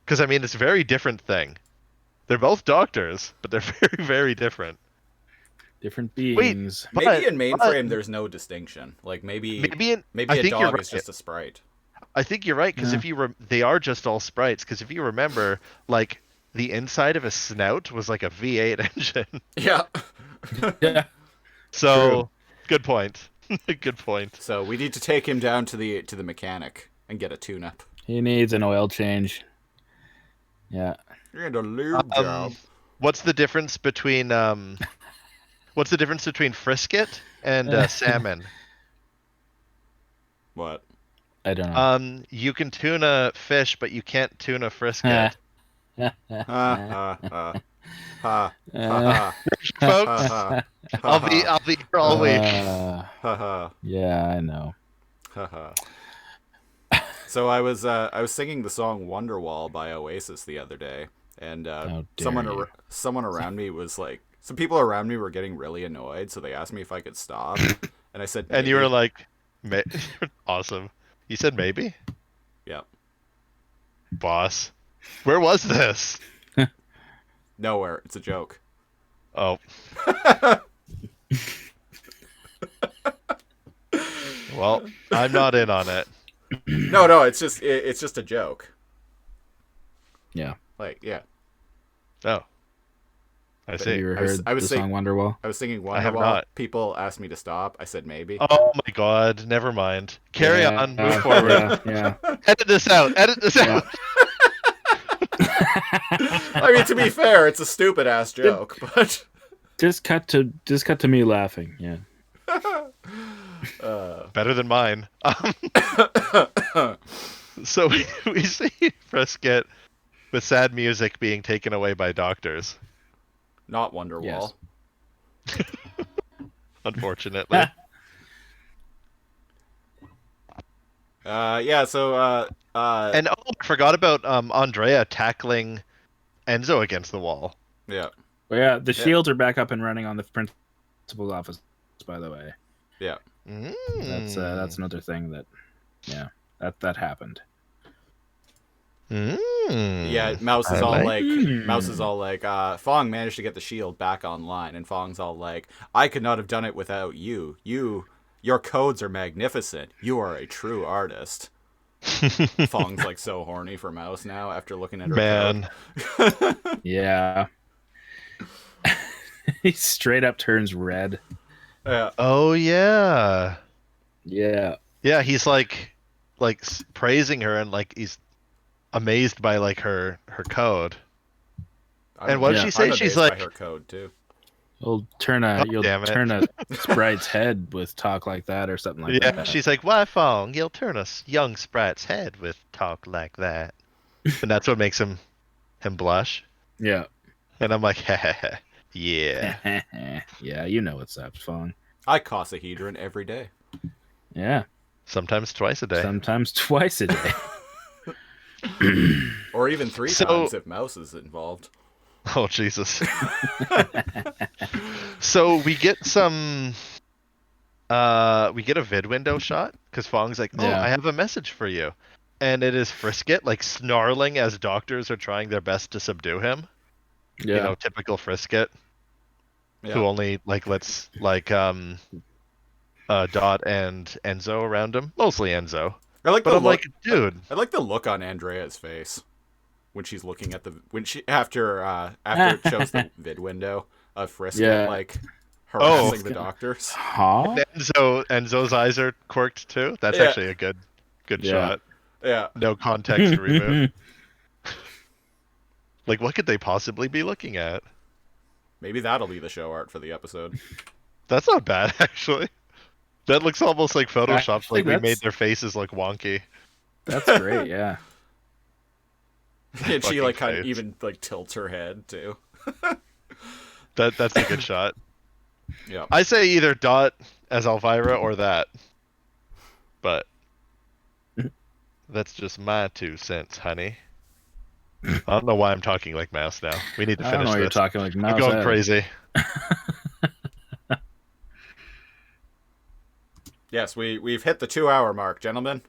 Because I mean, it's a very different thing. They're both doctors, but they're very, very different. Different beings. Wait, maybe in mainframe there's no distinction. Like maybe a dog is just a sprite. I think you're right, because if you they are just all sprites. Because if you remember, like the inside of a snout was like a V8 engine. Yeah. Yeah. So True. Good point. Good point. So we need to take him down to the mechanic and get a tune-up. He needs an oil change. Yeah. You're in a lube job. What's the difference between Frisket and salmon? What? I don't know. You can tune a fish, but you can't tune a Frisket. Folks, I'll be here all week. Yeah, I know. So I was singing the song Wonderwall by Oasis the other day, and someone around me was like, some people around me were getting really annoyed, so they asked me if I could stop, and I said, maybe. And you were like, awesome. You said maybe? Yeah. Boss. Where was this? Nowhere. It's a joke. Oh. Well, I'm not in on it. No, it's just a joke. Yeah. Like, yeah. Oh. I see. You heard the song Wonderwall? I was singing Wonderwall. I have not. People asked me to stop. I said maybe. Oh my god, never mind. Carry on, move forward. Yeah. Edit this out. Out. I mean, to be fair, it's a stupid ass joke, but just cut to me laughing. Yeah. Better than mine. So we see Frisket with sad music being taken away by doctors. Not Wonderwall. Yes. Unfortunately. So and I forgot about Andrea tackling Enzo against the wall. Yeah. Well, yeah, the shields are back up and running on the principal's office, by the way. Yeah. That's another thing that happened. Yeah, Mouse is I all like- like, Fong managed to get the shield back online, and Fong's all like, I could not have done it without you. Your codes are magnificent. You are a true artist. Fong's like so horny for Mouse now after looking at her Man. code. Yeah. He straight up turns red. Yeah. Oh yeah. Yeah. Yeah, he's like praising her and like he's amazed by like her code. And what did she say? I'm She's amazed like- by her code too. You'll damn it. turn a sprite's head with talk like that or something like Yeah, that. she's like, "Why, Fong? You'll turn a young sprite's head with talk like that," and that's what makes him blush. Yeah. And I'm like, yeah. Yeah, you know what's up, Fong. I Cosahedron every day. Yeah. Sometimes twice a day. Sometimes twice a day. Or even 3 So- times if Mouse is involved. Oh Jesus. So we get some. We get a vid window shot because Fong's like, "Oh, Yeah. I have a message for you," and it is Frisket like snarling as doctors are trying their best to subdue him. Yeah. You know, typical Frisket, Yeah. who only like lets like Dot and Enzo around him, mostly Enzo. I like But the I'm look, like, dude, I like the look on Andrea's face when she's looking at after it shows the vid window of Frisket Yeah. like harassing Oh. the doctors. Huh? Enzo's eyes are quirked too. That's Yeah. actually a good Yeah. shot. Yeah. No context reboot. Like, what could they possibly be looking at? Maybe that'll be the show art for the episode. That's not bad, actually. That looks almost like Photoshop. Actually, Like we that's- made their faces look wonky. That's great, yeah. And she Fucking like kind of face. even like tilts her head too. That's a good shot. Yeah. I say either Dot as Elvira or that. But that's just my 2 cents, honey. I don't know why I'm talking like Mouse now. We need to I don't finish know why you're this. talking like I'm mouse going head. crazy. Yes, we've hit the 2-hour mark, gentlemen.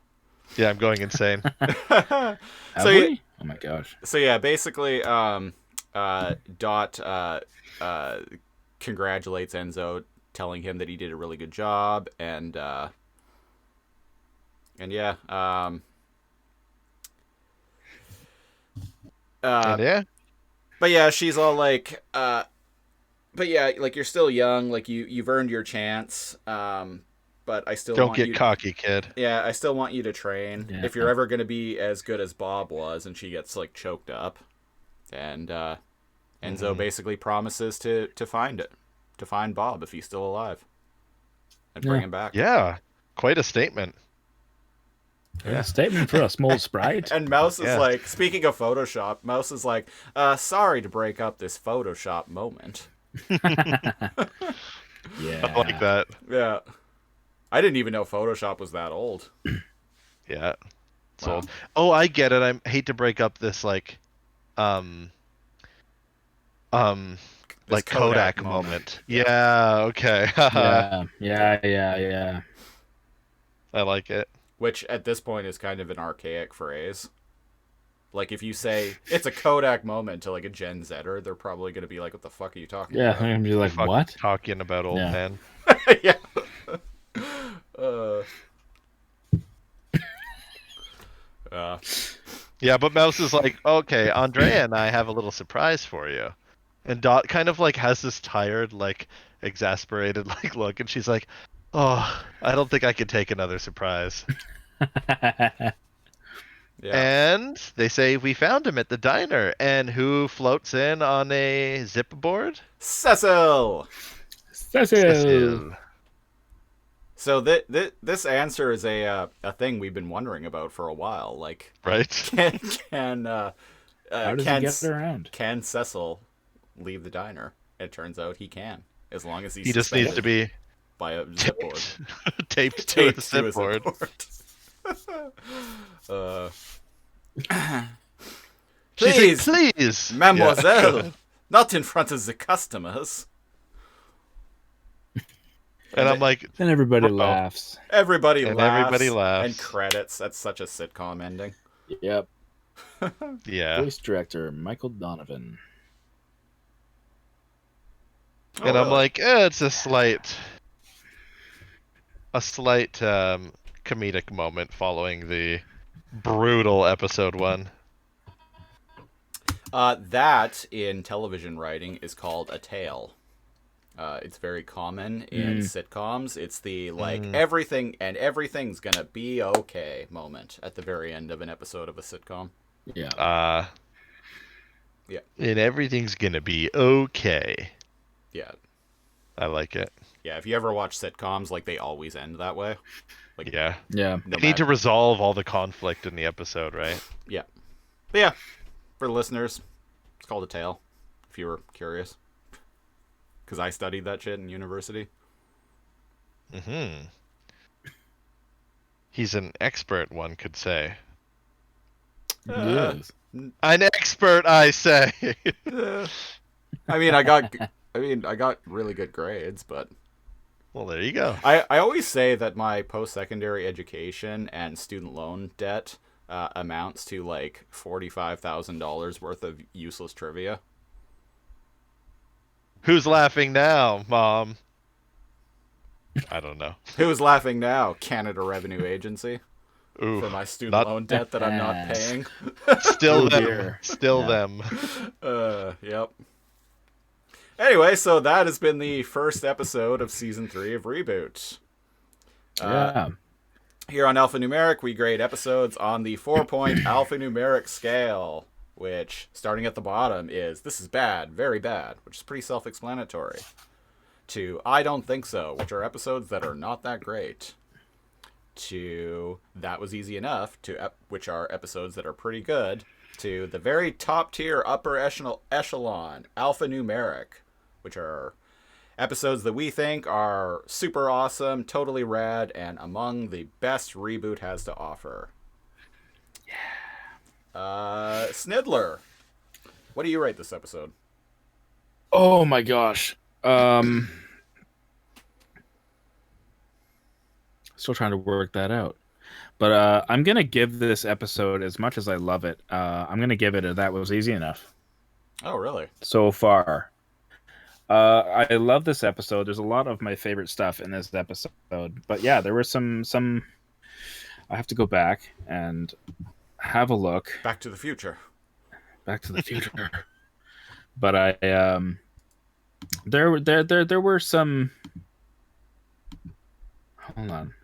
Yeah, I'm going insane. Have So we? Oh my gosh. So yeah, basically, Dot congratulates Enzo, telling him that he did a really good job, and yeah, And yeah, but yeah, she's all like, but yeah, like you're still young, like you've earned your chance, but I still don't want get you. cocky, kid. Yeah, I still want you to train Yeah. if you're ever going to be as good as Bob was. And she gets like choked up, and Enzo basically promises to find Bob if he's still alive, and bring Yeah. him back. Yeah, quite a statement. Yeah. Statement for a small sprite. And Mouse is Yeah. like, speaking of Photoshop, Mouse is like, sorry to break up this Photoshop moment. Yeah. I like that. Yeah, I didn't even know Photoshop was that old. Yeah. It's Wow. old. Oh, I get it. I hate to break up this like This Kodak moment. Yeah, okay. Yeah. I like it. Which at this point is kind of an archaic phrase. Like if you say it's a Kodak moment to like a Gen Zer, they're probably gonna be like, "What the fuck are you talking Yeah, about?" I'm gonna be like, Fuck what? talking about old Yeah. man. Yeah. Uh, Yeah, but Mouse is like, okay, Andrea and I have a little surprise for you. And Dot kind of like has this tired, like exasperated like look, and she's like, oh, I don't think I could take another surprise. yeah. And they say we found him at the diner, and who floats in on a zip board? Cecil. Cecil. So this answer is a thing we've been wondering about for a while. Like, Right? can How does he get around? can Cecil leave the diner? It turns out he can, as long as he's He just needs to suspended be by a zip board. taped to Taped a to zip a board. Please, She's like, please, Mademoiselle, Yeah. not in front of the customers. And I'm like, Then everybody Uh-oh. laughs. Everybody And laughs. everybody laughs. And credits. That's such a sitcom ending. Yep. Yeah. Voice director Michael Donovan. Oh, And I'm really? like, it's a slight comedic moment following the brutal episode 1. That in television writing is called a tale. It's very common in sitcoms. It's the everything's gonna be okay moment at the very end of an episode of a sitcom. Yeah. Yeah. And everything's gonna be okay. Yeah. I like it. Yeah, if you ever watch sitcoms, like, they always end that way. Like, Yeah. Yeah. no They need to matter. resolve all the conflict in the episode, right? Yeah. But yeah, for the listeners, it's called a tale, if you were curious. Because I studied that shit in university. Mm-hmm. He's an expert, one could say. Yes. An expert, I say. I mean, I got really good grades, but Well, there you go. I always say that my post-secondary education and student loan debt amounts to like $45,000 worth of useless trivia. Who's laughing now, Mom? I don't know. Who's laughing now? Canada Revenue Agency. Ooh, For my student not loan debt that I'm not paying. still Oh, them. dear. Still Yeah. them. Yep. Anyway, so that has been the first episode of Season 3 of ReBoot. Yeah. Here on Alphanumeric, we grade episodes on the 4-point alphanumeric scale, which, starting at the bottom, is this is bad, very bad, which is pretty self-explanatory, to I don't think so, which are episodes that are not that great, to that was easy enough, to which are episodes that are pretty good, to the very top tier upper echelon alphanumeric, which are episodes that we think are super awesome, totally rad, and among the best ReBoot has to offer. Yeah. Snidler, what do you rate this episode? Oh my gosh. Still trying to work that out. But I'm gonna give this episode, as much as I love it, I'm gonna give it a that was easy enough Oh, really? so far. I love this episode. There's a lot of my favorite stuff in this episode. But yeah, there were some I have to go back and have a look. Back to the Future. Back to the Future. But I there were some, hold on.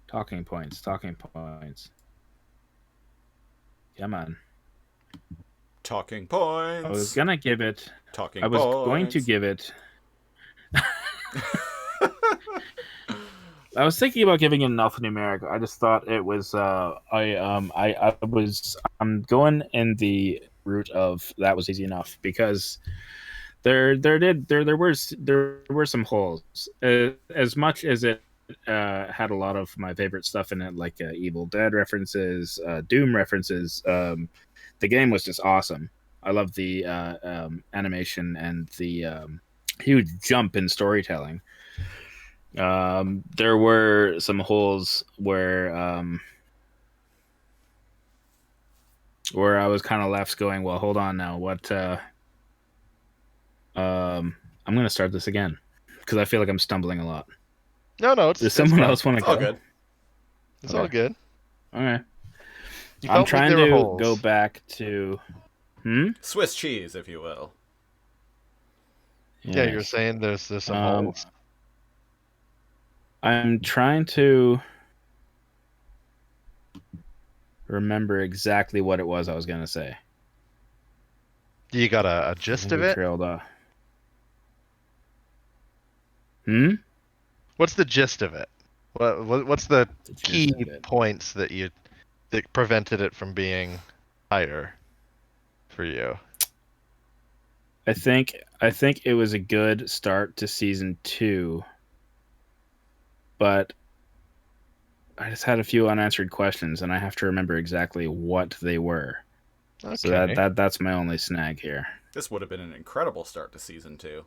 Talking points. Come on. Talking points. I was going to give it Talking I was points. going to give it I was thinking about giving it an alphanumeric. I just thought it was I'm going in the route of that was easy enough, because there were some holes. As much as it had a lot of my favorite stuff in it, like Evil Dead references, Doom references, the game was just awesome. I love the animation and the huge jump in storytelling. There were some holes where I was kind of left going, well, hold on now, what? I'm gonna start this again because I feel like I'm stumbling a lot. No, Does someone fine. else want to It's go? all good. It's Okay. all good. All right. You I'm felt like trying there were to holes. go back to. Swiss cheese, if you will. Yeah, Yes. you're saying there's some Um, holes. I'm trying to remember exactly what it was I was gonna say. You got a gist of We it? trailed off. What's the gist of it? What's the The gist key of it. points that prevented it from being higher for you? I think it was a good start to season 2, but I just had a few unanswered questions, and I have to remember exactly what they were. Okay. So that's my only snag here. This would have been an incredible start to Season 2.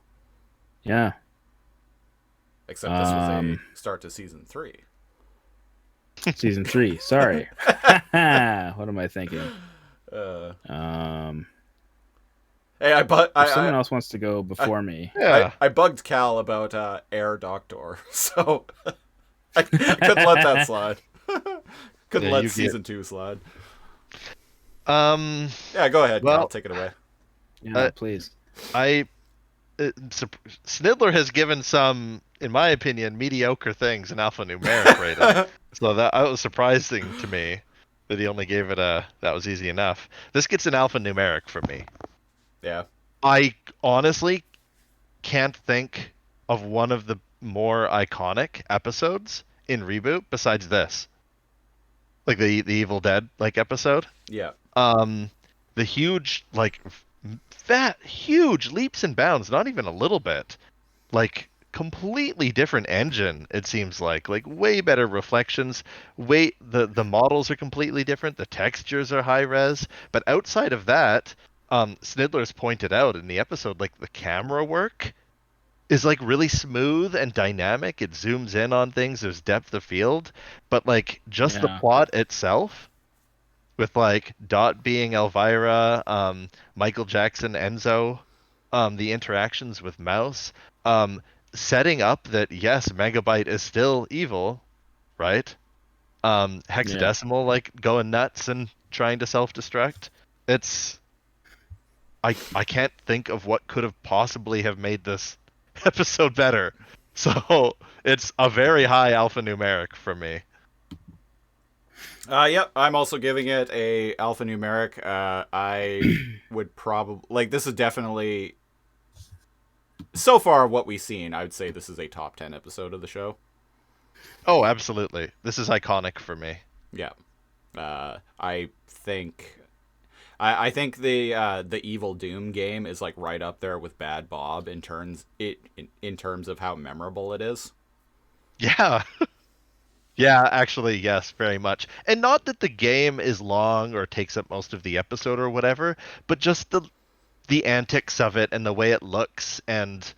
Yeah. Except this was a start to Season 3. Season 3. Sorry. What am I thinking? Um, Hey, if someone else wants to go before me, Yeah. I bugged Cal about Air Doctor, so I couldn't let that slide. Couldn't Yeah, let you season 2 slide. Um. Yeah, go ahead, Cal. Well, Take it away. yeah, please. I Snidler has given some, in my opinion, mediocre things an alphanumeric rating. So that was surprising to me that he only gave it that was easy enough. This gets an alphanumeric from me. Yeah. I honestly can't think of one of the more iconic episodes in Reboot besides this. Like the Evil Dead like episode. Yeah. The huge like fat huge leaps and bounds, not even a little bit. Like completely different engine, it seems like way better reflections, way the models are completely different, the textures are high res, but outside of that, Snidler's pointed out in the episode, like the camera work is like really smooth and dynamic. It zooms in on things, there's depth of field, but like just the Yeah. plot itself, with like Dot being Elvira, Michael Jackson, Enzo, the interactions with Mouse, setting up that yes, Megabyte is still evil, right? Yeah. Hexadecimal like going nuts and trying to self-destruct. It's I can't think of what could have possibly have made this episode better. So it's a very high alphanumeric for me. Yep, I'm also giving it a alphanumeric. I would probably like this is definitely so far what we've seen. I would say this is a top 10 episode of the show. Oh, absolutely. This is iconic for me. Yeah. I think I think the Evil Doom game is like right up there with Bad Bob in terms of how memorable it is. Yeah. Yeah, actually, yes, very much. And not that the game is long or takes up most of the episode or whatever, but just the antics of it and the way it looks and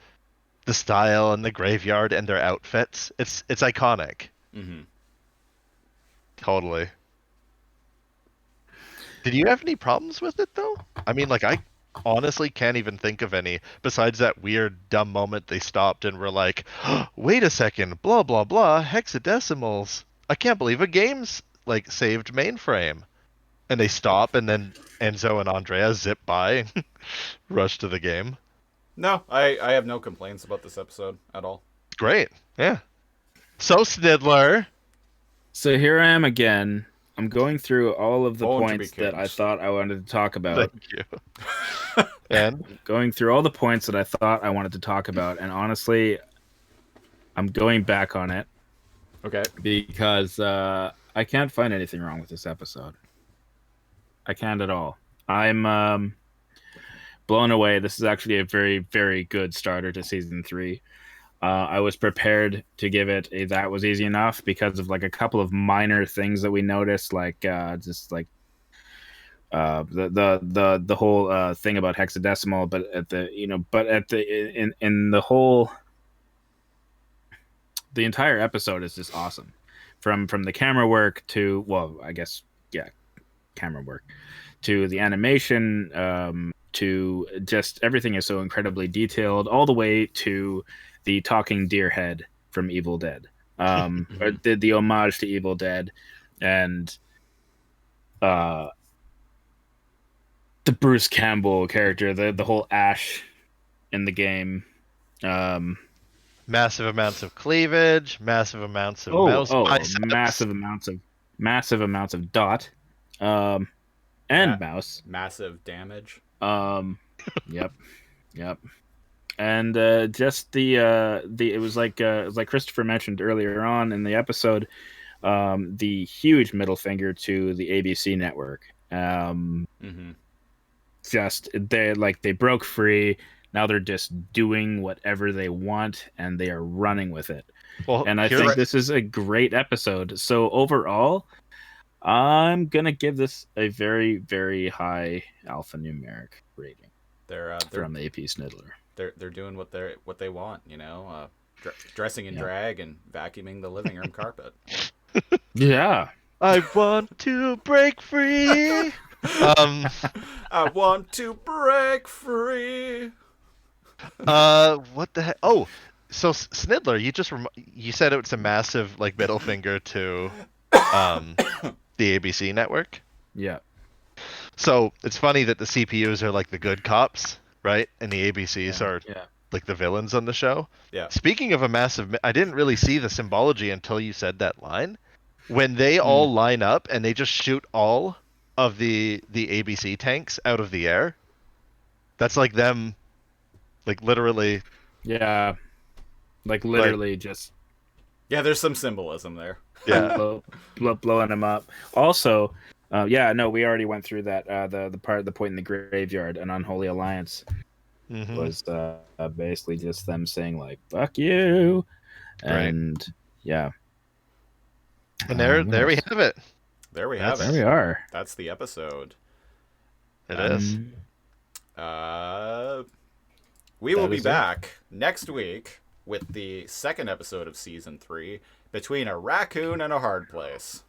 the style and the graveyard and their outfits. It's iconic. Mm-hmm. Totally. Did you have any problems with it though? I mean, like I honestly can't even think of any besides that weird dumb moment they stopped and were like, oh, "Wait a second, blah blah blah, hexadecimals. I can't believe a game's like saved mainframe." And they stop and then Enzo and Andrea zip by and rush to the game. No, I have no complaints about this episode at all. Great. Yeah. So Snidler. So here I am again. I'm going through all of the Born to be points that I kings. thought I wanted to talk about. Thank you. And Going through all the points that I thought I wanted to talk about, and honestly, I'm going back on it Okay. because I can't find anything wrong with this episode. I can't at all. I'm blown away. This is actually a very, very good starter to season 3. I was prepared to give it a that was easy enough because of like a couple of minor things that we noticed, like just like the whole thing about hexadecimal, but at the in the whole, the entire episode is just awesome, from the camera work to, well, I guess, yeah, camera work to the animation, to just everything is so incredibly detailed, all the way to the talking deer head from Evil Dead, or the homage to Evil Dead, and the Bruce Campbell character, the whole Ash in the game. massive amounts of cleavage, massive amounts of mouse biceps. massive amounts of Dot, and Mouse. Massive damage. Yep. And just the it was like Christopher mentioned earlier on in the episode, the huge middle finger to the ABC network. Just they broke free. Now they're just doing whatever they want and they are running with it. Well, And I think this is a great episode. So overall, I'm gonna give this a very, very high alphanumeric rating. They're from AP Snidler. They're doing what they want, you know, dressing in drag and vacuuming the living room carpet. Yeah. I want to break free. I want to break free. What the heck? Oh, so Snidler, you said it's a massive like middle finger to the ABC network. Yeah. So it's funny that the CPUs are like the good cops, right? And the ABCs are Yeah. like the villains on the show. Yeah. Speaking of a massive, I didn't really see the symbology until you said that line. When they all line up and they just shoot all of the ABC tanks out of the air, that's like them, like literally. Yeah. Like literally just Yeah, there's some symbolism there. Yeah. blowing them up. Also, yeah, no, we already went through that. The point in the graveyard, an unholy alliance, was basically just them saying like "fuck you," and yeah. And there we have it. There we have There it. we are. That's the episode. It is. We will be is it. back next week with the second episode of season 3, Between a Raccoon and a Hard Place.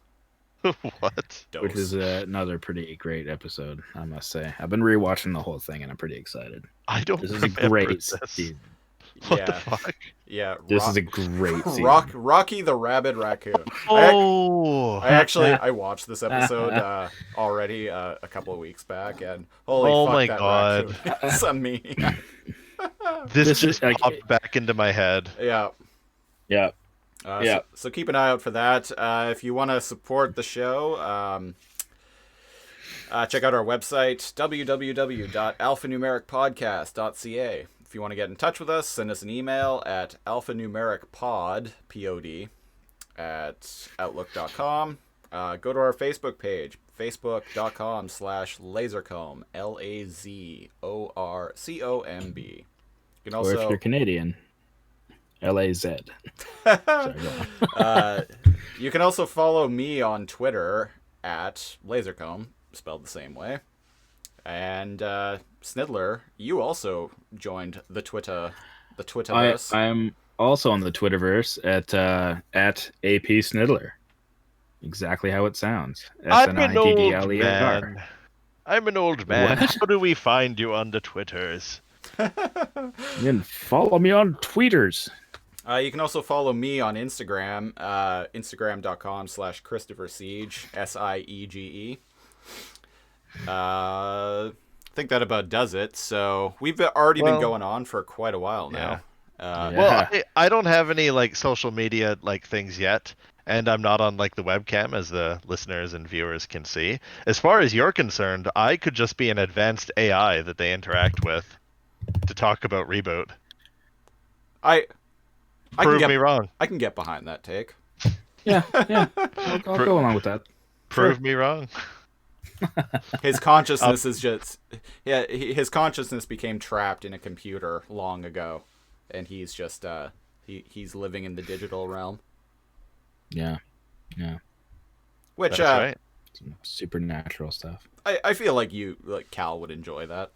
What? Dose. Which is another pretty great episode, I must say. I've been rewatching the whole thing, and I'm pretty excited. I don't. This is a remember great this. season. What the fuck? Yeah. This is a great season. Rocky the Rabid Raccoon. Oh. I watched this episode already a couple of weeks back, and holy Oh fuck, my that God. raccoon is a meme. This is just like- popped back into my head. Yeah. Yeah. So keep an eye out for that. If you want to support the show, check out our website, www.alphanumericpodcast.ca. If you want to get in touch with us, send us an email at alphanumericpod, P-O-D, at outlook.com. Go to our Facebook page, facebook.com/lasercomb, LAZORCOMB. You can Or if also... you're Canadian, LAZ. Sorry, go on. You can also follow me on Twitter at Lasercomb, spelled the same way. And Snidler, you also joined the Twitterverse. I'm also on the Twitterverse at AP Snidler. Exactly how it sounds. I'm an old SNIDDLER. man. I'm an old man. What? How do we find you on the Twitters? You can follow me on tweeters. You can also follow me on Instagram, instagram.com/Christopher Siege, SIEGE. I think that about does it. So we've already been going on for quite a while now. Yeah. Well, I don't have any like social media like things yet, and I'm not on like the webcam as the listeners and viewers can see. As far as you're concerned, I could just be an advanced AI that they interact with to talk about ReBoot. Prove me wrong. I can get behind that take. Yeah. I'll go along with that. Prove me wrong. His consciousness is just his consciousness became trapped in a computer long ago, and he's just he's living in the digital realm. Yeah. Which That's right. Some supernatural stuff. I feel like Cal would enjoy that.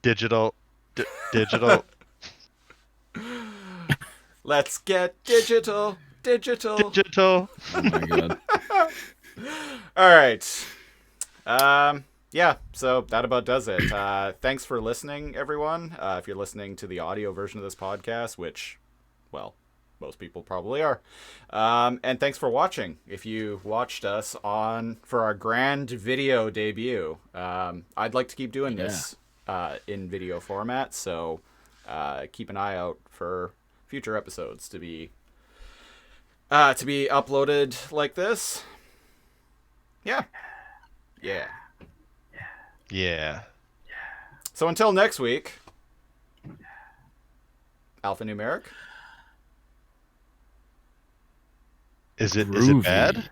Digital. Let's get digital. Digital. Oh my god. All right. Yeah, so that about does it. Thanks for listening, everyone. If you're listening to the audio version of this podcast, which, well, most people probably are. And thanks for watching. If you watched us for our grand video debut, I'd like to keep doing this in video format, so keep an eye out for future episodes to be uploaded like this. Yeah. So until next week, Alphanumeric. Is it Groovy. bad?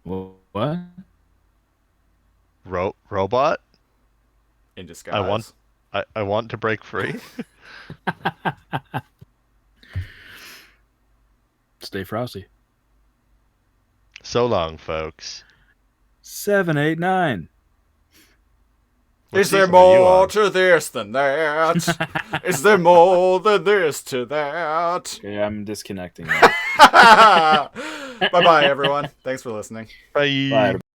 Well, what? Robot? In disguise. I want to break free. Stay frosty. So long, folks. 7, 8, 9. What Is there season are you more on? to this than that? Is there more than this to that? Okay, I'm disconnecting. Bye-bye, everyone. Thanks for listening. Bye. Bye.